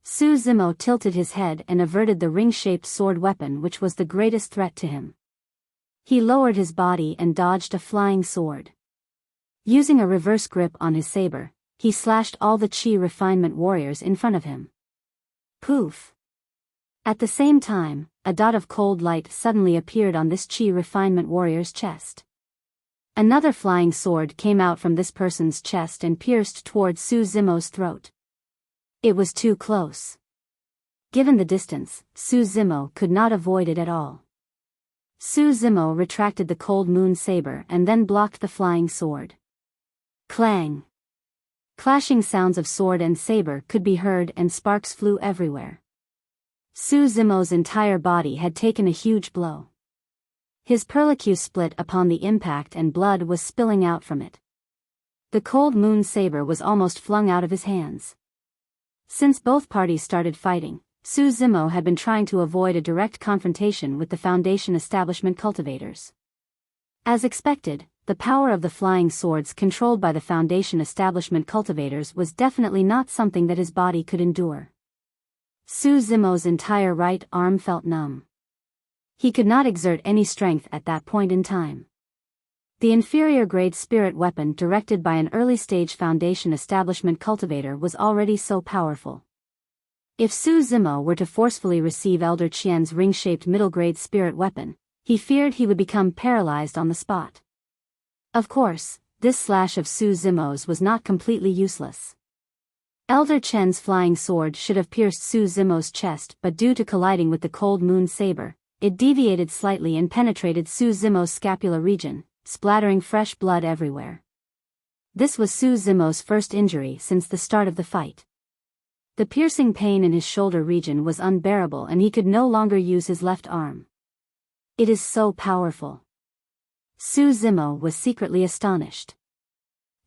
Su Zimo tilted his head and averted the ring-shaped sword weapon which was the greatest threat to him. He lowered his body and dodged a flying sword. Using a reverse grip on his saber, he slashed all the Qi refinement warriors in front of him. Poof! At the same time, a dot of cold light suddenly appeared on this Qi refinement warrior's chest. Another flying sword came out from this person's chest and pierced toward Su Zimo's throat. It was too close. Given the distance, Su Zimo could not avoid it at all. Su Zimo retracted the cold moon saber and then blocked the flying sword. Clang! Clashing sounds of sword and saber could be heard and sparks flew everywhere. Su Zimo's entire body had taken a huge blow. His perlicue split upon the impact and blood was spilling out from it. The cold moon saber was almost flung out of his hands. Since both parties started fighting, Su Zimo had been trying to avoid a direct confrontation with the Foundation establishment cultivators. As expected, the power of the flying swords controlled by the Foundation establishment cultivators was definitely not something that his body could endure. Su Zimo's entire right arm felt numb. He could not exert any strength at that point in time. The inferior-grade spirit weapon directed by an early-stage Foundation establishment cultivator was already so powerful. If Su Zimo were to forcefully receive Elder Qian's ring-shaped middle-grade spirit weapon, he feared he would become paralyzed on the spot. Of course, this slash of Su Zimo's was not completely useless. Elder Qian's flying sword should have pierced Su Zimo's chest, but due to colliding with the cold moon saber, it deviated slightly and penetrated Su Zimo's scapular region, splattering fresh blood everywhere. This was Su Zimo's first injury since the start of the fight. The piercing pain in his shoulder region was unbearable and he could no longer use his left arm. It is so powerful. Su Zimo was secretly astonished.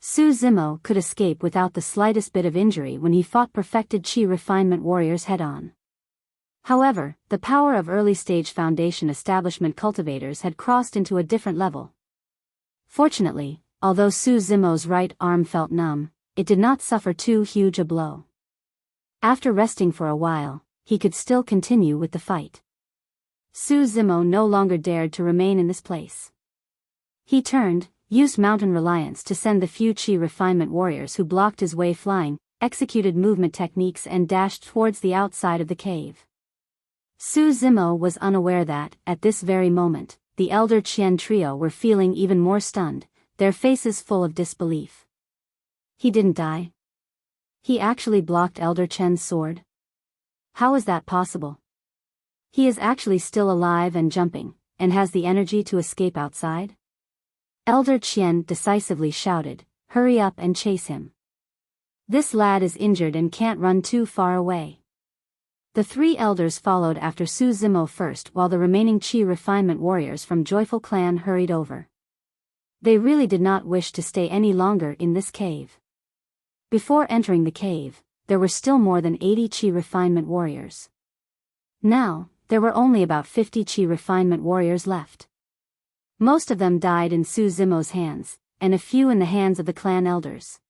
Su Zimo could escape without the slightest bit of injury when he fought perfected Qi refinement warriors head-on. However, the power of early-stage Foundation establishment cultivators had crossed into a different level. Fortunately, although Su Zimo's right arm felt numb, it did not suffer too huge a blow. After resting for a while, he could still continue with the fight. Su Zimo no longer dared to remain in this place. He turned, used Mountain Reliance to send the few Chi refinement warriors who blocked his way flying, executed movement techniques and dashed towards the outside of the cave. Su Zimo was unaware that, at this very moment, the Elder Qian trio were feeling even more stunned, their faces full of disbelief. He didn't die. He actually blocked Elder Qian's sword. How is that possible? He is actually still alive and jumping, and has the energy to escape outside? Elder Qian decisively shouted, "Hurry up and chase him. This lad is injured and can't run too far away." The three elders followed after Su Zimo first while the remaining Chi refinement warriors from Joyful Clan hurried over. They really did not wish to stay any longer in this cave. Before entering the cave, there were still more than 80 Chi refinement warriors. Now, there were only about 50 Chi refinement warriors left. Most of them died in Su Zimo's hands, and a few in the hands of the clan elders.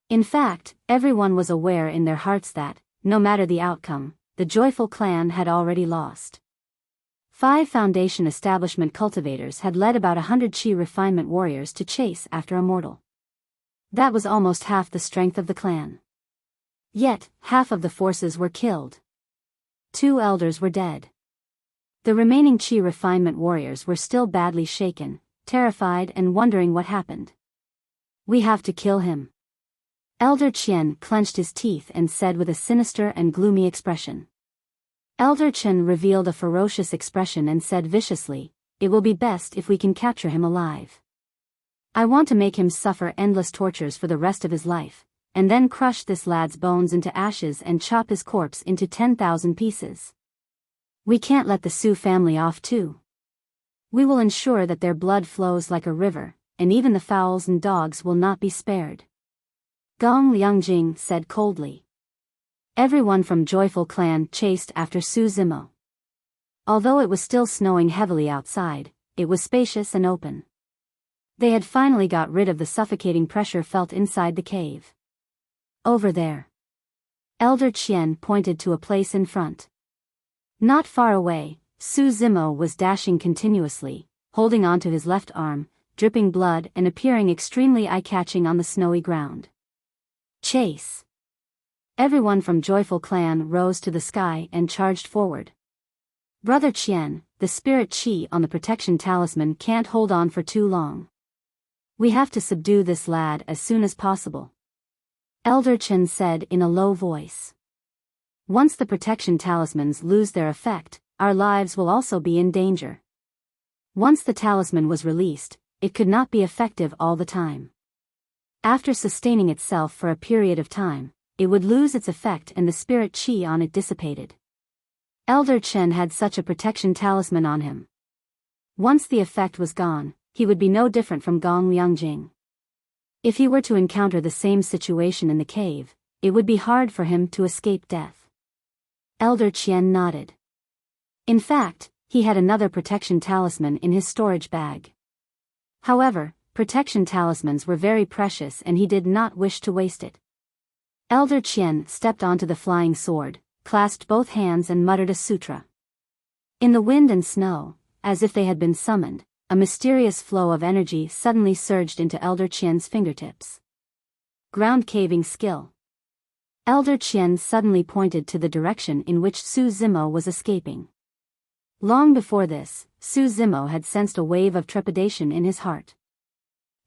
In fact, everyone was aware in their hearts that, no matter the outcome, the Joyful Clan had already lost. 5 Foundation establishment cultivators had led about 100 Chi refinement warriors to chase after a mortal. That was almost half the strength of the clan. Yet, half of the forces were killed. 2 elders were dead. The remaining Chi refinement warriors were still badly shaken, terrified and wondering what happened. "We have to kill him." Elder Qian clenched his teeth and said with a sinister and gloomy expression. Elder Qian revealed a ferocious expression and said viciously, "It will be best if we can capture him alive. I want to make him suffer endless tortures for the rest of his life, and then crush this lad's bones into ashes and chop his corpse into 10,000 pieces. We can't let the Su family off too. We will ensure that their blood flows like a river, and even the fowls and dogs will not be spared." Gong Liangjing said coldly. Everyone from Joyful Clan chased after Su Zimo. Although it was still snowing heavily outside, it was spacious and open. They had finally got rid of the suffocating pressure felt inside the cave. "Over there." Elder Qian pointed to a place in front. Not far away, Su Zimo was dashing continuously, holding onto his left arm, dripping blood and appearing extremely eye-catching on the snowy ground. "Chase!" Everyone from Joyful Clan rose to the sky and charged forward. "Brother Qian, the spirit Qi on the protection talisman can't hold on for too long. We have to subdue this lad as soon as possible," Elder Qian said in a low voice. "Once the protection talismans lose their effect, our lives will also be in danger. Once the talisman was released, it could not be effective all the time. After sustaining itself for a period of time, it would lose its effect and the spirit Qi on it dissipated. Elder Qian had such a protection talisman on him. Once the effect was gone, he would be no different from Gong Liangjing. If he were to encounter the same situation in the cave, it would be hard for him to escape death." Elder Qian nodded. In fact, he had another protection talisman in his storage bag. However, protection talismans were very precious and he did not wish to waste it. Elder Qian stepped onto the flying sword, clasped both hands and muttered a sutra. In the wind and snow, as if they had been summoned, a mysterious flow of energy suddenly surged into Elder Qian's fingertips. Ground caving skill. Elder Qian suddenly pointed to the direction in which Su Zimo was escaping. Long before this, Su Zimo had sensed a wave of trepidation in his heart.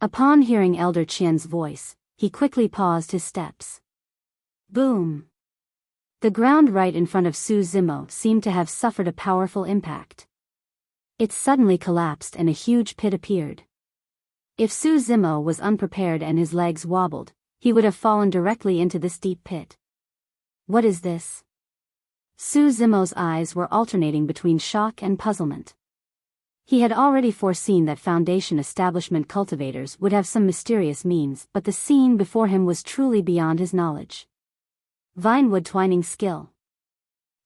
Upon hearing Elder Qian's voice, he quickly paused his steps. Boom! The ground right in front of Su Zimo seemed to have suffered a powerful impact. It suddenly collapsed and a huge pit appeared. If Su Zimo was unprepared and his legs wobbled, he would have fallen directly into this deep pit. What is this? Su Zimo's eyes were alternating between shock and puzzlement. He had already foreseen that Foundation establishment cultivators would have some mysterious means, but the scene before him was truly beyond his knowledge. Vinewood twining skill.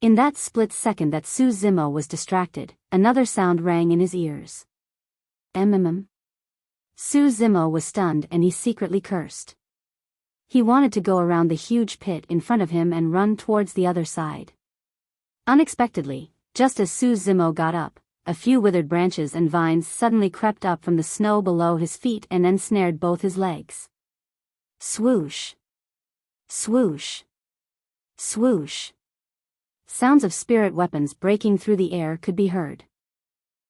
In that split second that Su Zimo was distracted, another sound rang in his ears. Su Zimo was stunned and he secretly cursed. He wanted to go around the huge pit in front of him and run towards the other side. Unexpectedly, just as Su Zimo got up, a few withered branches and vines suddenly crept up from the snow below his feet and ensnared both his legs. Swoosh! Swoosh! Swoosh! Sounds of spirit weapons breaking through the air could be heard.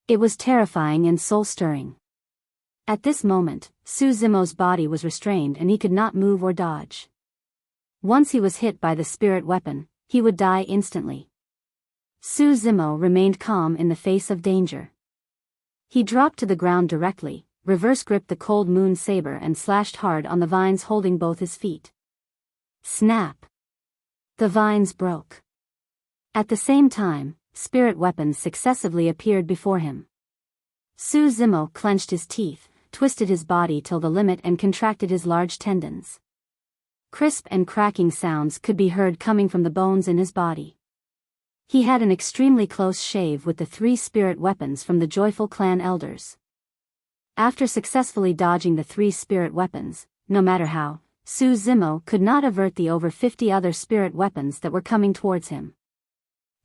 It was terrifying and soul-stirring. At this moment, Su Zimo's body was restrained and he could not move or dodge. Once he was hit by the spirit weapon, he would die instantly. Su Zimo remained calm in the face of danger. He dropped to the ground directly, reverse-gripped the cold moon saber and slashed hard on the vines holding both his feet. Snap! The vines broke. At the same time, spirit weapons successively appeared before him. Su Zimo clenched his teeth, twisted his body till the limit and contracted his large tendons. Crisp and cracking sounds could be heard coming from the bones in his body. He had an extremely close shave with the 3 spirit weapons from the joyful clan elders. After successfully dodging the 3 spirit weapons, no matter how, Su Zimo could not avert the over 50 other spirit weapons that were coming towards him.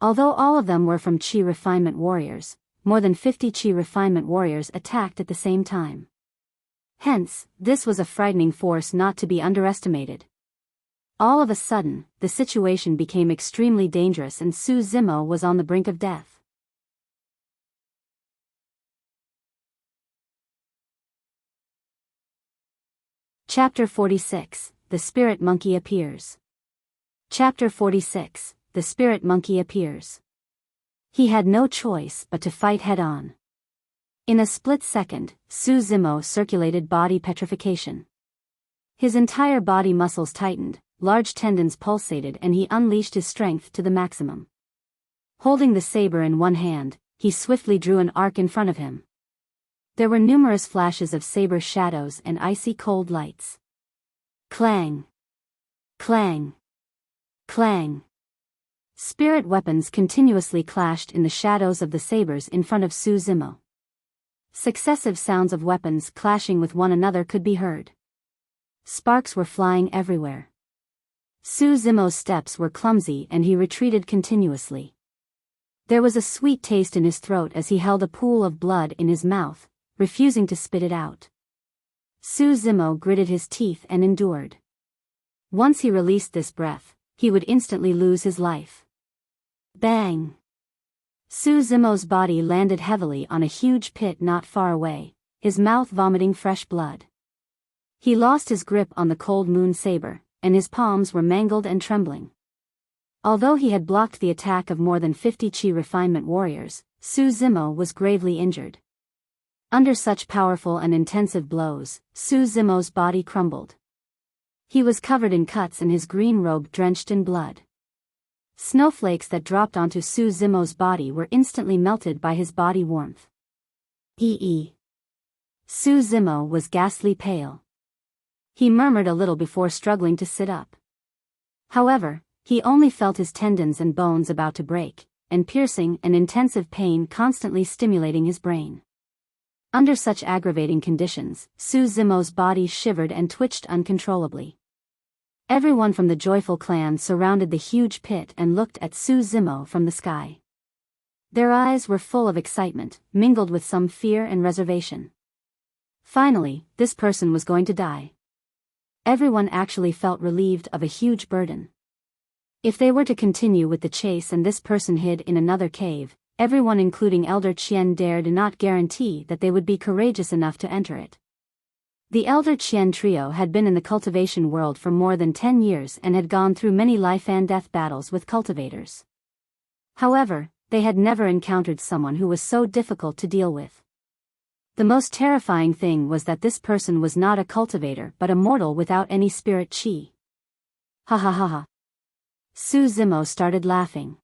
Although all of them were from Chi Refinement warriors, more than 50 Chi Refinement warriors attacked at the same time. Hence, this was a frightening force not to be underestimated. All of a sudden, the situation became extremely dangerous and Su Zimo was on the brink of death. Chapter 46, The Spirit Monkey Appears. Chapter 46, The Spirit Monkey Appears. He had no choice but to fight head-on. In a split second, Su Zimo circulated body petrification. His entire body muscles tightened, large tendons pulsated and he unleashed his strength to the maximum. Holding the saber in one hand, he swiftly drew an arc in front of him. There were numerous flashes of saber shadows and icy cold lights. Clang! Clang! Clang! Spirit weapons continuously clashed in the shadows of the sabers in front of Su Zimo. Successive sounds of weapons clashing with one another could be heard. Sparks were flying everywhere. Su Zimo's steps were clumsy and he retreated continuously. There was a sweet taste in his throat as he held a pool of blood in his mouth, refusing to spit it out. Su Zimo gritted his teeth and endured. Once he released this breath, he would instantly lose his life. Bang! Su Zimo's body landed heavily on a huge pit not far away, his mouth vomiting fresh blood. He lost his grip on the cold moon saber, and his palms were mangled and trembling. Although he had blocked the attack of more than 50 Chi Refinement warriors, Su Zimo was gravely injured. Under such powerful and intensive blows, Su Zimo's body crumbled. He was covered in cuts and his green robe drenched in blood. Snowflakes that dropped onto Su Zimo's body were instantly melted by his body warmth. Su Zimo was ghastly pale. He murmured a little before struggling to sit up. However, he only felt his tendons and bones about to break, and piercing and intensive pain constantly stimulating his brain. Under such aggravating conditions, Su Zimo's body shivered and twitched uncontrollably. Everyone from the joyful clan surrounded the huge pit and looked at Su Zimo from the sky. Their eyes were full of excitement, mingled with some fear and reservation. Finally, this person was going to die. Everyone actually felt relieved of a huge burden. If they were to continue with the chase and this person hid in another cave, everyone including Elder Qian dared not guarantee that they would be courageous enough to enter it. The Elder Qian trio had been in the cultivation world for more than 10 years and had gone through many life and death battles with cultivators. However, they had never encountered someone who was so difficult to deal with. The most terrifying thing was that this person was not a cultivator but a mortal without any spirit chi. Ha ha ha ha. Su Zimo started laughing.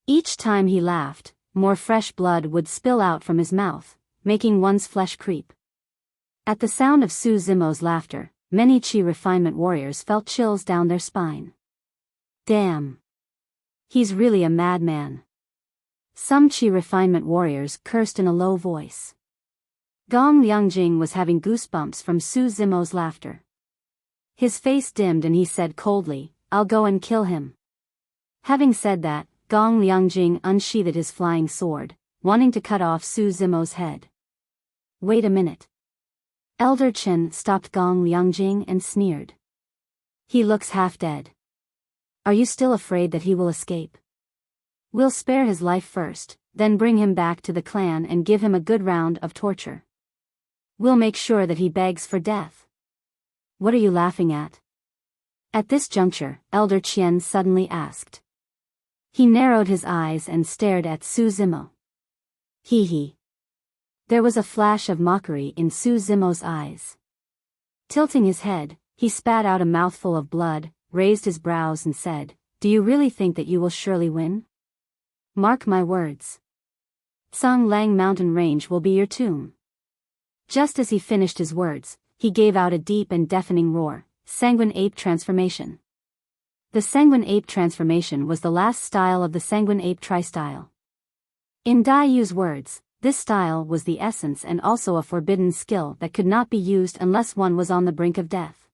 Each time he laughed, more fresh blood would spill out from his mouth, making one's flesh creep. At the sound of Su Zimo's laughter, many Chi Refinement warriors felt chills down their spine. Damn! He's really a madman. Some Chi Refinement warriors cursed in a low voice. Gong Liangjing was having goosebumps from Su Zimo's laughter. His face dimmed and he said coldly, "I'll go and kill him." Having said that, Gong Liangjing unsheathed his flying sword, wanting to cut off Su Zimo's head. "Wait a minute." Elder Chen stopped Gong Liangjing and sneered. "He looks half dead. Are you still afraid that he will escape? We'll spare his life first, then bring him back to the clan and give him a good round of torture. We'll make sure that he begs for death." "What are you laughing at?" At this juncture, Elder Chen suddenly asked. He narrowed his eyes and stared at Su Zimo. Hee hee. There was a flash of mockery in Su Zimo's eyes. Tilting his head, he spat out a mouthful of blood, raised his brows and said, "Do you really think that you will surely win? Mark my words. Song Lang Mountain Range will be your tomb." Just as he finished his words, he gave out a deep and deafening roar, Sanguine Ape Transformation. The Sanguine Ape Transformation was the last style of the Sanguine Ape Tri-style. In Dai Yu's words, this style was the essence and also a forbidden skill that could not be used unless one was on the brink of death.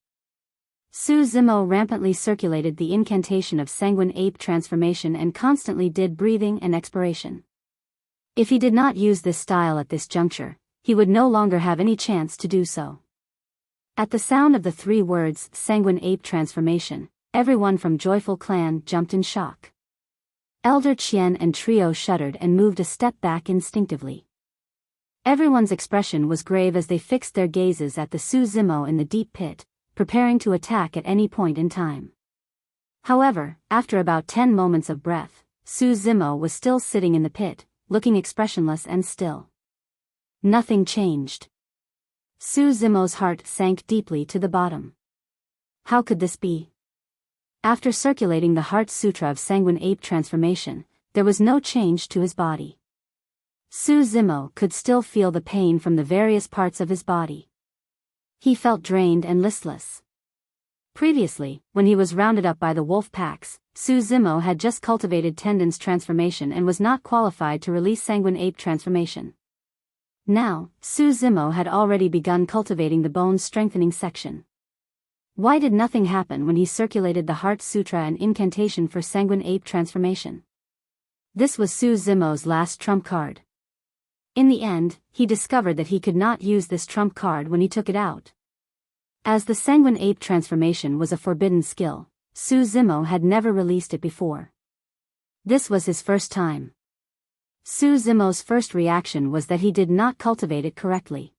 Su Zimo rampantly circulated the incantation of Sanguine Ape Transformation and constantly did breathing and expiration. If he did not use this style at this juncture, he would no longer have any chance to do so. At the sound of the three words Sanguine Ape Transformation, everyone from Joyful Clan jumped in shock. Elder Qian and Trio shuddered and moved a step back instinctively. Everyone's expression was grave as they fixed their gazes at the Su Zimo in the deep pit, preparing to attack at any point in time. However, after about 10 moments of breath, Su Zimo was still sitting in the pit, looking expressionless and still. Nothing changed. Su Zimo's heart sank deeply to the bottom. How could this be? After circulating the Heart Sutra of Sanguine Ape Transformation, there was no change to his body. Su Zimo could still feel the pain from the various parts of his body. He felt drained and listless. Previously, when he was rounded up by the wolf packs, Su Zimo had just cultivated Tendon's transformation and was not qualified to release Sanguine Ape Transformation. Now, Su Zimo had already begun cultivating the bone strengthening section. Why did nothing happen when he circulated the Heart Sutra and incantation for Sanguine Ape Transformation? This was Su Zimo's last trump card. In the end, he discovered that he could not use this trump card when he took it out. As the Sanguine Ape Transformation was a forbidden skill, Su Zimo had never released it before. This was his first time. Su Zimo's first reaction was that he did not cultivate it correctly.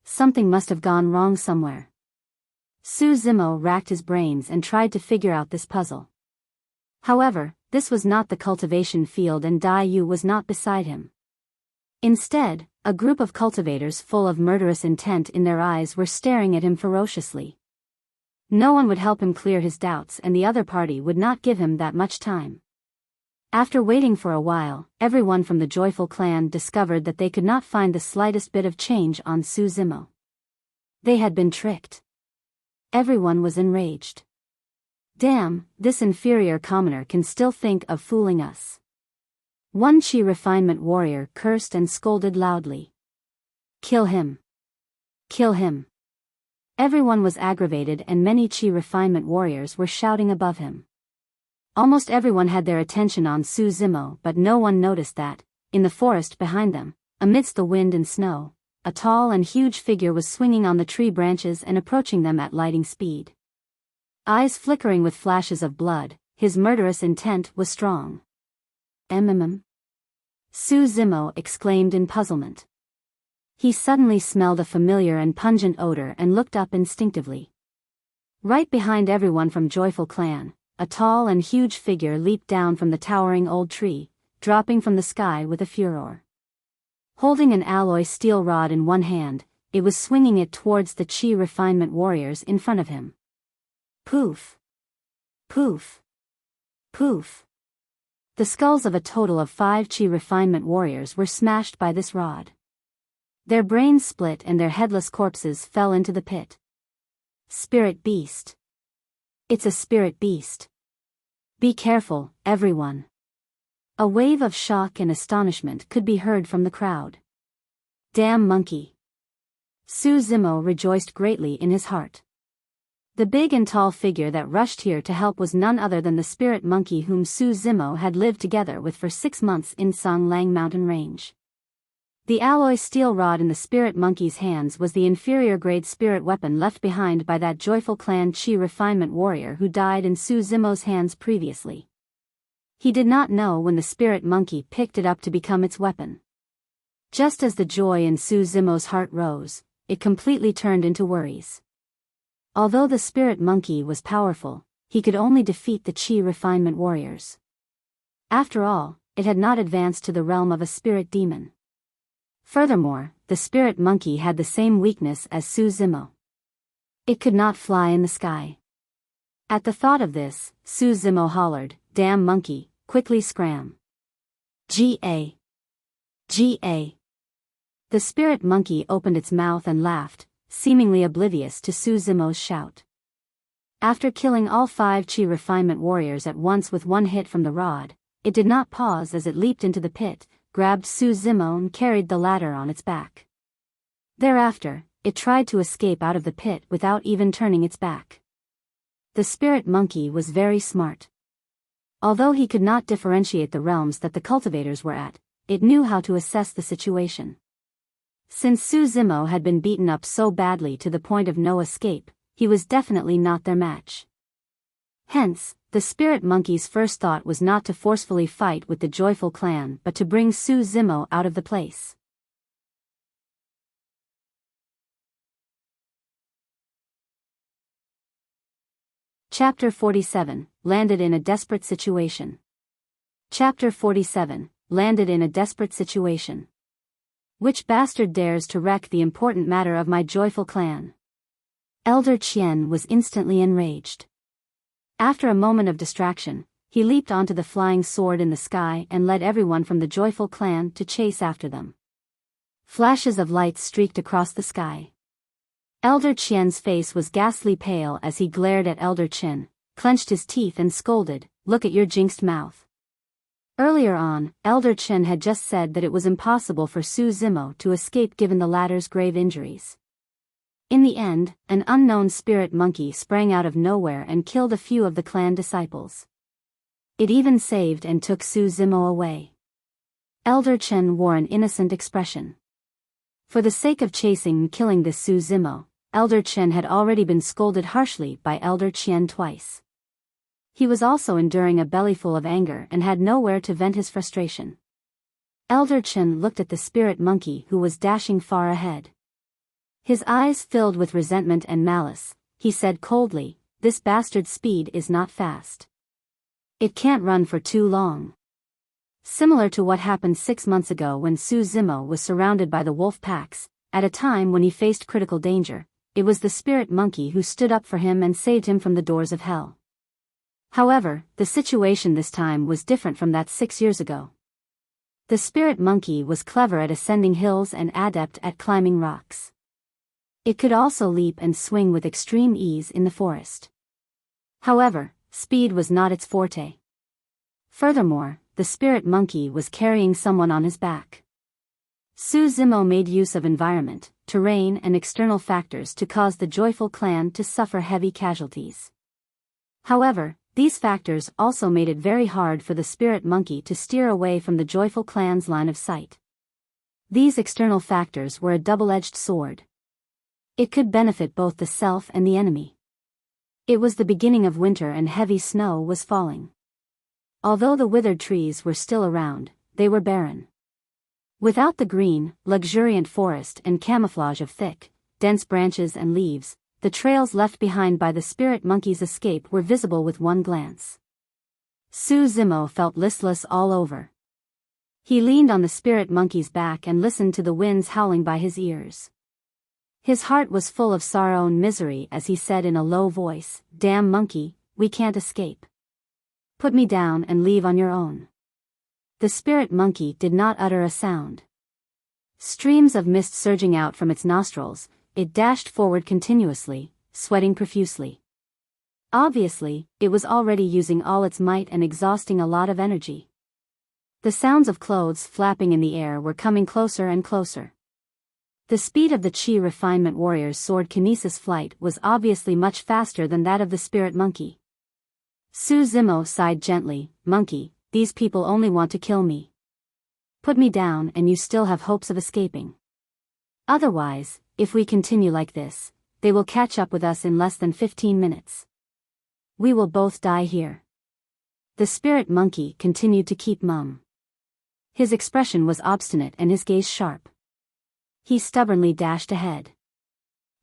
Something must have gone wrong somewhere. Su Zimo racked his brains and tried to figure out this puzzle. However, this was not the cultivation field and Dai Yu was not beside him. Instead, a group of cultivators full of murderous intent in their eyes were staring at him ferociously. No one would help him clear his doubts and the other party would not give him that much time. After waiting for a while, everyone from the Joyful Clan discovered that they could not find the slightest bit of change on Su Zimo. They had been tricked. Everyone was enraged. Damn, this inferior commoner can still think of fooling us. One Chi refinement warrior cursed and scolded loudly. Kill him. Kill him. Everyone was aggravated and many Chi refinement warriors were shouting above him. Almost everyone had their attention on Su Zimo, but no one noticed that, in the forest behind them, amidst the wind and snow, a tall and huge figure was swinging on the tree branches and approaching them at lightning speed. Eyes flickering with flashes of blood, his murderous intent was strong. Su Zimo exclaimed in puzzlement. He suddenly smelled a familiar and pungent odor and looked up instinctively. Right behind everyone from Joyful Clan, a tall and huge figure leaped down from the towering old tree, dropping from the sky with a furor. Holding an alloy steel rod in one hand, it was swinging it towards the Chi refinement warriors in front of him. Poof! Poof! Poof! The skulls of a total of 5 Chi refinement warriors were smashed by this rod. Their brains split and their headless corpses fell into the pit. Spirit beast. It's a spirit beast. Be careful, everyone. A wave of shock and astonishment could be heard from the crowd. Damn monkey. Su Zimo rejoiced greatly in his heart. The big and tall figure that rushed here to help was none other than the spirit monkey whom Su Zimo had lived together with for 6 months in Songlang mountain range. The alloy steel rod in the spirit monkey's hands was the inferior-grade spirit weapon left behind by that joyful clan Chi refinement warrior who died in Su Zimo's hands previously. He did not know when the spirit monkey picked it up to become its weapon. Just as the joy in Su Zimo's heart rose, it completely turned into worries. Although the spirit monkey was powerful, he could only defeat the Chi refinement warriors. After all, it had not advanced to the realm of a spirit demon. Furthermore, the spirit monkey had the same weakness as Su Zimo. It could not fly in the sky. At the thought of this, Su Zimo hollered, "Damn monkey, quickly scram. Ga. Ga." The spirit monkey opened its mouth and laughed, seemingly oblivious to Su Zimo's shout. After killing all 5 Chi refinement warriors at once with one hit from the rod, it did not pause as it leaped into the pit, grabbed Su Zimo and carried the latter on its back. Thereafter, it tried to escape out of the pit without even turning its back. The spirit monkey was very smart. Although he could not differentiate the realms that the cultivators were at, it knew how to assess the situation. Since Su Zimo had been beaten up so badly to the point of no escape, he was definitely not their match. Hence, the spirit monkey's first thought was not to forcefully fight with the joyful clan but to bring Su Zimo out of the place. Chapter 47, Landed in a Desperate Situation. Chapter 47, Landed in a Desperate Situation. Which bastard dares to wreck the important matter of my joyful clan? Elder Qian was instantly enraged. After a moment of distraction, he leaped onto the flying sword in the sky and led everyone from the joyful clan to chase after them. Flashes of light streaked across the sky. Elder Qian's face was ghastly pale as he glared at Elder Qin, clenched his teeth and scolded, "Look at your jinxed mouth." Earlier on, Elder Qin had just said that it was impossible for Su Zimo to escape given the latter's grave injuries. In the end, an unknown spirit monkey sprang out of nowhere and killed a few of the clan disciples. It even saved and took Su Zimo away. Elder Qin wore an innocent expression. For the sake of chasing and killing this Su Zimo, Elder Qin had already been scolded harshly by Elder Qian twice. He was also enduring a bellyful of anger and had nowhere to vent his frustration. Elder Qin looked at the spirit monkey who was dashing far ahead. His eyes filled with resentment and malice. He said coldly, "This bastard's speed is not fast. It can't run for too long." Similar to what happened 6 months ago when Su Zimo was surrounded by the wolf packs, at a time when he faced critical danger, it was the spirit monkey who stood up for him and saved him from the doors of hell. However, the situation this time was different from that 6 years ago. The spirit monkey was clever at ascending hills and adept at climbing rocks. It could also leap and swing with extreme ease in the forest. However, speed was not its forte. Furthermore, the spirit monkey was carrying someone on his back. Su Zimo made use of environment, terrain and external factors to cause the joyful clan to suffer heavy casualties. However, these factors also made it very hard for the spirit monkey to steer away from the joyful clan's line of sight. These external factors were a double-edged sword. It could benefit both the self and the enemy. It was the beginning of winter and heavy snow was falling. Although the withered trees were still around, they were barren. Without the green, luxuriant forest and camouflage of thick, dense branches and leaves, the trails left behind by the spirit monkey's escape were visible with one glance. Su Zimo felt listless all over. He leaned on the spirit monkey's back and listened to the winds howling by his ears. His heart was full of sorrow and misery as he said in a low voice, "Damn monkey, we can't escape. Put me down and leave on your own." The spirit monkey did not utter a sound. Streams of mist surging out from its nostrils, it dashed forward continuously, sweating profusely. Obviously, it was already using all its might and exhausting a lot of energy. The sounds of clothes flapping in the air were coming closer and closer. The speed of the Qi refinement warrior's sword kinesis flight was obviously much faster than that of the spirit monkey. Su Zimo sighed gently, "Monkey, these people only want to kill me. Put me down and you still have hopes of escaping. Otherwise, if we continue like this, they will catch up with us in less than 15 minutes. We will both die here." The spirit monkey continued to keep mum. His expression was obstinate and his gaze sharp. He stubbornly dashed ahead.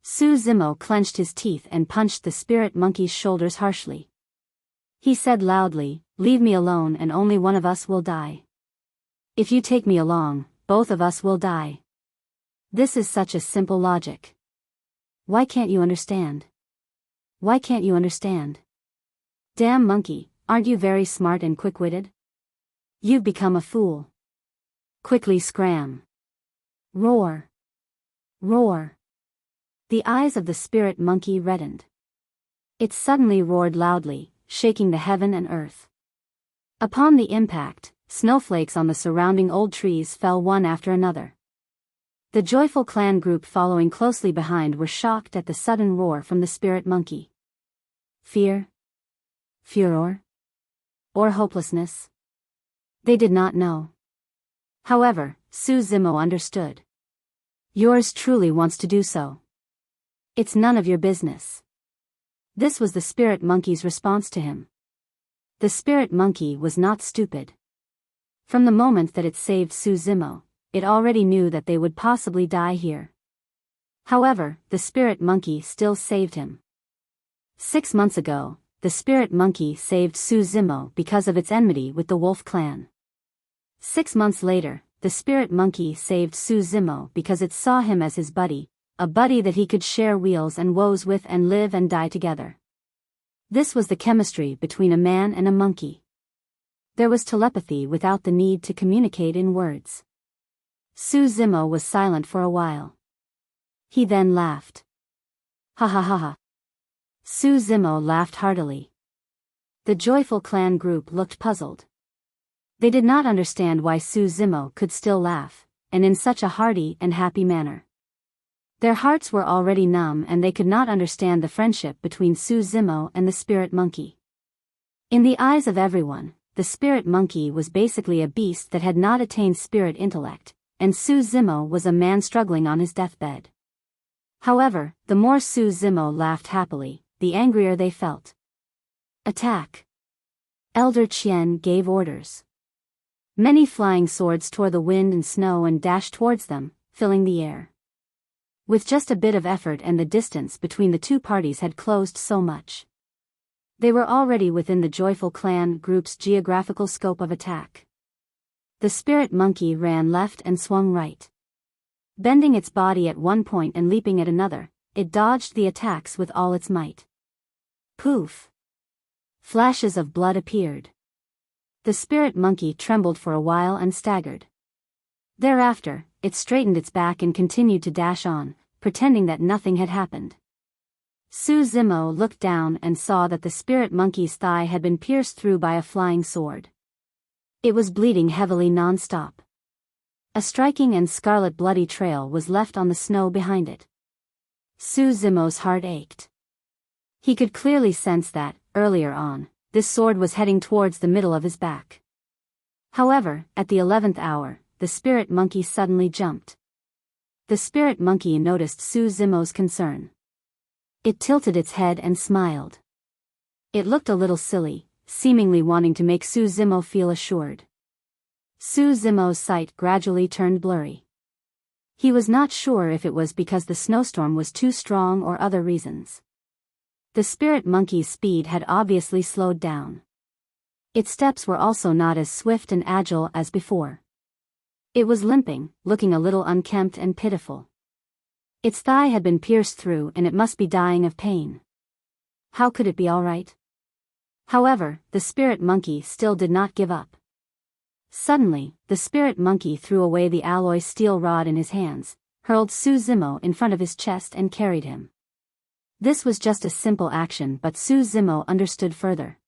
Su Zimo clenched his teeth and punched the spirit monkey's shoulders harshly. He said loudly, "Leave me alone and only one of us will die. If you take me along, both of us will die. This is such a simple logic. Why can't you understand? Why can't you understand? Damn monkey, aren't you very smart and quick-witted? You've become a fool. Quickly scram. Roar. Roar." The eyes of the spirit monkey reddened. It suddenly roared loudly, shaking the heaven and earth. Upon the impact, snowflakes on the surrounding old trees fell one after another. The joyful clan group following closely behind were shocked at the sudden roar from the spirit monkey. Fear? Furor? Or hopelessness? They did not know. However, Su Zimo understood. Yours truly wants to do so. It's none of your business. This was the spirit monkey's response to him. The spirit monkey was not stupid. From the moment that it saved Su Zimo, it already knew that they would possibly die here. However, the spirit monkey still saved him. 6 months ago, the spirit monkey saved Su Zimo because of its enmity with the wolf clan. 6 months later, the spirit monkey saved Su Zimo because it saw him as his buddy, a buddy that he could share weals and woes with and live and die together. This was the chemistry between a man and a monkey. There was telepathy without the need to communicate in words. Su Zimo was silent for a while. He then laughed. Ha ha ha ha. Su Zimo laughed heartily. The joyful clan group looked puzzled. They did not understand why Su Zimo could still laugh, and in such a hearty and happy manner. Their hearts were already numb and they could not understand the friendship between Su Zimo and the spirit monkey. In the eyes of everyone, the spirit monkey was basically a beast that had not attained spirit intellect, and Su Zimo was a man struggling on his deathbed. However, the more Su Zimo laughed happily, the angrier they felt. Attack! Elder Qian gave orders. Many flying swords tore the wind and snow and dashed towards them, filling the air. With just a bit of effort and the distance between the two parties had closed so much. They were already within the joyful clan group's geographical scope of attack. The spirit monkey ran left and swung right. Bending its body at one point and leaping at another, it dodged the attacks with all its might. Poof! Flashes of blood appeared. The spirit monkey trembled for a while and staggered. Thereafter, it straightened its back and continued to dash on, pretending that nothing had happened. Su Zimo looked down and saw that the spirit monkey's thigh had been pierced through by a flying sword. It was bleeding heavily non-stop. A striking and scarlet bloody trail was left on the snow behind it. Su Zimo's heart ached. He could clearly sense that, earlier on, this sword was heading towards the middle of his back. However, at the 11th hour, the spirit monkey suddenly jumped. The spirit monkey noticed Su Zimo's concern. It tilted its head and smiled. It looked a little silly, seemingly wanting to make Su Zimo feel assured. Su Zimo's sight gradually turned blurry. He was not sure if it was because the snowstorm was too strong or other reasons. The spirit monkey's speed had obviously slowed down. Its steps were also not as swift and agile as before. It was limping, looking a little unkempt and pitiful. Its thigh had been pierced through and it must be dying of pain. How could it be all right? However, the spirit monkey still did not give up. Suddenly, the spirit monkey threw away the alloy steel rod in his hands, hurled Su Zimo in front of his chest and carried him. This was just a simple action, but Su Zimo understood further.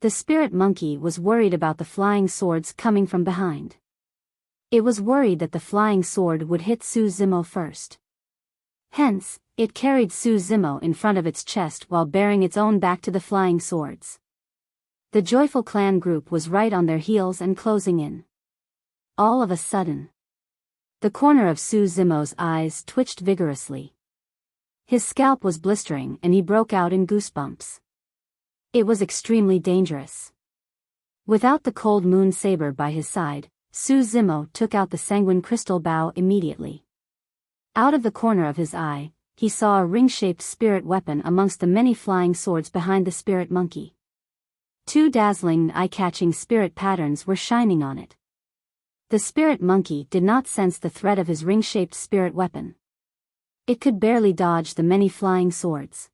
The spirit monkey was worried about the flying swords coming from behind. It was worried that the flying sword would hit Su Zimo first. Hence, it carried Su Zimo in front of its chest while bearing its own back to the flying swords. The joyful clan group was right on their heels and closing in. All of a sudden, the corner of Su Zimo's eyes twitched vigorously. His scalp was blistering and he broke out in goosebumps. It was extremely dangerous. Without the cold moon saber by his side, Su Zimo took out the sanguine crystal bow immediately. Out of the corner of his eye, he saw a ring-shaped spirit weapon amongst the many flying swords behind the spirit monkey. 2 dazzling, eye-catching spirit patterns were shining on it. The spirit monkey did not sense the threat of his ring-shaped spirit weapon. It could barely dodge the many flying swords.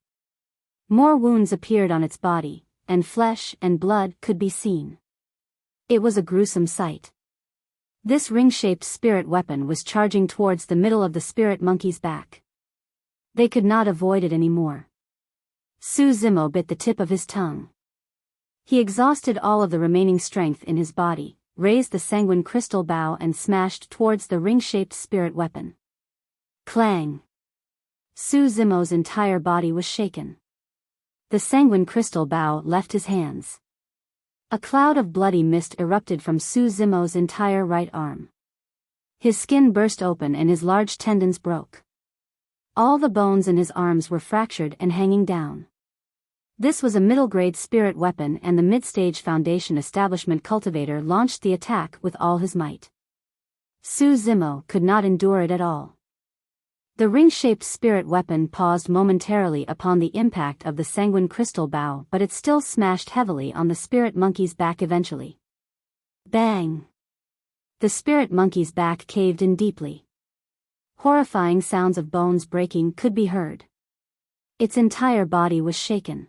More wounds appeared on its body, and flesh and blood could be seen. It was a gruesome sight. This ring-shaped spirit weapon was charging towards the middle of the spirit monkey's back. They could not avoid it anymore. Su Zimo bit the tip of his tongue. He exhausted all of the remaining strength in his body, raised the sanguine crystal bow and smashed towards the ring-shaped spirit weapon. Clang! Su Zimo's entire body was shaken. The sanguine crystal bow left his hands. A cloud of bloody mist erupted from Su Zimo's entire right arm. His skin burst open and his large tendons broke. All the bones in his arms were fractured and hanging down. This was a middle-grade spirit weapon and the mid-stage Foundation Establishment cultivator launched the attack with all his might. Su Zimo could not endure it at all. The ring-shaped spirit weapon paused momentarily upon the impact of the sanguine crystal bow, but it still smashed heavily on the spirit monkey's back eventually. Bang! The spirit monkey's back caved in deeply. Horrifying sounds of bones breaking could be heard. Its entire body was shaken.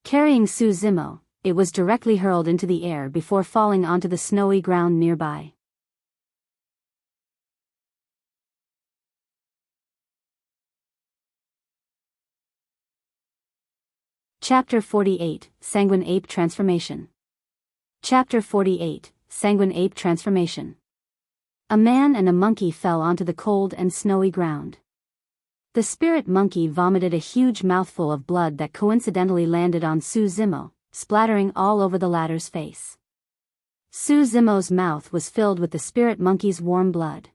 Carrying Su Zimo, it was directly hurled into the air before falling onto the snowy ground nearby. Chapter 48, Sanguine Ape Transformation. Chapter 48, Sanguine Ape Transformation. A man and a monkey fell onto the cold and snowy ground. The spirit monkey vomited a huge mouthful of blood that coincidentally landed on Su Zimo, splattering all over the latter's face. Su Zimo's mouth was filled with the spirit monkey's warm blood.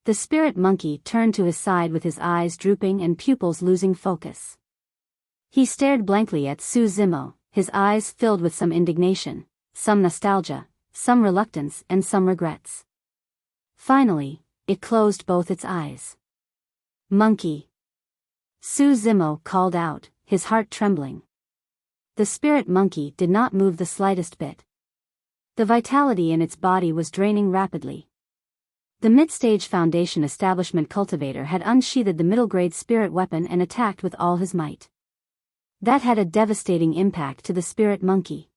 The spirit monkey turned to his side with his eyes drooping and pupils losing focus. He stared blankly at Su Zimo, his eyes filled with some indignation, some nostalgia, some reluctance and some regrets. Finally, it closed both its eyes. Monkey! Su Zimo called out, his heart trembling. The spirit monkey did not move the slightest bit. The vitality in its body was draining rapidly. The mid-stage Foundation Establishment cultivator had unsheathed the middle-grade spirit weapon and attacked with all his might. That had a devastating impact to the spirit monkey.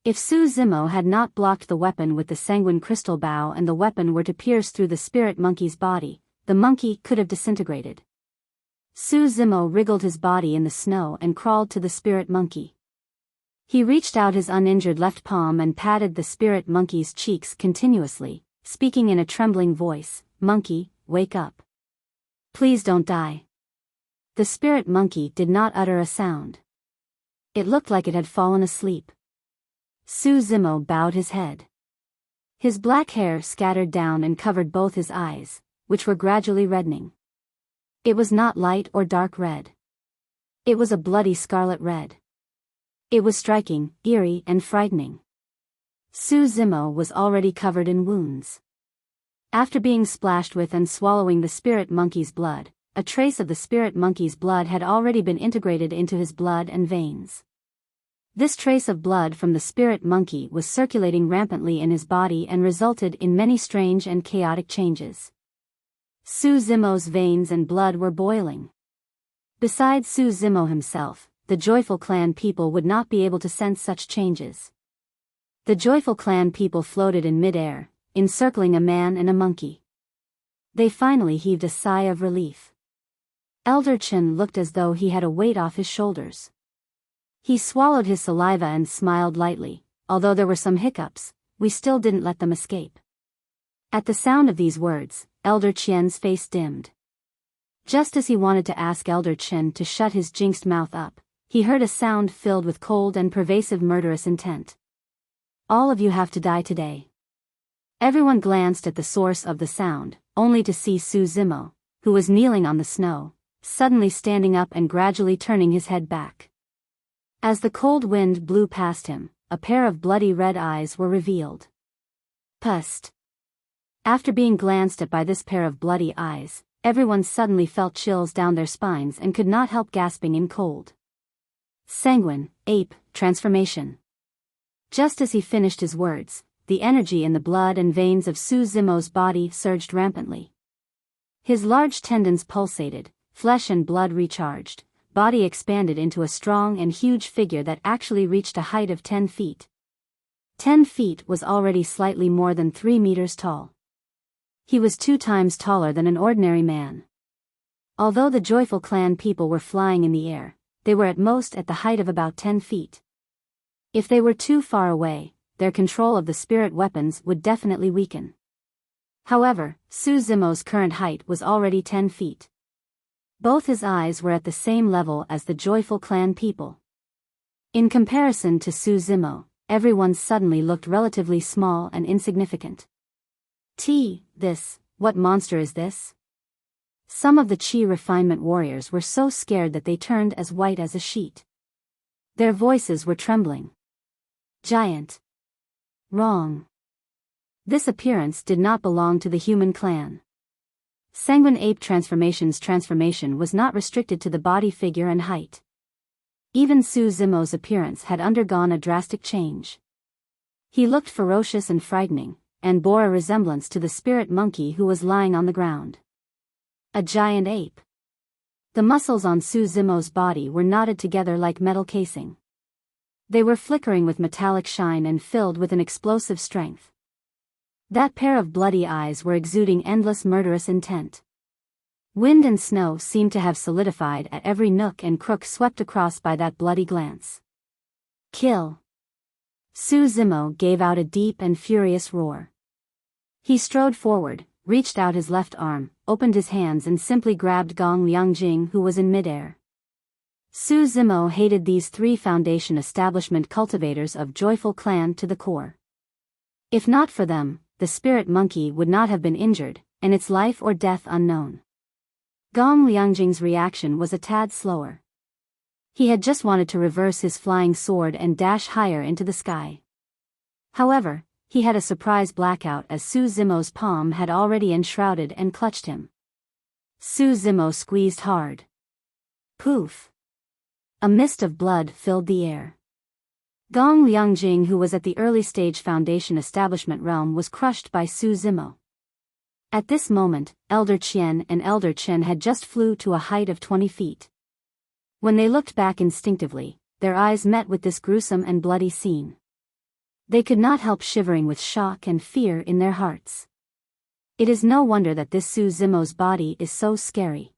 If Su Zimo had not blocked the weapon with the sanguine crystal bow and the weapon were to pierce through the spirit monkey's body, the monkey could have disintegrated. Su Zimo wriggled his body in the snow and crawled to the spirit monkey. He reached out his uninjured left palm and patted the spirit monkey's cheeks continuously, speaking in a trembling voice, "Monkey, wake up. Please don't die." The spirit monkey did not utter a sound. It looked like it had fallen asleep. Su Zimo bowed his head. His black hair scattered down and covered both his eyes, which were gradually reddening. It was not light or dark red. It was a bloody scarlet red. It was striking, eerie and frightening. Su Zimo was already covered in wounds. After being splashed with and swallowing the spirit monkey's blood, a trace of the spirit monkey's blood had already been integrated into his blood and veins. This trace of blood from the spirit monkey was circulating rampantly in his body and resulted in many strange and chaotic changes. Su Zimo's veins and blood were boiling. Besides Su Zimo himself, the Joyful Clan people would not be able to sense such changes. The Joyful Clan people floated in mid-air, encircling a man and a monkey. They finally heaved a sigh of relief. Elder Chen looked as though he had a weight off his shoulders. He swallowed his saliva and smiled lightly. Although there were some hiccups, we still didn't let them escape. At the sound of these words, Elder Qian's face dimmed. Just as he wanted to ask Elder Chen to shut his jinxed mouth up, he heard a sound filled with cold and pervasive murderous intent. All of you have to die today. Everyone glanced at the source of the sound, only to see Su Zimo, who was kneeling on the snow, suddenly standing up and gradually turning his head back. As the cold wind blew past him, a pair of bloody red eyes were revealed. Pust. After being glanced at by this pair of bloody eyes, everyone suddenly felt chills down their spines and could not help gasping in cold. Sanguine, ape, transformation. Just as he finished his words, the energy in the blood and veins of Su Zimo's body surged rampantly. His large tendons pulsated, flesh and blood recharged, body expanded into a strong and huge figure that actually reached a height of 10 feet. 10 feet was already slightly more than 3 meters tall. He was 2 times taller than an ordinary man. Although the joyful clan people were flying in the air, they were at most at the height of about 10 feet. If they were too far away, their control of the spirit weapons would definitely weaken. However, Su Zimo's current height was already 10 feet. Both his eyes were at the same level as the joyful clan people. In comparison to Su Zimo, everyone suddenly looked relatively small and insignificant. What monster is this? Some of the Qi refinement warriors were so scared that they turned as white as a sheet. Their voices were trembling. Giant. Wrong. This appearance did not belong to the human clan. Sanguine ape transformation's transformation was not restricted to the body figure and height. Even Su Zimo's appearance had undergone a drastic change. He looked ferocious and frightening, and bore a resemblance to the spirit monkey who was lying on the ground. A giant ape. The muscles on Su Zimo's body were knotted together like metal casing. They were flickering with metallic shine and filled with an explosive strength. That pair of bloody eyes were exuding endless murderous intent. Wind and snow seemed to have solidified at every nook and crook swept across by that bloody glance. Kill. Su Zimo gave out a deep and furious roar. He strode forward, reached out his left arm, opened his hands and simply grabbed Gong Liangjing, who was in midair. Su Zimo hated these 3 foundation establishment cultivators of joyful clan to the core. If not for them, the spirit monkey would not have been injured, and its life or death unknown. Gong Liangjing's reaction was a tad slower. He had just wanted to reverse his flying sword and dash higher into the sky. However, he had a surprise blackout as Su Zimo's palm had already enshrouded and clutched him. Su Zimo squeezed hard. Poof! A mist of blood filled the air. Gong Liangjing, who was at the early stage foundation establishment realm, was crushed by Su Zimo. At this moment, Elder Qian and Elder Chen had just flew to a height of 20 feet. When they looked back instinctively, their eyes met with this gruesome and bloody scene. They could not help shivering with shock and fear in their hearts. It is no wonder that this Su Zimo's body is so scary.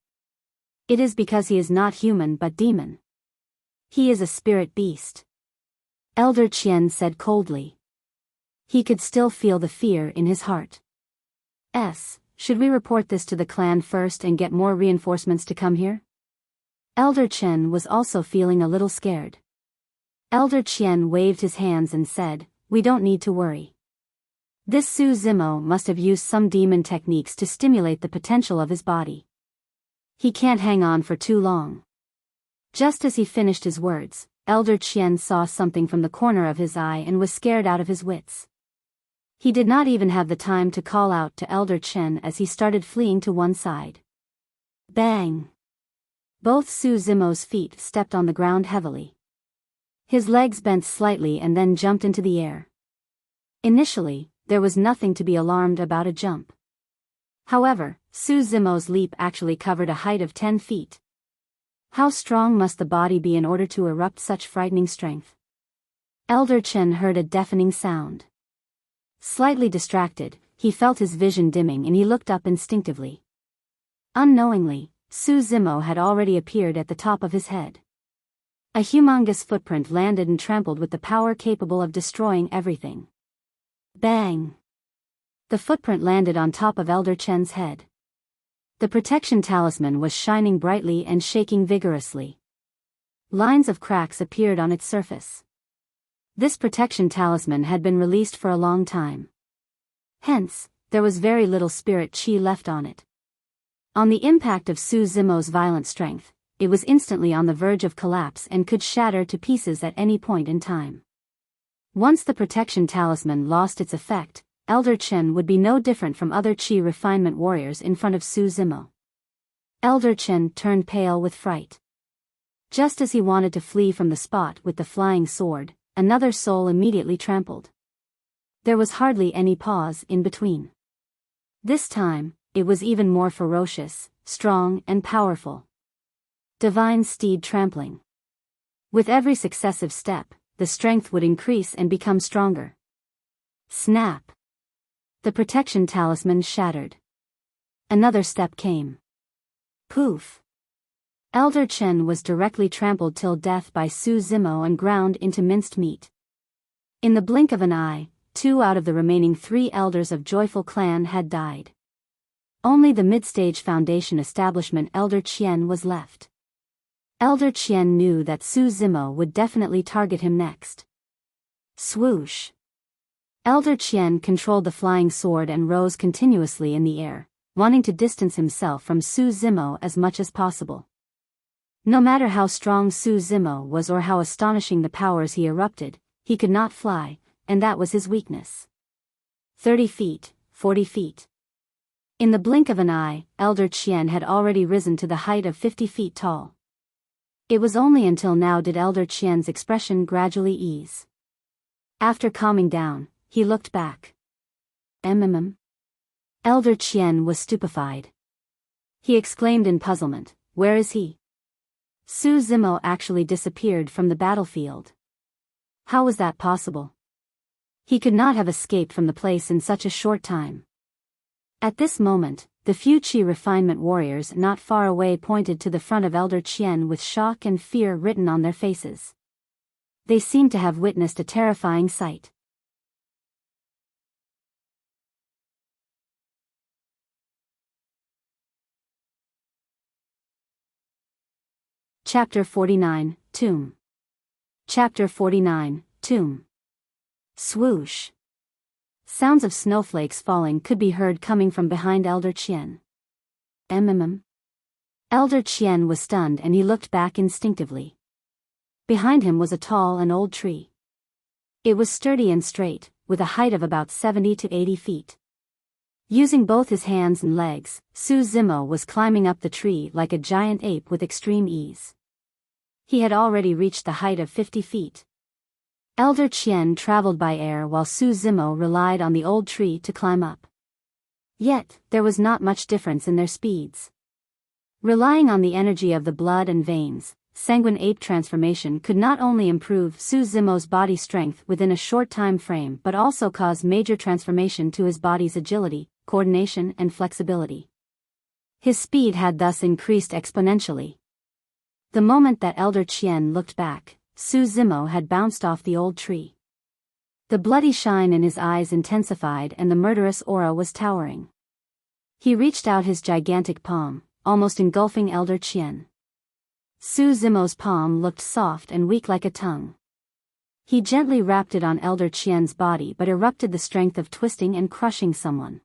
It is because he is not human but demon. He is a spirit beast. Elder Qian said coldly. He could still feel the fear in his heart. Should we report this to the clan first and get more reinforcements to come here? Elder Chen was also feeling a little scared. Elder Qian waved his hands and said, "We don't need to worry. This Su Zimo must have used some demon techniques to stimulate the potential of his body. He can't hang on for too long." Just as he finished his words, Elder Qian saw something from the corner of his eye and was scared out of his wits. He did not even have the time to call out to Elder Chen as he started fleeing to one side. Bang! Both Su Zimo's feet stepped on the ground heavily. His legs bent slightly and then jumped into the air. Initially, there was nothing to be alarmed about a jump. However, Su Zimo's leap actually covered a height of 10 feet. How strong must the body be in order to erupt such frightening strength? Elder Chen heard a deafening sound. Slightly distracted, he felt his vision dimming and he looked up instinctively. Unknowingly, Su Zimo had already appeared at the top of his head. A humongous footprint landed and trampled with the power capable of destroying everything. Bang! The footprint landed on top of Elder Chen's head. The protection talisman was shining brightly and shaking vigorously. Lines of cracks appeared on its surface. This protection talisman had been released for a long time. Hence, there was very little spirit chi left on it. On the impact of Su Zimo's violent strength, it was instantly on the verge of collapse and could shatter to pieces at any point in time. Once the protection talisman lost its effect, Elder Chen would be no different from other chi refinement warriors in front of Su Zimo. Elder Chen turned pale with fright. Just as he wanted to flee from the spot with the flying sword, another soul immediately trampled. There was hardly any pause in between. This time, it was even more ferocious, strong and powerful. Divine steed trampling. With every successive step, the strength would increase and become stronger. Snap! The protection talisman shattered. Another step came. Poof! Elder Chen was directly trampled till death by Su Zimo and ground into minced meat. In the blink of an eye, 2 out of the remaining 3 elders of Joyful Clan had died. Only the mid-stage foundation establishment Elder Qian was left. Elder Qian knew that Su Zimo would definitely target him next. Swoosh! Elder Qian controlled the flying sword and rose continuously in the air, wanting to distance himself from Su Zimo as much as possible. No matter how strong Su Zimo was or how astonishing the powers he erupted, he could not fly, and that was his weakness. 30 feet, 40 feet. In the blink of an eye, Elder Qian had already risen to the height of 50 feet tall. It was only until now did Elder Qian's expression gradually ease. After calming down, he looked back. Elder Qian was stupefied. He exclaimed in puzzlement, "Where is he?" Su Zimo actually disappeared from the battlefield. How was that possible? He could not have escaped from the place in such a short time. At this moment, the few chi refinement warriors not far away pointed to the front of Elder Qian with shock and fear written on their faces. They seemed to have witnessed a terrifying sight. Chapter 49, Tomb. Chapter 49, Tomb. Swoosh. Sounds of snowflakes falling could be heard coming from behind Elder Qian. Elder Qian was stunned and he looked back instinctively. Behind him was a tall and old tree. It was sturdy and straight, with a height of about 70 to 80 feet. Using both his hands and legs, Su Zimo was climbing up the tree like a giant ape with extreme ease. He had already reached the height of 50 feet. Elder Qian traveled by air while Su Zimo relied on the old tree to climb up. Yet, there was not much difference in their speeds. Relying on the energy of the blood and veins, Sanguine ape transformation could not only improve Su Zimo's body strength within a short time frame but also cause major transformation to his body's agility, coordination and flexibility. His speed had thus increased exponentially. The moment that Elder Qian looked back, Su Zimo had bounced off the old tree. The bloody shine in his eyes intensified and the murderous aura was towering. He reached out his gigantic palm, almost engulfing Elder Qian. Su Zimo's palm looked soft and weak like a tongue. He gently wrapped it on Elder Qian's body but erupted the strength of twisting and crushing someone.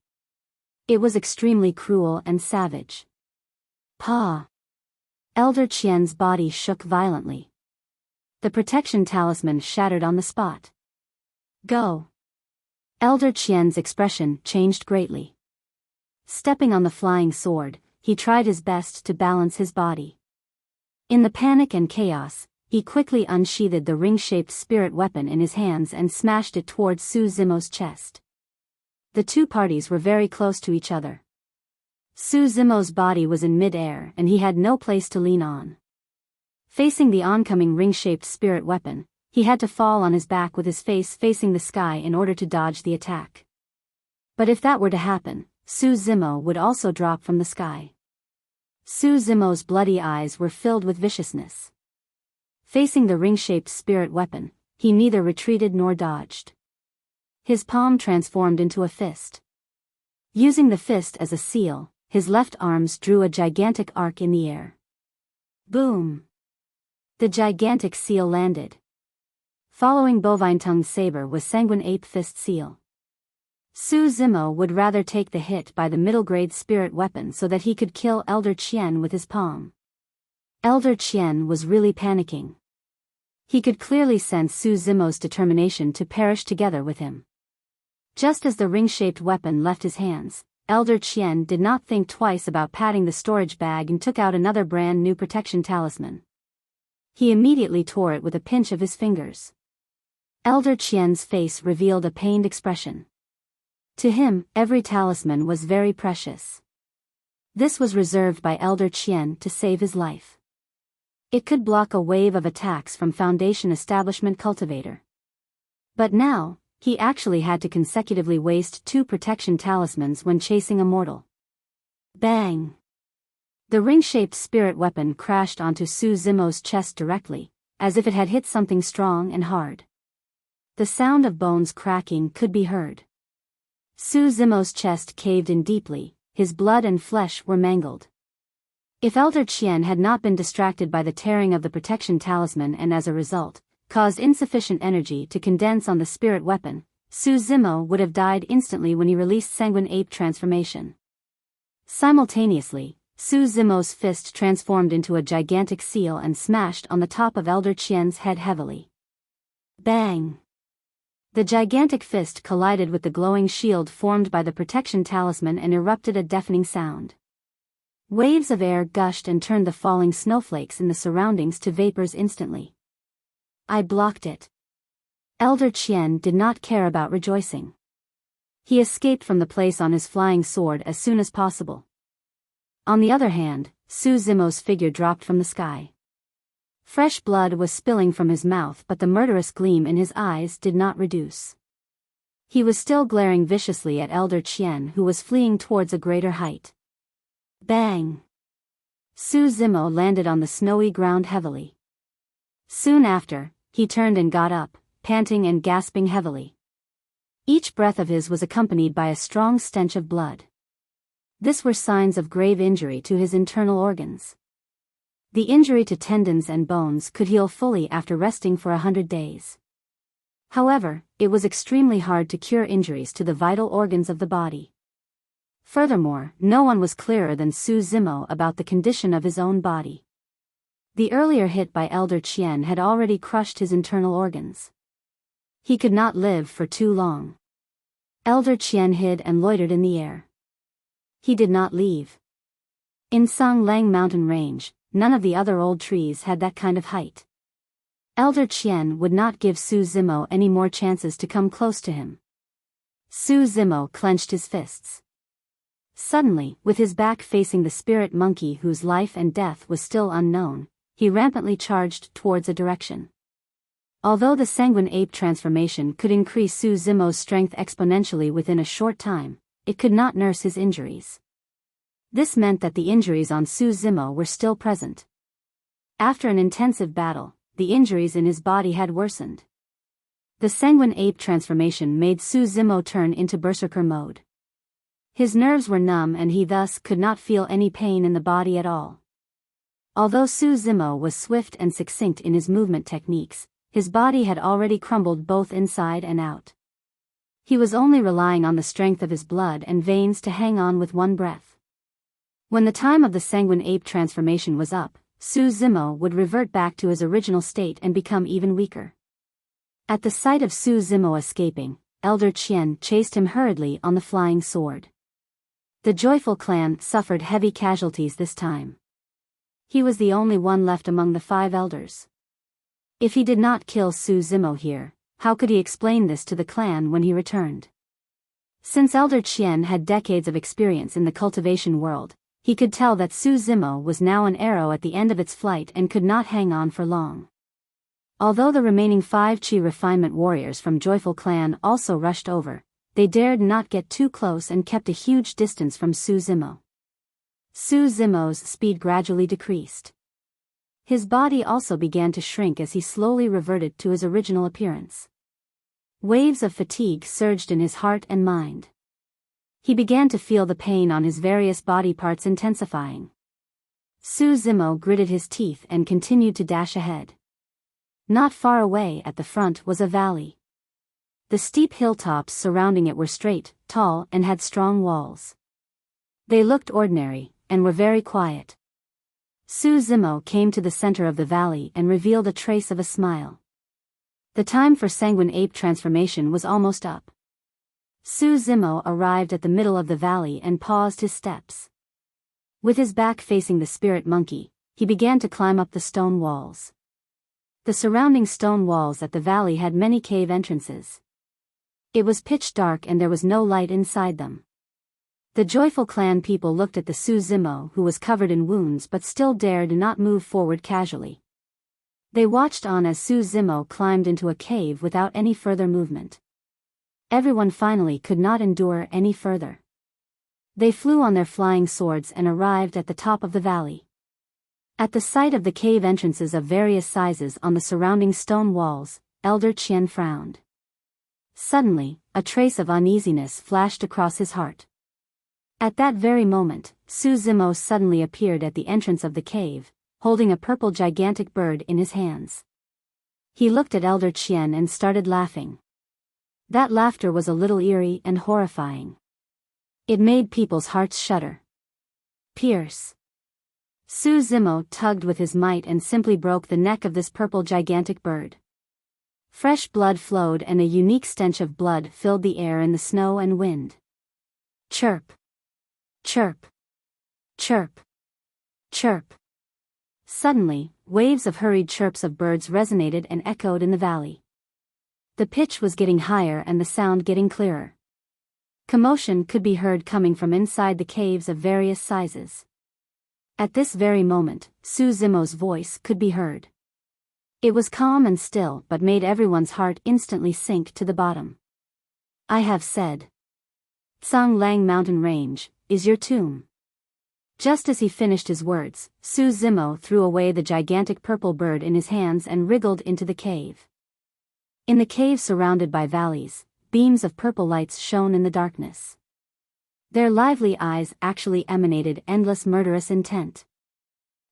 It was extremely cruel and savage. Pa! Elder Qian's body shook violently. The protection talisman shattered on the spot. Go! Elder Qian's expression changed greatly. Stepping on the flying sword, he tried his best to balance his body. In the panic and chaos, he quickly unsheathed the ring-shaped spirit weapon in his hands and smashed it towards Su Zimo's chest. The two parties were very close to each other. Su Zimo's body was in mid-air and he had no place to lean on. Facing the oncoming ring-shaped spirit weapon, he had to fall on his back with his face facing the sky in order to dodge the attack. But if that were to happen, Su Zimo would also drop from the sky. Su Zimo's bloody eyes were filled with viciousness. Facing the ring-shaped spirit weapon, he neither retreated nor dodged. His palm transformed into a fist. Using the fist as a seal, his left arms drew a gigantic arc in the air. Boom! The gigantic seal landed. Following bovine-tongued saber was Sanguine ape fist seal. Su Zimo would rather take the hit by the middle-grade spirit weapon so that he could kill Elder Qian with his palm. Elder Qian was really panicking. He could clearly sense Su Zimo's determination to perish together with him. Just as the ring-shaped weapon left his hands, Elder Qian did not think twice about patting the storage bag and took out another brand new protection talisman. He immediately tore it with a pinch of his fingers. Elder Qian's face revealed a pained expression. To him, every talisman was very precious. This was reserved by Elder Qian to save his life. It could block a wave of attacks from Foundation Establishment Cultivator. But now, he actually had to consecutively waste 2 protection talismans when chasing a mortal. Bang! The ring-shaped spirit weapon crashed onto Su Zimo's chest directly, as if it had hit something strong and hard. The sound of bones cracking could be heard. Su Zimo's chest caved in deeply, his blood and flesh were mangled. If Elder Qian had not been distracted by the tearing of the protection talisman and as a result, caused insufficient energy to condense on the spirit weapon, Su Zimo would have died instantly when he released Sanguine ape transformation. Simultaneously, Su Zimo's fist transformed into a gigantic seal and smashed on the top of Elder Qian's head heavily. Bang! The gigantic fist collided with the glowing shield formed by the protection talisman and erupted a deafening sound. Waves of air gushed and turned the falling snowflakes in the surroundings to vapors instantly. I blocked it. Elder Qian did not care about rejoicing. He escaped from the place on his flying sword as soon as possible. On the other hand, Su Zimo's figure dropped from the sky. Fresh blood was spilling from his mouth, but the murderous gleam in his eyes did not reduce. He was still glaring viciously at Elder Qian, who was fleeing towards a greater height. Bang! Su Zimo landed on the snowy ground heavily. Soon after, he turned and got up, panting and gasping heavily. Each breath of his was accompanied by a strong stench of blood. This were signs of grave injury to his internal organs. The injury to tendons and bones could heal fully after resting for 100 days. However, it was extremely hard to cure injuries to the vital organs of the body. Furthermore, no one was clearer than Su Zimo about the condition of his own body. The earlier hit by Elder Qian had already crushed his internal organs. He could not live for too long. Elder Qian hid and loitered in the air. He did not leave. In Song Lang mountain range, none of the other old trees had that kind of height. Elder Qian would not give Su Zimo any more chances to come close to him. Su Zimo clenched his fists. Suddenly, with his back facing the spirit monkey whose life and death was still unknown, he rampantly charged towards a direction. Although the Sanguine ape transformation could increase Su Zimo's strength exponentially within a short time, it could not nurse his injuries. This meant that the injuries on Su Zimo were still present. After an intensive battle, the injuries in his body had worsened. The Sanguine ape transformation made Su Zimo turn into berserker mode. His nerves were numb and he thus could not feel any pain in the body at all. Although Su Zimo was swift and succinct in his movement techniques, his body had already crumbled both inside and out. He was only relying on the strength of his blood and veins to hang on with one breath. When the time of the Sanguine ape transformation was up, Su Zimo would revert back to his original state and become even weaker. At the sight of Su Zimo escaping, Elder Qian chased him hurriedly on the flying sword. The joyful clan suffered heavy casualties this time. He was the only one left among the 5 elders. If he did not kill Su Zimo here, how could he explain this to the clan when he returned? Since Elder Qian had decades of experience in the cultivation world, he could tell that Su Zimo was now an arrow at the end of its flight and could not hang on for long. Although the remaining 5 Chi refinement warriors from Joyful Clan also rushed over, they dared not get too close and kept a huge distance from Su Zimo. Su Zimo's speed gradually decreased. His body also began to shrink as he slowly reverted to his original appearance. Waves of fatigue surged in his heart and mind. He began to feel the pain on his various body parts intensifying. Su Zimo gritted his teeth and continued to dash ahead. Not far away at the front was a valley. The steep hilltops surrounding it were straight, tall, and had strong walls. They looked ordinary, and were very quiet. Su Zimo came to the center of the valley and revealed a trace of a smile. The time for Sanguine ape transformation was almost up. Su Zimo arrived at the middle of the valley and paused his steps. With his back facing the spirit monkey, he began to climb up the stone walls. The surrounding stone walls at the valley had many cave entrances. It was pitch dark and there was no light inside them. The joyful clan people looked at the Su Zimo who was covered in wounds but still dared not move forward casually. They watched on as Su Zimo climbed into a cave without any further movement. Everyone finally could not endure any further. They flew on their flying swords and arrived at the top of the valley. At the sight of the cave entrances of various sizes on the surrounding stone walls, Elder Qian frowned. Suddenly, a trace of uneasiness flashed across his heart. At that very moment, Su Zimo suddenly appeared at the entrance of the cave, holding a purple gigantic bird in his hands. He looked at Elder Qian and started laughing. That laughter was a little eerie and horrifying. It made people's hearts shudder. Pierce. Su Zimo tugged with his might and simply broke the neck of this purple gigantic bird. Fresh blood flowed and a unique stench of blood filled the air in the snow and wind. Chirp. Chirp. Chirp. Chirp. Suddenly, waves of hurried chirps of birds resonated and echoed in the valley. The pitch was getting higher and the sound getting clearer. Commotion could be heard coming from inside the caves of various sizes. At this very moment, Su Zimo's voice could be heard. It was calm and still but made everyone's heart instantly sink to the bottom. I have said. Tsang Lang Mountain Range is your tomb. Just as he finished his words, Su Zimo threw away the gigantic purple bird in his hands and wriggled into the cave. In the cave surrounded by valleys, beams of purple lights shone in the darkness. Their lively eyes actually emanated endless murderous intent.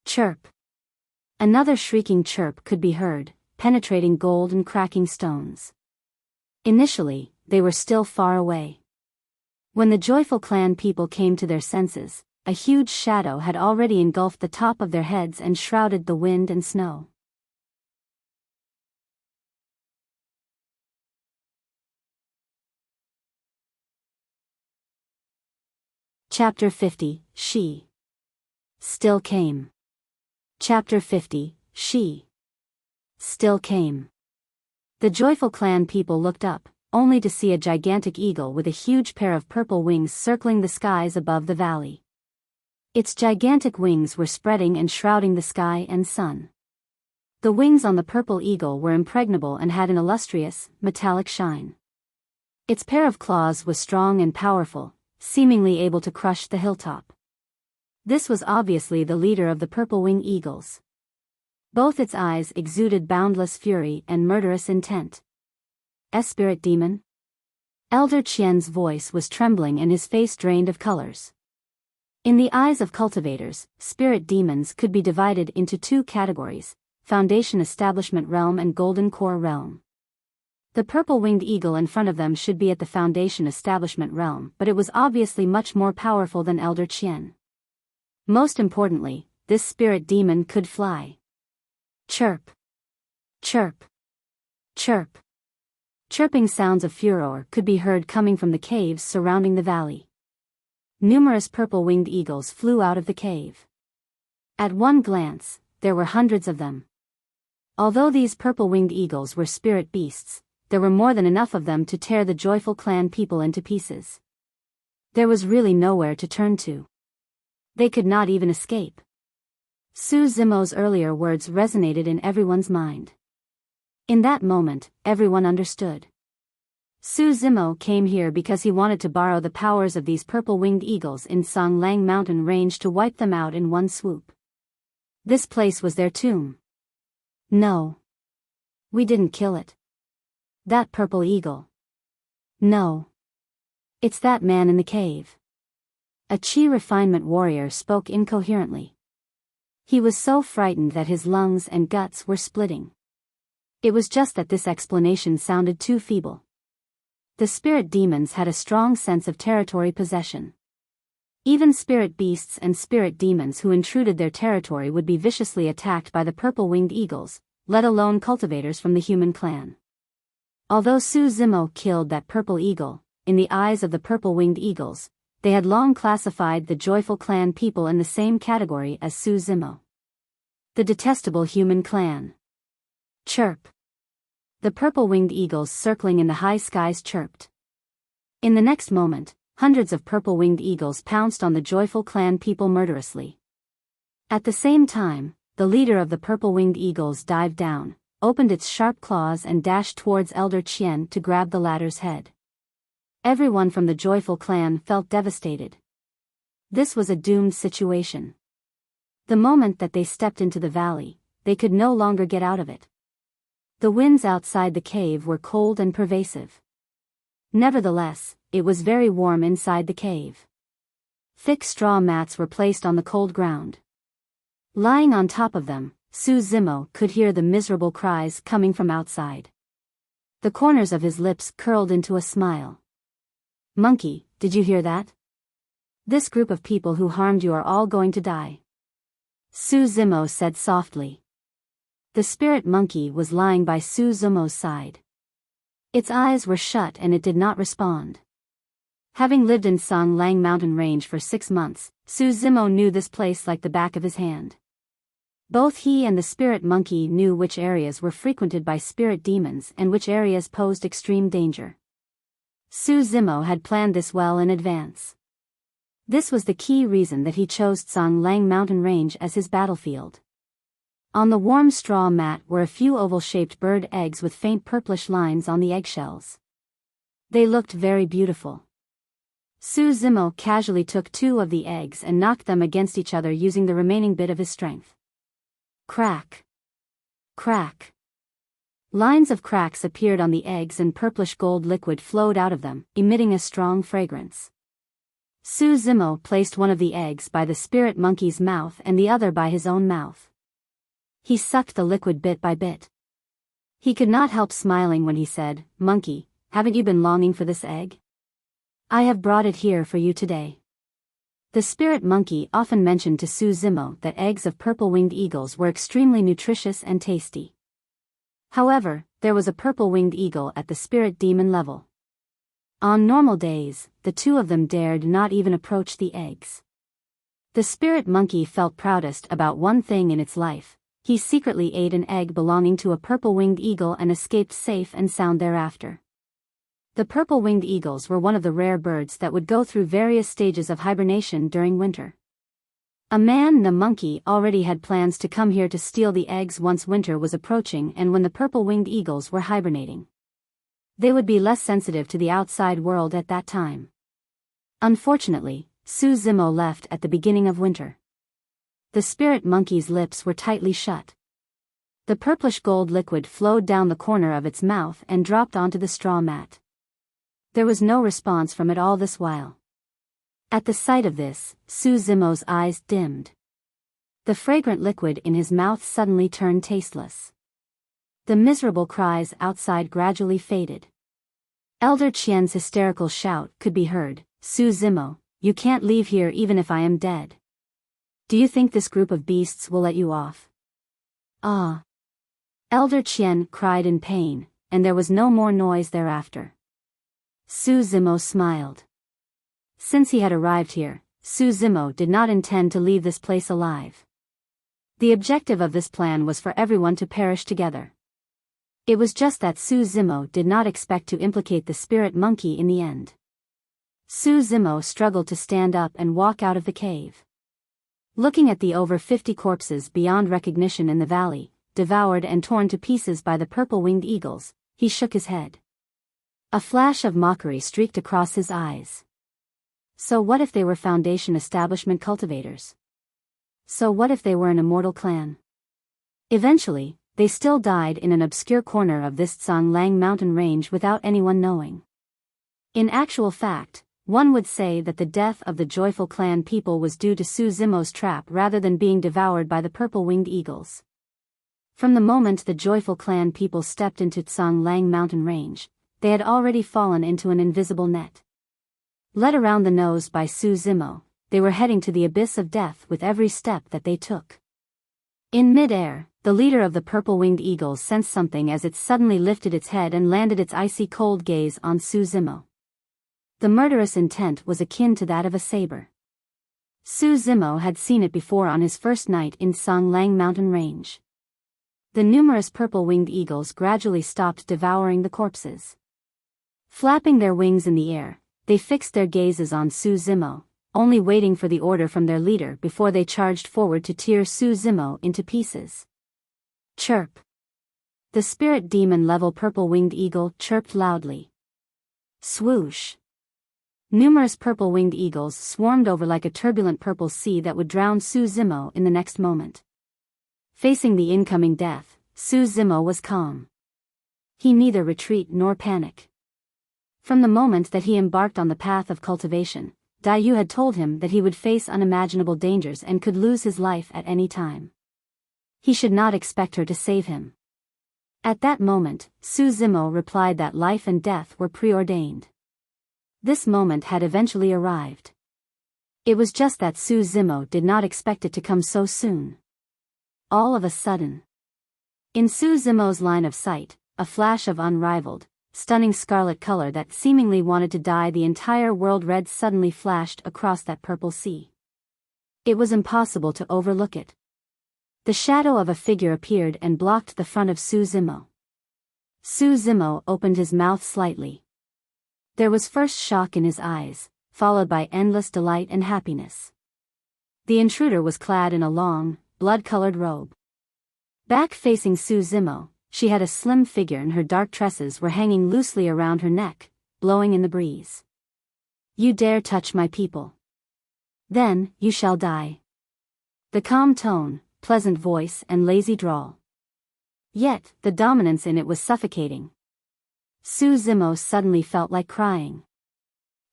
Chirp. Another shrieking chirp could be heard, penetrating gold and cracking stones. Initially, they were still far away. When the joyful clan people came to their senses, a huge shadow had already engulfed the top of their heads and shrouded the wind and snow. Chapter 50, She Still Came. Chapter 50, She Still Came. The joyful clan people looked up, only to see a gigantic eagle with a huge pair of purple wings circling the skies above the valley. Its gigantic wings were spreading and shrouding the sky and sun. The wings on the purple eagle were impregnable and had an illustrious, metallic shine. Its pair of claws was strong and powerful, seemingly able to crush the hilltop. This was obviously the leader of the purple-winged eagles. Both its eyes exuded boundless fury and murderous intent. Spirit demon? Elder Qian's voice was trembling and his face drained of colors. In the eyes of cultivators, spirit demons could be divided into two categories: Foundation Establishment Realm and Golden Core Realm. The purple-winged eagle in front of them should be at the Foundation Establishment Realm, but it was obviously much more powerful than Elder Qian. Most importantly, this spirit demon could fly. Chirp. Chirp. Chirp. Chirping sounds of furor could be heard coming from the caves surrounding the valley. Numerous purple-winged eagles flew out of the cave. At one glance, there were hundreds of them. Although these purple-winged eagles were spirit beasts, there were more than enough of them to tear the joyful clan people into pieces. There was really nowhere to turn to. They could not even escape. Su Zimo's earlier words resonated in everyone's mind. In that moment, everyone understood. Su Zimo came here because he wanted to borrow the powers of these purple-winged eagles in Tsang Lang Mountain Range to wipe them out in one swoop. This place was their tomb. No. We didn't kill it. That purple eagle. No. It's that man in the cave. A Chi refinement warrior spoke incoherently. He was so frightened that his lungs and guts were splitting. It was just that this explanation sounded too feeble. The spirit demons had a strong sense of territory possession. Even spirit beasts and spirit demons who intruded their territory would be viciously attacked by the purple-winged eagles, let alone cultivators from the human clan. Although Su Zimo killed that purple eagle, in the eyes of the purple-winged eagles, they had long classified the joyful clan people in the same category as Su Zimo. The detestable human clan. Chirp. The purple-winged eagles circling in the high skies chirped. In the next moment, hundreds of purple-winged eagles pounced on the joyful clan people murderously. At the same time, the leader of the purple-winged eagles dived down, opened its sharp claws and dashed towards Elder Qian to grab the latter's head. Everyone from the joyful clan felt devastated. This was a doomed situation. The moment that they stepped into the valley, they could no longer get out of it. The winds outside the cave were cold and pervasive. Nevertheless, it was very warm inside the cave. Thick straw mats were placed on the cold ground. Lying on top of them, Su Zimo could hear the miserable cries coming from outside. The corners of his lips curled into a smile. "Monkey, did you hear that? This group of people who harmed you are all going to die," Su Zimo said softly. The spirit monkey was lying by Su Zimo's side. Its eyes were shut and it did not respond. Having lived in Song Lang mountain range for 6 months, Su Zimo knew this place like the back of his hand. Both he and the spirit monkey knew which areas were frequented by spirit demons and which areas posed extreme danger. Su Zimo had planned this well in advance. This was the key reason that he chose Song Lang mountain range as his battlefield. On the warm straw mat were a few oval-shaped bird eggs with faint purplish lines on the eggshells. They looked very beautiful. Su Zimo casually took 2 of the eggs and knocked them against each other using the remaining bit of his strength. Crack. Crack. Lines of cracks appeared on the eggs and purplish gold liquid flowed out of them, emitting a strong fragrance. Su Zimo placed one of the eggs by the spirit monkey's mouth and the other by his own mouth. He sucked the liquid bit by bit. He could not help smiling when he said, "Monkey, haven't you been longing for this egg? I have brought it here for you today." The spirit monkey often mentioned to Su Zimo that eggs of purple-winged eagles were extremely nutritious and tasty. However, there was a purple-winged eagle at the spirit demon level. On normal days, the 2 of them dared not even approach the eggs. The spirit monkey felt proudest about one thing in its life. He secretly ate an egg belonging to a purple-winged eagle and escaped safe and sound thereafter. The purple-winged eagles were one of the rare birds that would go through various stages of hibernation during winter. A man and a monkey already had plans to come here to steal the eggs once winter was approaching and when the purple-winged eagles were hibernating. They would be less sensitive to the outside world at that time. Unfortunately, Su Zimo left at the beginning of winter. The spirit monkey's lips were tightly shut. The purplish gold liquid flowed down the corner of its mouth and dropped onto the straw mat. There was no response from it all this while. At the sight of this, Su Zimo's eyes dimmed. The fragrant liquid in his mouth suddenly turned tasteless. The miserable cries outside gradually faded. Elder Qian's hysterical shout could be heard, "Su Zimo, you can't leave here even if I am dead. Do you think this group of beasts will let you off?" "Ah!" Elder Qian cried in pain, and there was no more noise thereafter. Su Zimo smiled. Since he had arrived here, Su Zimo did not intend to leave this place alive. The objective of this plan was for everyone to perish together. It was just that Su Zimo did not expect to implicate the spirit monkey in the end. Su Zimo struggled to stand up and walk out of the cave. Looking at the over 50 corpses beyond recognition in the valley, devoured and torn to pieces by the purple-winged eagles, he shook his head. A flash of mockery streaked across his eyes. So what if they were Foundation establishment cultivators? So what if they were an immortal clan? Eventually, they still died in an obscure corner of this Song Lang mountain range without anyone knowing. In actual fact, One would say that the death of the joyful clan people was due to Su Zimo's trap rather than being devoured by the purple-winged eagles. From the moment the joyful clan people stepped into Tsang Lang mountain range, they had already fallen into an invisible net. Led around the nose by Su Zimo, they were heading to the abyss of death with every step that they took. In mid-air, the leader of the purple-winged eagles sensed something as it suddenly lifted its head and landed its icy cold gaze on Su Zimo. The murderous intent was akin to that of a saber. Su Zimo had seen it before on his first night in Tsang Lang mountain range. The numerous purple-winged eagles gradually stopped devouring the corpses. Flapping their wings in the air, they fixed their gazes on Su Zimo, only waiting for the order from their leader before they charged forward to tear Su Zimo into pieces. Chirp. The spirit demon-level purple-winged eagle chirped loudly. Swoosh. Numerous purple-winged eagles swarmed over like a turbulent purple sea that would drown Su Zimo in the next moment. Facing the incoming death, Su Zimo was calm. He neither retreat nor panic. From the moment that he embarked on the path of cultivation, Dayu had told him that he would face unimaginable dangers and could lose his life at any time. He should not expect her to save him. At that moment, Su Zimo replied that life and death were preordained. This moment had eventually arrived. It was just that Su Zimo did not expect it to come so soon. All of a sudden. In Su Zimo's line of sight, a flash of unrivaled, stunning scarlet color that seemingly wanted to dye the entire world red suddenly flashed across that purple sea. It was impossible to overlook it. The shadow of a figure appeared and blocked the front of Su Zimo. Su Zimo opened his mouth slightly. There was first shock in his eyes, followed by endless delight and happiness. The intruder was clad in a long, blood-colored robe. Back-facing Su Zimo, she had a slim figure and her dark tresses were hanging loosely around her neck, blowing in the breeze. You dare touch my people. Then, you shall die. The calm tone, pleasant voice and lazy drawl. Yet, the dominance in it was suffocating. Su Zimo suddenly felt like crying.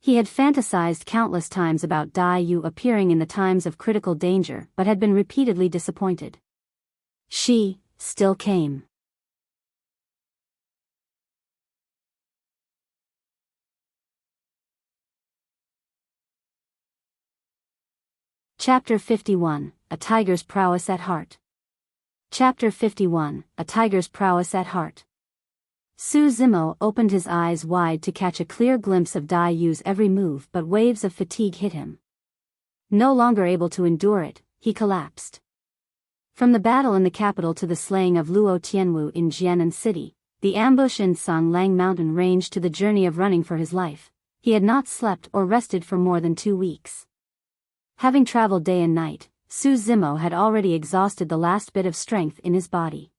He had fantasized countless times about Dayu appearing in the times of critical danger but had been repeatedly disappointed. She, still came. Chapter 51, A Tiger's Prowess at Heart. Chapter 51, A Tiger's Prowess at Heart. Su Zimo opened his eyes wide to catch a clear glimpse of Dayu's every move, but waves of fatigue hit him. No longer able to endure it, he collapsed. From the battle in the capital to the slaying of Luo Tianwu in Jianan City, the ambush in Tsang Lang mountain range to the journey of running for his life, he had not slept or rested for more than 2 weeks. Having traveled day and night, Su Zimo had already exhausted the last bit of strength in his body.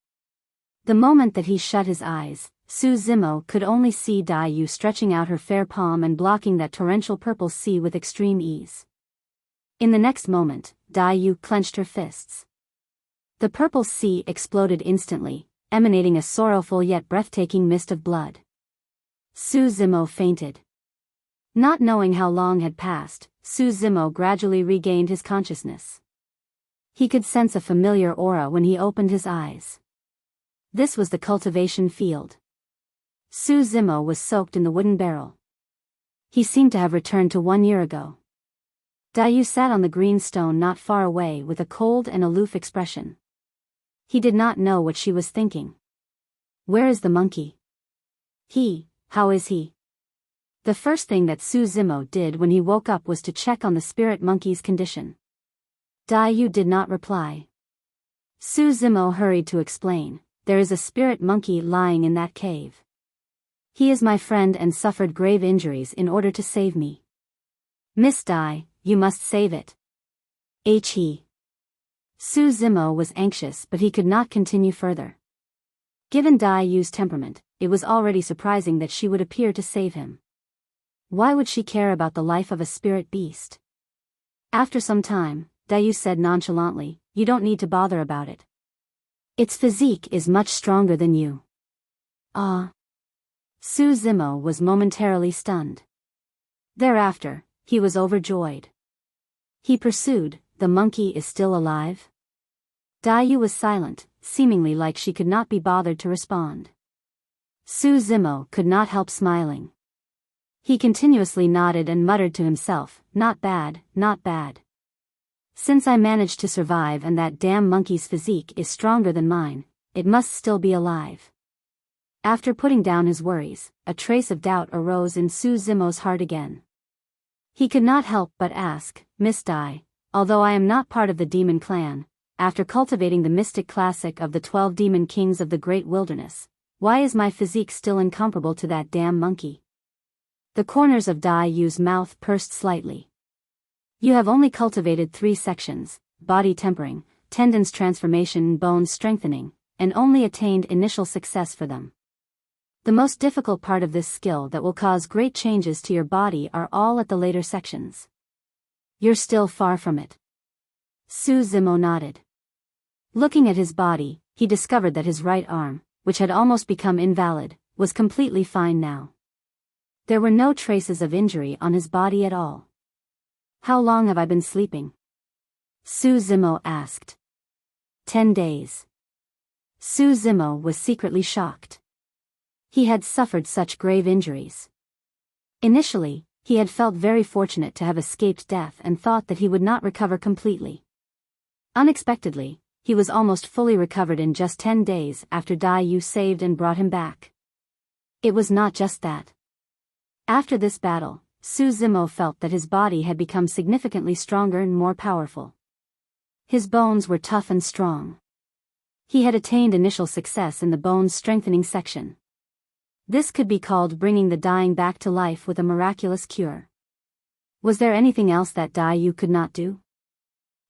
The moment that he shut his eyes, Su Zimo could only see Dayu stretching out her fair palm and blocking that torrential purple sea with extreme ease. In the next moment, Dayu clenched her fists. The purple sea exploded instantly, emanating a sorrowful yet breathtaking mist of blood. Su Zimo fainted. Not knowing how long had passed, Su Zimo gradually regained his consciousness. He could sense a familiar aura when he opened his eyes. This was the cultivation field. Su Zimo was soaked in the wooden barrel. He seemed to have returned to 1 year ago. Dayu sat on the green stone not far away with a cold and aloof expression. He did not know what she was thinking. Where is the monkey? How is he? The first thing that Su Zimo did when he woke up was to check on the spirit monkey's condition. Dayu did not reply. Su Zimo hurried to explain, there is a spirit monkey lying in that cave. He is my friend and suffered grave injuries in order to save me. Miss Dai, you must save it. He. Su Zimo was anxious but he could not continue further. Given Dayu's temperament, it was already surprising that she would appear to save him. Why would she care about the life of a spirit beast? After some time, Dayu said nonchalantly, you don't need to bother about it. Its physique is much stronger than you. Ah. Su Zimo was momentarily stunned. Thereafter, he was overjoyed. He pursued, "The monkey is still alive?" Dai was silent, seemingly like she could not be bothered to respond. Su Zimo could not help smiling. He continuously nodded and muttered to himself, "Not bad, not bad. Since I managed to survive and that damn monkey's physique is stronger than mine, it must still be alive." After putting down his worries, a trace of doubt arose in Su Zimo's heart again. He could not help but ask, "Miss Dai, although I am not part of the demon clan, after cultivating the mystic classic of the 12 demon kings of the great wilderness, why is my physique still incomparable to that damn monkey?" The corners of Dai Yu's mouth pursed slightly. "You have only cultivated 3 sections, body tempering, tendons transformation and bones strengthening, and only attained initial success for them. The most difficult part of this skill that will cause great changes to your body are all at the later sections. You're still far from it." Su Zimo nodded. Looking at his body, he discovered that his right arm, which had almost become invalid, was completely fine now. There were no traces of injury on his body at all. "How long have I been sleeping?" Su Zimo asked. 10 days. Su Zimo was secretly shocked. He had suffered such grave injuries. Initially, he had felt very fortunate to have escaped death and thought that he would not recover completely. Unexpectedly, he was almost fully recovered in just 10 days after Dai Yu saved and brought him back. It was not just that. After this battle, Su Zimo felt that his body had become significantly stronger and more powerful. His bones were tough and strong. He had attained initial success in the bones strengthening section. This could be called bringing the dying back to life with a miraculous cure. Was there anything else that Dai Yu could not do?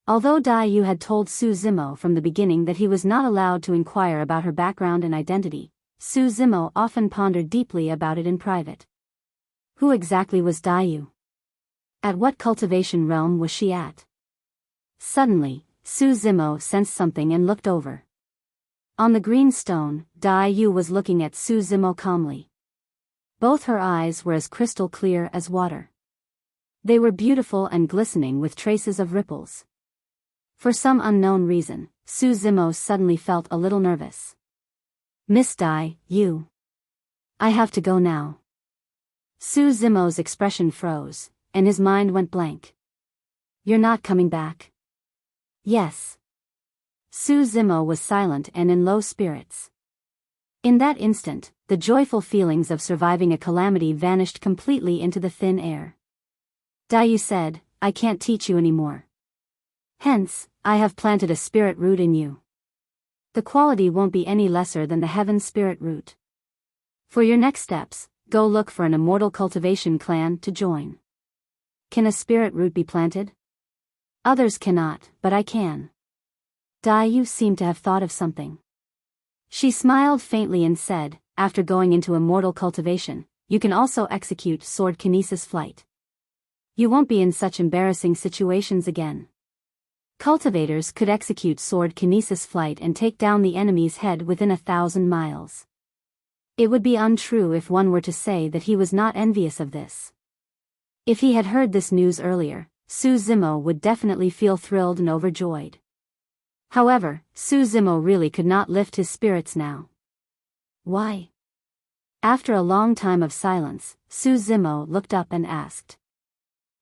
Although Dai Yu had told Su Zimo from the beginning that he was not allowed to inquire about her background and identity, Su Zimo often pondered deeply about it in private. Who exactly was Dai Yu? At what cultivation realm was she at? Suddenly, Su Zimo sensed something and looked over. On the green stone, Dai Yu was looking at Su Zimo calmly. Both her eyes were as crystal clear as water. They were beautiful and glistening with traces of ripples. For some unknown reason, Su Zimo suddenly felt a little nervous. "Miss Dai Yu. I have to go now." Su Zimo's expression froze, and his mind went blank. "You're not coming back?" "Yes." Su Zimo was silent and in low spirits. In that instant, the joyful feelings of surviving a calamity vanished completely into the thin air. Dai Yu said, "I can't teach you anymore. Hence, I have planted a spirit root in you. The quality won't be any lesser than the heaven spirit root. For your next steps, go look for an immortal cultivation clan to join." "Can a spirit root be planted?" "Others cannot, but I can." Dai Yu seemed to have thought of something. She smiled faintly and said, "After going into immortal cultivation, you can also execute sword kinesis flight. You won't be in such embarrassing situations again." Cultivators could execute sword kinesis flight and take down the enemy's head within 1,000 miles. It would be untrue if one were to say that he was not envious of this. If he had heard this news earlier, Su Zimo would definitely feel thrilled and overjoyed. However, Su Zimo really could not lift his spirits now. "Why?" After a long time of silence, Su Zimo looked up and asked,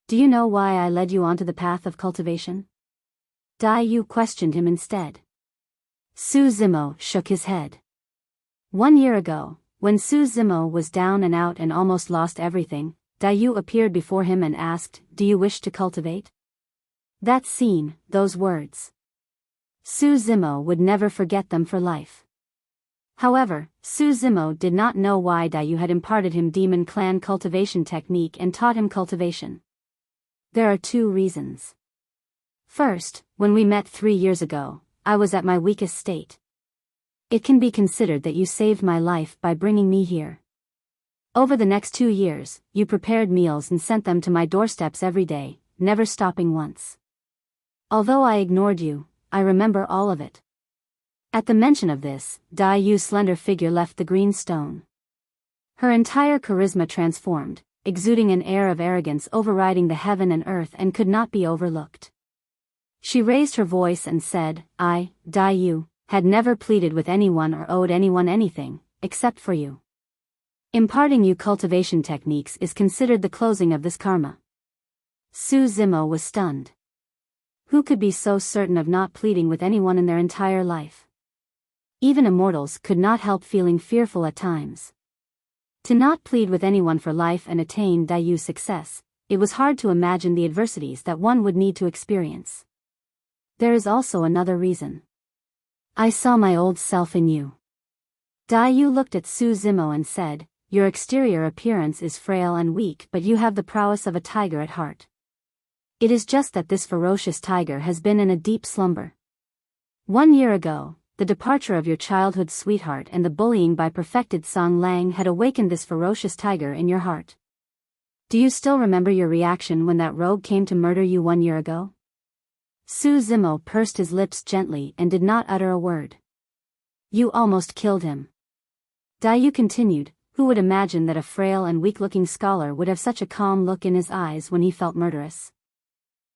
"Do you know why I led you onto the path of cultivation?" Dai Yu questioned him instead. Su Zimo shook his head. 1 year ago, when Su Zimo was down and out and almost lost everything, Dai Yu appeared before him and asked, "Do you wish to cultivate?" That scene, those words. Su Zimo would never forget them for life. However, Su Zimo did not know why Dai Yu had imparted him demon clan cultivation technique and taught him cultivation. There are 2 reasons. First, when we met 3 years ago, I was at my weakest state. It can be considered that you saved my life by bringing me here. Over the next 2 years, you prepared meals and sent them to my doorsteps every day, never stopping once. Although I ignored you, I remember all of it." At the mention of this, Dai Yu's slender figure left the green stone. Her entire charisma transformed, exuding an air of arrogance overriding the heaven and earth and could not be overlooked. She raised her voice and said, I, Biyao, had never pleaded with anyone or owed anyone anything, except for you. Imparting you cultivation techniques is considered the closing of this karma. Su Zimo was stunned. Who could be so certain of not pleading with anyone in their entire life? Even immortals could not help feeling fearful at times. To not plead with anyone for life and attain Biyao's success, it was hard to imagine the adversities that one would need to experience. There is also another reason. I saw my old self in you. Biyao looked at Su Zimo and said, your exterior appearance is frail and weak, but you have the prowess of a tiger at heart. It is just that this ferocious tiger has been in a deep slumber. 1 year ago, the departure of your childhood sweetheart and the bullying by perfected Song Lang had awakened this ferocious tiger in your heart. Do you still remember your reaction when that rogue came to murder you 1 year ago? Su Zimo pursed his lips gently and did not utter a word. You almost killed him. Biyao continued, who would imagine that a frail and weak-looking scholar would have such a calm look in his eyes when he felt murderous?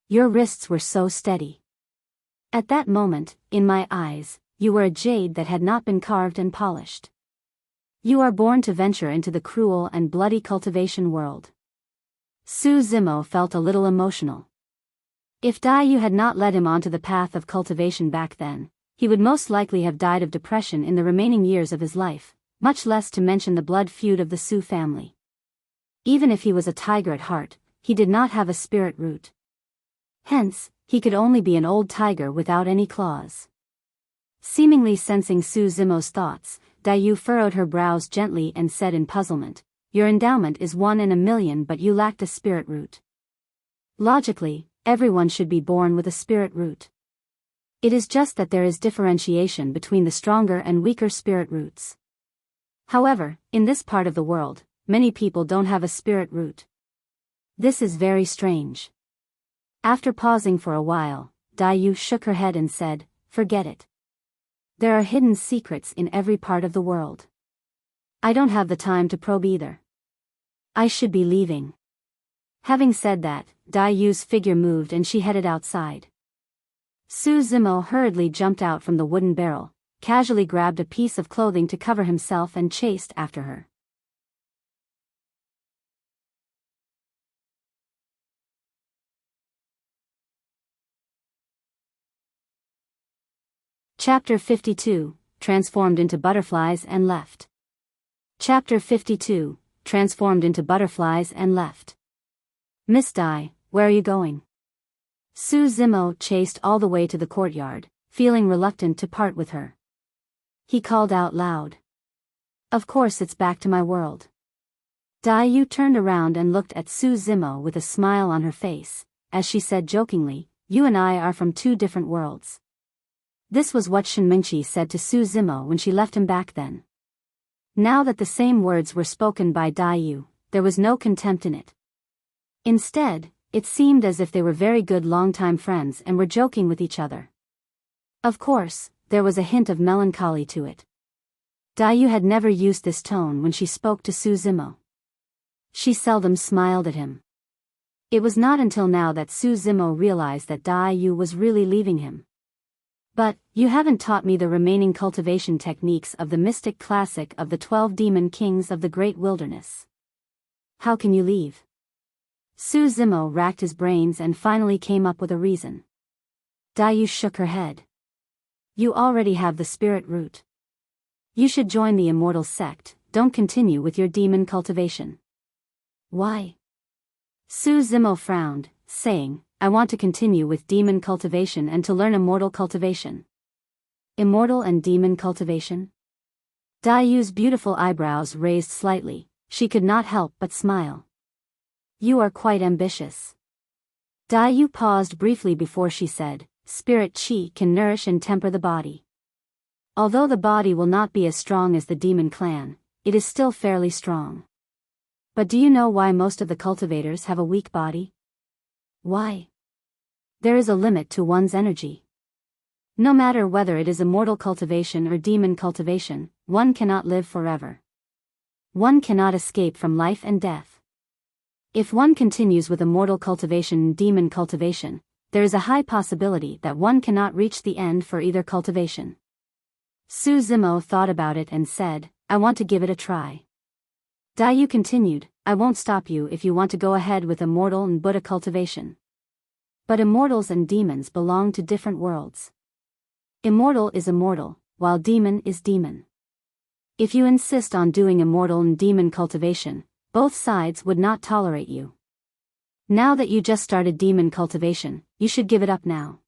Your wrists were so steady. At that moment, in my eyes, you were a jade that had not been carved and polished. You are born to venture into the cruel and bloody cultivation world. Su Zimo felt a little emotional. If Biyao had not led him onto the path of cultivation back then, he would most likely have died of depression in the remaining years of his life, much less to mention the blood feud of the Su family. Even if he was a tiger at heart, he did not have a spirit root. Hence, he could only be an old tiger without any claws. Seemingly sensing Su Zimo's thoughts, Biyao furrowed her brows gently and said in puzzlement, your endowment is 1 in a million, but you lacked a spirit root. Logically, everyone should be born with a spirit root. It is just that there is differentiation between the stronger and weaker spirit roots. However, in this part of the world, many people don't have a spirit root. This is very strange. After pausing for a while, Biyao shook her head and said, forget it. There are hidden secrets in every part of the world. I don't have the time to probe either. I should be leaving. Having said that, Biyao's figure moved and she headed outside. Su Zimo hurriedly jumped out from the wooden barrel, casually grabbed a piece of clothing to cover himself and chased after her. Chapter 52, Transformed into Butterflies and Left. Chapter 52, Transformed into Butterflies and Left. Miss Dai, where are you going? Su Zimo chased all the way to the courtyard, feeling reluctant to part with her. He called out loud. Of course it's back to my world. Biyao turned around and looked at Su Zimo with a smile on her face, as she said jokingly, you and I are from 2 different worlds. This was what Shenmingqi said to Su Zimo when she left him back then. Now that the same words were spoken by Biyao, there was no contempt in it. Instead, it seemed as if they were very good longtime friends and were joking with each other. Of course, there was a hint of melancholy to it. Biyao had never used this tone when she spoke to Su Zimo. She seldom smiled at him. It was not until now that Su Zimo realized that Biyao was really leaving him. But, you haven't taught me the remaining cultivation techniques of the mystic classic of the 12 demon kings of the great wilderness. How can you leave? Su Zimo racked his brains and finally came up with a reason. Biyao shook her head. You already have the spirit root. You should join the immortal sect, don't continue with your demon cultivation. Why? Su Zimo frowned, saying, I want to continue with demon cultivation and to learn immortal cultivation. Immortal and demon cultivation? Biyao's beautiful eyebrows raised slightly, she could not help but smile. You are quite ambitious. Biyao paused briefly before she said, spirit qi can nourish and temper the body. Although the body will not be as strong as the demon clan, it is still fairly strong. But do you know why most of the cultivators have a weak body? Why? There is a limit to one's energy. No matter whether it is immortal cultivation or demon cultivation, one cannot live forever. One cannot escape from life and death. If one continues with immortal cultivation and demon cultivation, there is a high possibility that one cannot reach the end for either cultivation. Su Zimo thought about it and said, I want to give it a try. Daiyu continued, I won't stop you if you want to go ahead with immortal and Buddha cultivation. But immortals and demons belong to different worlds. Immortal is immortal, while demon is demon. If you insist on doing immortal and demon cultivation, both sides would not tolerate you. Now that you just started demon cultivation, you should give it up now.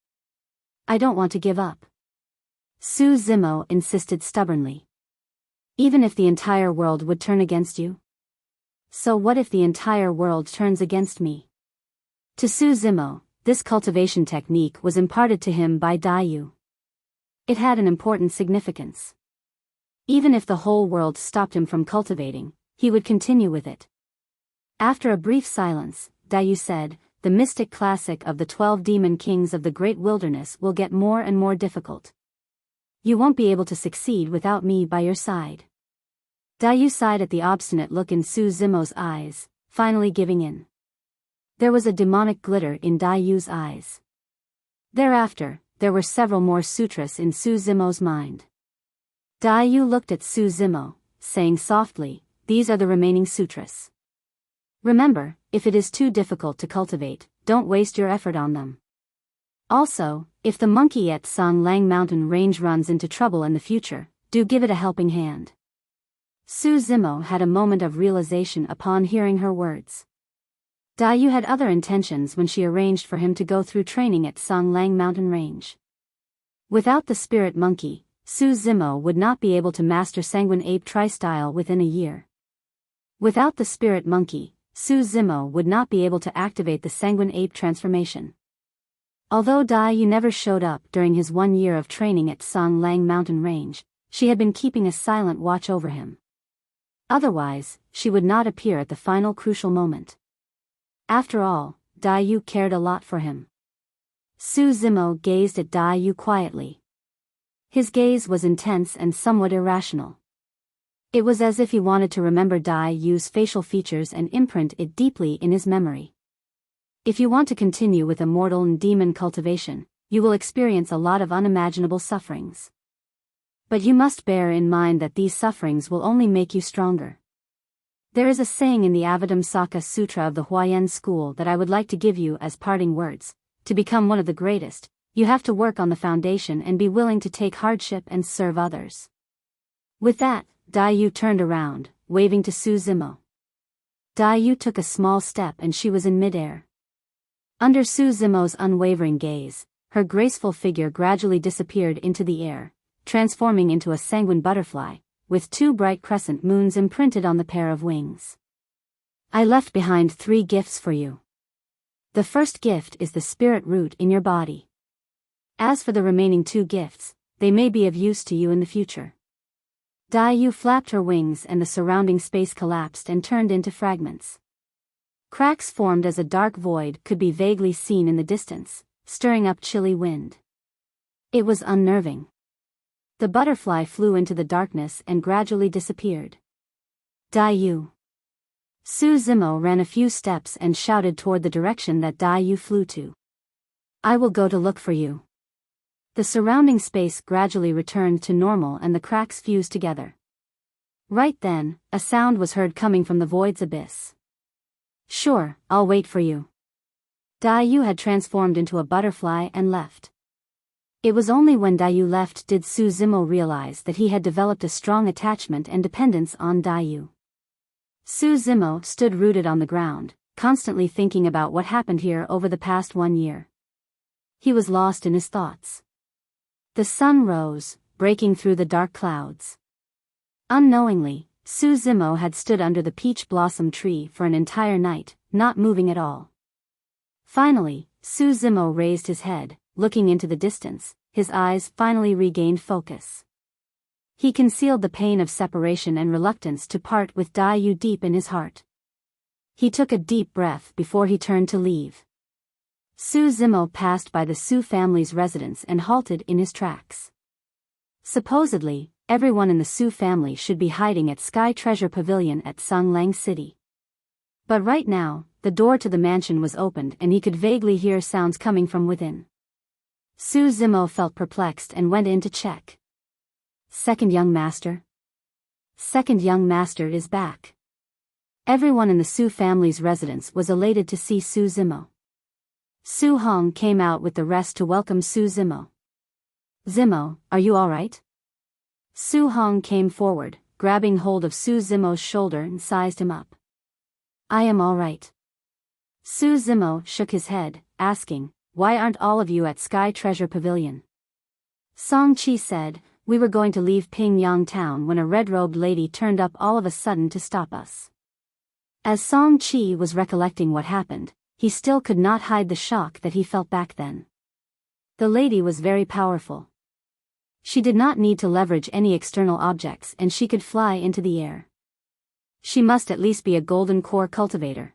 I don't want to give up. Su Zimo insisted stubbornly. Even if the entire world would turn against you? So what if the entire world turns against me? To Su Zimo, this cultivation technique was imparted to him by Daiyu. It had an important significance. Even if the whole world stopped him from cultivating, he would continue with it. After a brief silence, Daiyu said, the mystic classic of the 12 demon kings of the great wilderness will get more and more difficult. You won't be able to succeed without me by your side. Daiyu sighed at the obstinate look in Su Zimo's eyes, finally giving in. There was a demonic glitter in Daiyu's eyes. Thereafter, there were several more sutras in Su Zimo's mind. Daiyu looked at Su Zimo, saying softly, these are the remaining sutras. Remember, if it is too difficult to cultivate, don't waste your effort on them. Also, if the monkey at Songlang Mountain Range runs into trouble in the future, do give it a helping hand. Su Zimo had a moment of realization upon hearing her words. Daiyu had other intentions when she arranged for him to go through training at Songlang Mountain Range. Without the spirit monkey, Su Zimo would not be able to master Sanguine Ape Tri-Style within a year. Without the spirit monkey, Su Zimo would not be able to activate the Sanguine Ape transformation. Although Daiyu never showed up during his 1 year of training at Songlang Mountain Range, she had been keeping a silent watch over him. Otherwise, she would not appear at the final crucial moment. After all, Daiyu cared a lot for him. Su Zimo gazed at Daiyu quietly. His gaze was intense and somewhat irrational. It was as if he wanted to remember Daiyu's facial features and imprint it deeply in his memory. If you want to continue with immortal and demon cultivation, you will experience a lot of unimaginable sufferings. But you must bear in mind that these sufferings will only make you stronger. There is a saying in the Avadamsaka Sutra of the Huayan school that I would like to give you as parting words. To become one of the greatest, you have to work on the foundation and be willing to take hardship and serve others. With that, Daiyu turned around, waving to Su Zimo. Daiyu took a small step and she was in midair. Under Su Zimo's unwavering gaze, her graceful figure gradually disappeared into the air, transforming into a sanguine butterfly, with 2 bright crescent moons imprinted on the pair of wings. I left behind 3 gifts for you. The first gift is the spirit root in your body. As for the remaining 2 gifts, they may be of use to you in the future. Daiyu flapped her wings and the surrounding space collapsed and turned into fragments. Cracks formed as a dark void could be vaguely seen in the distance, stirring up chilly wind. It was unnerving. The butterfly flew into the darkness and gradually disappeared. Daiyu. Su Zimo ran a few steps and shouted toward the direction that Daiyu flew to. I will go to look for you. The surrounding space gradually returned to normal and the cracks fused together. Right then, a sound was heard coming from the void's abyss. Sure, I'll wait for you. Daiyu had transformed into a butterfly and left. It was only when Daiyu left did Su Zimo realize that he had developed a strong attachment and dependence on Daiyu. Su Zimo stood rooted on the ground, constantly thinking about what happened here over the past 1 year. He was lost in his thoughts. The sun rose, breaking through the dark clouds. Unknowingly, Su Zimo had stood under the peach blossom tree for an entire night, not moving at all. Finally, Su Zimo raised his head, looking into the distance, his eyes finally regained focus. He concealed the pain of separation and reluctance to part with Daiyu deep in his heart. He took a deep breath before he turned to leave. Su Zimo passed by the Su family's residence and halted in his tracks. Supposedly, everyone in the Su family should be hiding at Sky Treasure Pavilion at Songlang City. But right now, the door to the mansion was opened and he could vaguely hear sounds coming from within. Su Zimo felt perplexed and went in to check. Second young master? Second young master is back. Everyone in the Su family's residence was elated to see Su Zimo. Su Hong came out with the rest to welcome Su Zimo. Zimo, are you alright? Su Hong came forward, grabbing hold of Su Zimo's shoulder and sized him up. I am alright. Su Zimo shook his head, asking, why aren't all of you at Sky Treasure Pavilion? Song Chi said, we were going to leave Pingyang town when a red-robed lady turned up all of a sudden to stop us. As Song Chi was recollecting what happened, he still could not hide the shock that he felt back then. The lady was very powerful. She did not need to leverage any external objects and she could fly into the air. She must at least be a golden core cultivator.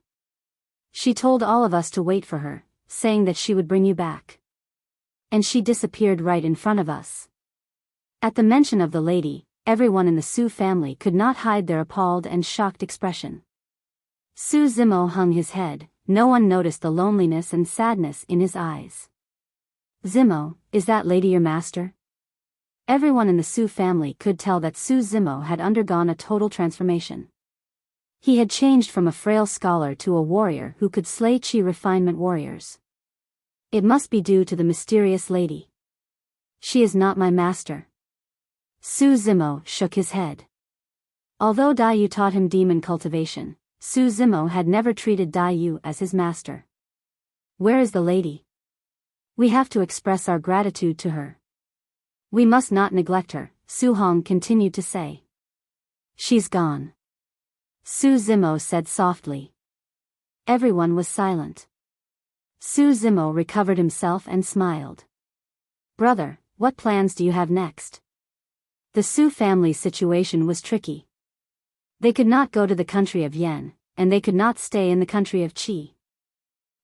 She told all of us to wait for her, saying that she would bring you back. And she disappeared right in front of us. At the mention of the lady, everyone in the Su family could not hide their appalled and shocked expression. Su Zimo hung his head, no one noticed the loneliness and sadness in his eyes. Zimo, is that lady your master? Everyone in the Su family could tell that Su Zimo had undergone a total transformation. He had changed from a frail scholar to a warrior who could slay Chi refinement warriors. It must be due to the mysterious lady. She is not my master. Su Zimo shook his head. Although Dai Yu taught him demon cultivation, Su Zimo had never treated Dai Yu as his master. Where is the lady? We have to express our gratitude to her. We must not neglect her, Su Hong continued to say. She's gone. Su Zimo said softly. Everyone was silent. Su Zimo recovered himself and smiled. Brother, what plans do you have next? The Su family's situation was tricky. They could not go to the country of Yen, and they could not stay in the country of Qi.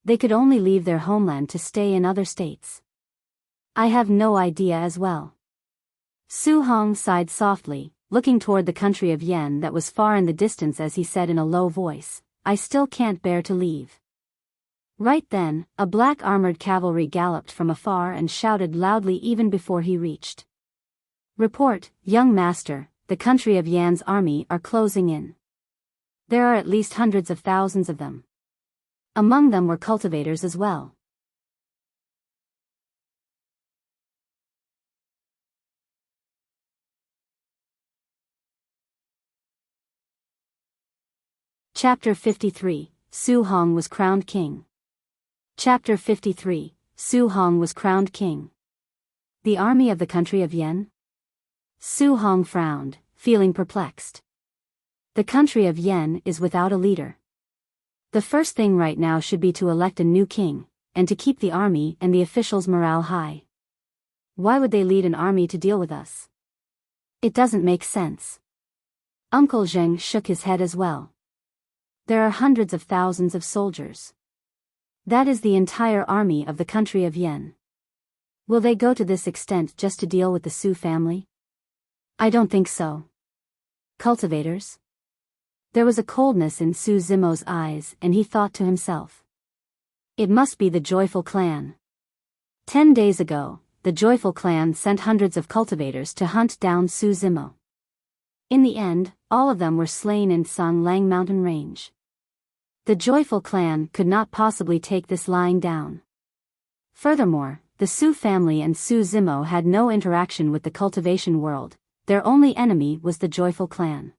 They could only leave their homeland to stay in other states. I have no idea as well. Su Hong sighed softly, looking toward the country of Yen that was far in the distance as he said in a low voice, I still can't bear to leave. Right then, a black armored cavalry galloped from afar and shouted loudly even before he reached. Report, young master, the country of Yan's army are closing in. There are at least hundreds of thousands of them. Among them were cultivators as well. Chapter 53, Su Hong was crowned king. Chapter 53, Su Hong was crowned king. The army of the country of Yen? Su Hong frowned, feeling perplexed. The country of Yen is without a leader. The first thing right now should be to elect a new king, and to keep the army and the officials' morale high. Why would they lead an army to deal with us? It doesn't make sense. Uncle Zheng shook his head as well. There are hundreds of thousands of soldiers. That is the entire army of the country of Yen. Will they go to this extent just to deal with the Su family? I don't think so. Cultivators? There was a coldness in Su Zimo's eyes and he thought to himself. It must be the Joyful Clan. 10 days ago, the Joyful Clan sent hundreds of cultivators to hunt down Su Zimo. In the end, all of them were slain in Songlang mountain range. The Joyful Clan could not possibly take this lying down. Furthermore, the Su family and Su Zimo had no interaction with the cultivation world. Their only enemy was the Joyful Clan.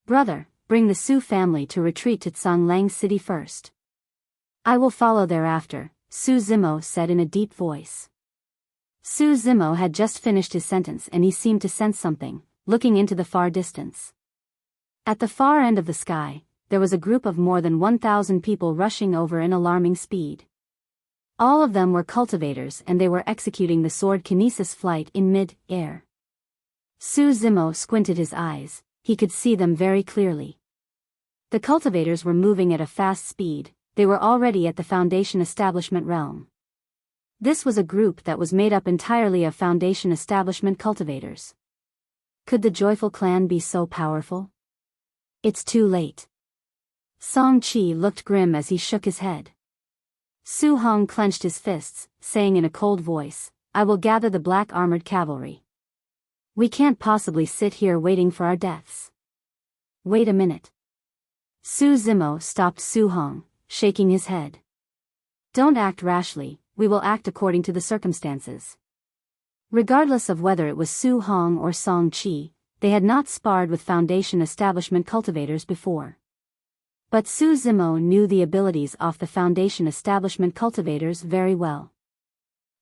Brother, bring the Su family to retreat to Songlang city first. I will follow thereafter, Su Zimo said in a deep voice. Su Zimo had just finished his sentence and he seemed to sense something, looking into the far distance. At the far end of the sky, there was a group of more than 1,000 people rushing over in alarming speed. All of them were cultivators and they were executing the sword kinesis flight in mid-air. Su Zimo squinted his eyes, he could see them very clearly. The cultivators were moving at a fast speed, they were already at the Foundation Establishment realm. This was a group that was made up entirely of Foundation Establishment cultivators. Could the Joyful Clan be so powerful? It's too late. Song Qi looked grim as he shook his head. Su Hong clenched his fists, saying in a cold voice, "I will gather the black armored cavalry. We can't possibly sit here waiting for our deaths." "Wait a minute." Su Zimo stopped Su Hong, shaking his head. "Don't act rashly, we will act according to the circumstances." Regardless of whether it was Su Hong or Song Qi, they had not sparred with Foundation Establishment cultivators before. But Su Zimo knew the abilities of the Foundation Establishment cultivators very well.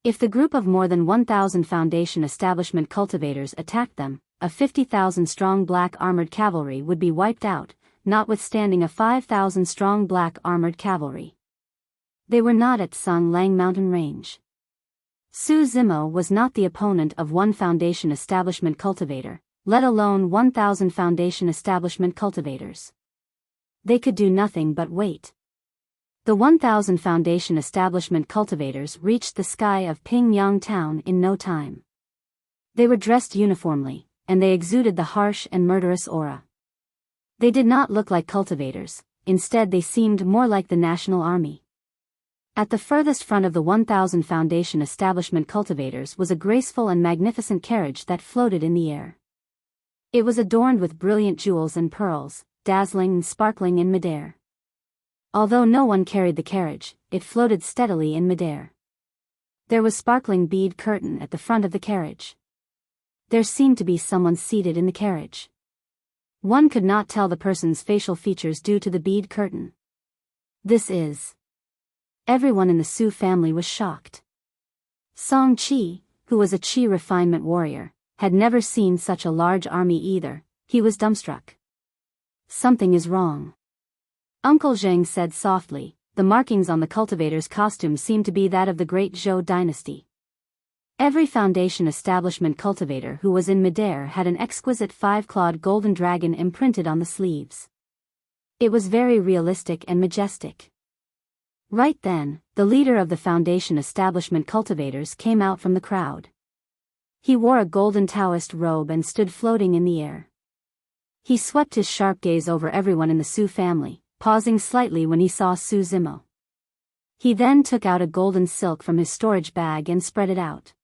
If the group of more than 1,000 Foundation Establishment cultivators attacked them, a 50,000-strong black armored cavalry would be wiped out, notwithstanding a 5,000-strong black armored cavalry. They were not at Sung Lang Mountain Range. Su Zimo was not the opponent of one Foundation Establishment cultivator, let alone 1,000 Foundation Establishment cultivators. They could do nothing but wait. The 1,000 Foundation Establishment cultivators reached the sky of Pingyang Town in no time. They were dressed uniformly, and they exuded the harsh and murderous aura. They did not look like cultivators, instead they seemed more like the National Army. At the furthest front of the 1,000 Foundation Establishment cultivators was a graceful and magnificent carriage that floated in the air. It was adorned with brilliant jewels and pearls, dazzling and sparkling in midair. Although no one carried the carriage, it floated steadily in midair. There was sparkling bead curtain at the front of the carriage. There seemed to be someone seated in the carriage. One could not tell the person's facial features due to the bead curtain. This is... Everyone in the Su family was shocked. Song Qi, who was a Qi refinement warrior, had never seen such a large army either. He was dumbstruck. "Something is wrong," Uncle Zheng said softly. The markings on the cultivator's costume seemed to be that of the Great Zhou dynasty. Every Foundation Establishment cultivator who was in midair had an exquisite 5-clawed golden dragon imprinted on the sleeves. It was very realistic and majestic. Right then, the leader of the Foundation Establishment cultivators came out from the crowd. He wore a golden Taoist robe and stood floating in the air. He swept his sharp gaze over everyone in the Su family, pausing slightly when he saw Su Zimo. He then took out a golden silk from his storage bag and spread it out.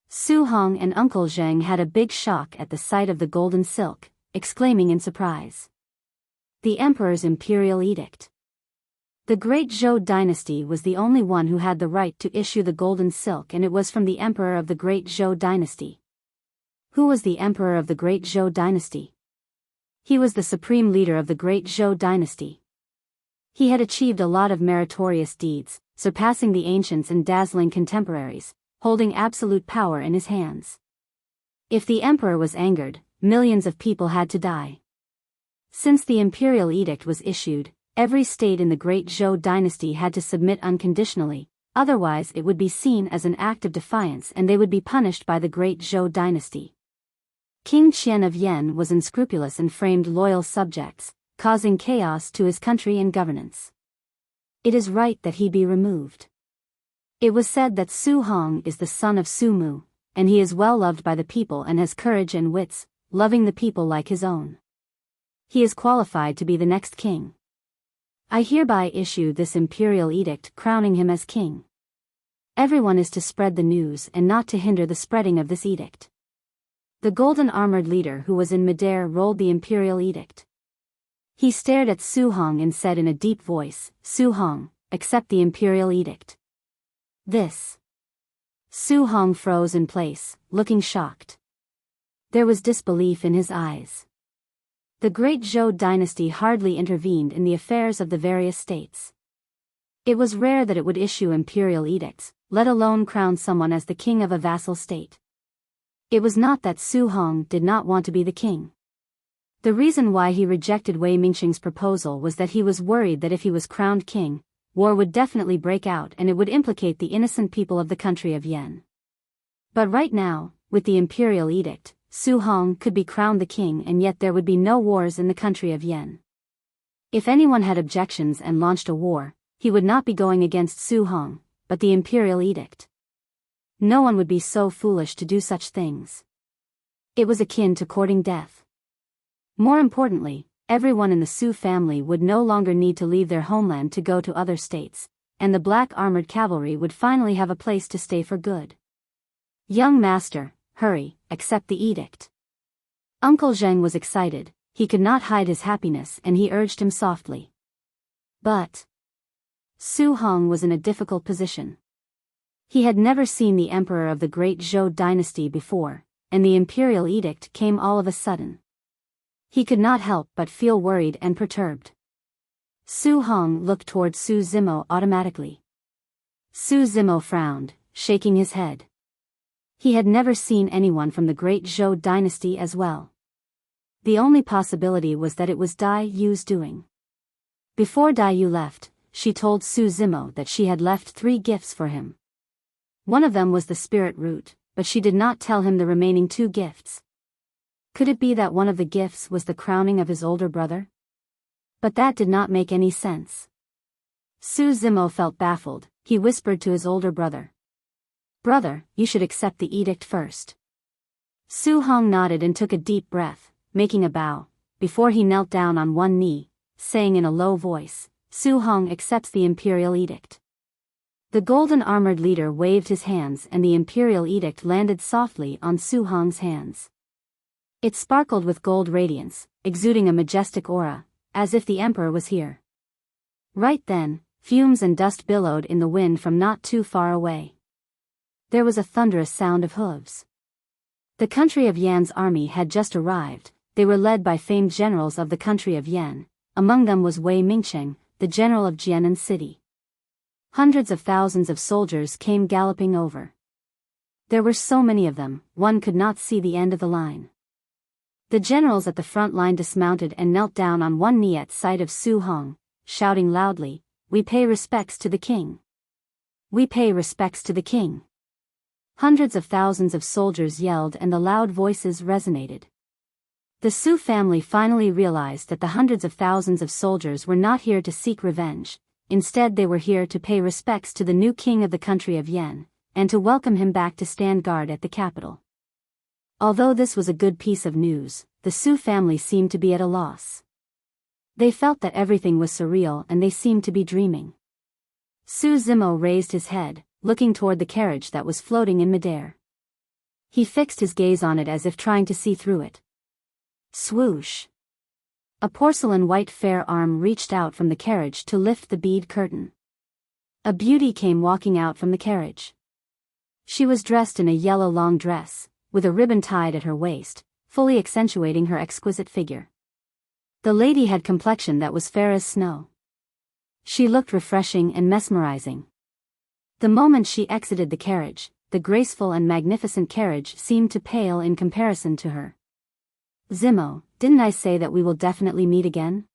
Su Hong and Uncle Zheng had a big shock at the sight of the golden silk, exclaiming in surprise. The Emperor's Imperial Edict. The Great Zhou dynasty was the only one who had the right to issue the golden silk, and it was from the Emperor of the Great Zhou dynasty. Who was the Emperor of the Great Zhou dynasty? He was the supreme leader of the Great Zhou dynasty. He had achieved a lot of meritorious deeds, surpassing the ancients and dazzling contemporaries, holding absolute power in his hands. If the Emperor was angered, millions of people had to die. Since the Imperial Edict was issued, every state in the Great Zhou dynasty had to submit unconditionally, otherwise it would be seen as an act of defiance and they would be punished by the Great Zhou dynasty. King Qian of Yen was unscrupulous and framed loyal subjects, causing chaos to his country and governance. It is right that he be removed. It was said that Su Hong is the son of Su Mu, and he is well loved by the people and has courage and wits, loving the people like his own. He is qualified to be the next king. I hereby issue this imperial edict crowning him as king. Everyone is to spread the news and not to hinder the spreading of this edict. The golden armored leader who was in midair rolled the imperial edict. He stared at Su Hong and said in a deep voice, "Su Hong, accept the imperial edict." This. Su Hong froze in place, looking shocked. There was disbelief in his eyes. The Great Zhou dynasty hardly intervened in the affairs of the various states. It was rare that it would issue imperial edicts, let alone crown someone as the king of a vassal state. It was not that Su Hong did not want to be the king. The reason why he rejected Wei Mingxing's proposal was that he was worried that if he was crowned king, war would definitely break out and it would implicate the innocent people of the country of Yen. But right now, with the imperial edict, Su Hong could be crowned the king and yet there would be no wars in the country of Yen. If anyone had objections and launched a war, he would not be going against Su Hong, but the imperial edict. No one would be so foolish to do such things. It was akin to courting death. More importantly, everyone in the Su family would no longer need to leave their homeland to go to other states, and the black armored cavalry would finally have a place to stay for good. Young master, hurry, accept the edict. Uncle Zheng was excited, he could not hide his happiness and he urged him softly. But Su Hong was in a difficult position. He had never seen the emperor of the great Zhou dynasty before, and the imperial edict came all of a sudden. He could not help but feel worried and perturbed. Su Hong looked toward Su Zimo automatically. Su Zimo frowned, shaking his head. He had never seen anyone from the great Zhou dynasty as well. The only possibility was that it was Dai Yu's doing. Before Dai Yu left, she told Su Zimo that she had left 3 gifts for him. One of them was the spirit root, but she did not tell him the remaining 2 gifts. Could it be that one of the gifts was the crowning of his older brother? But that did not make any sense. Su Zimo felt baffled, he whispered to his older brother. Brother, you should accept the edict first. Su Hong nodded and took a deep breath, making a bow, before he knelt down on one knee, saying in a low voice, Su Hong accepts the imperial edict. The golden armored leader waved his hands and the imperial edict landed softly on Su Hong's hands. It sparkled with gold radiance, exuding a majestic aura, as if the emperor was here. Right then, fumes and dust billowed in the wind from not too far away. There was a thunderous sound of hooves. The country of Yan's army had just arrived. They were led by famed generals of the country of Yan. Among them was Wei Mingcheng, the general of Jianan city. Hundreds of thousands of soldiers came galloping over. There were so many of them, one could not see the end of the line. The generals at the front line dismounted and knelt down on one knee at sight of Su Hong, shouting loudly, "We pay respects to the king! We pay respects to the king!" Hundreds of thousands of soldiers yelled and the loud voices resonated. The Su family finally realized that the hundreds of thousands of soldiers were not here to seek revenge, instead they were here to pay respects to the new king of the country of Yan, and to welcome him back to stand guard at the capital. Although this was a good piece of news, the Su family seemed to be at a loss. They felt that everything was surreal and they seemed to be dreaming. Su Zimo raised his head, looking toward the carriage that was floating in midair. He fixed his gaze on it as if trying to see through it. Swoosh! A porcelain white fair arm reached out from the carriage to lift the bead curtain. A beauty came walking out from the carriage. She was dressed in a yellow long dress, with a ribbon tied at her waist, fully accentuating her exquisite figure. The lady had complexion that was fair as snow. She looked refreshing and mesmerizing. The moment she exited the carriage, the graceful and magnificent carriage seemed to pale in comparison to her. Zimo, didn't I say that we will definitely meet again?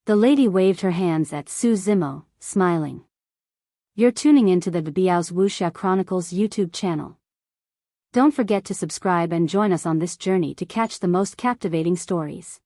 The lady waved her hands at Su Zimo, smiling. You're tuning into the Biyao's Wuxia Chronicles YouTube channel. Don't forget to subscribe and join us on this journey to catch the most captivating stories.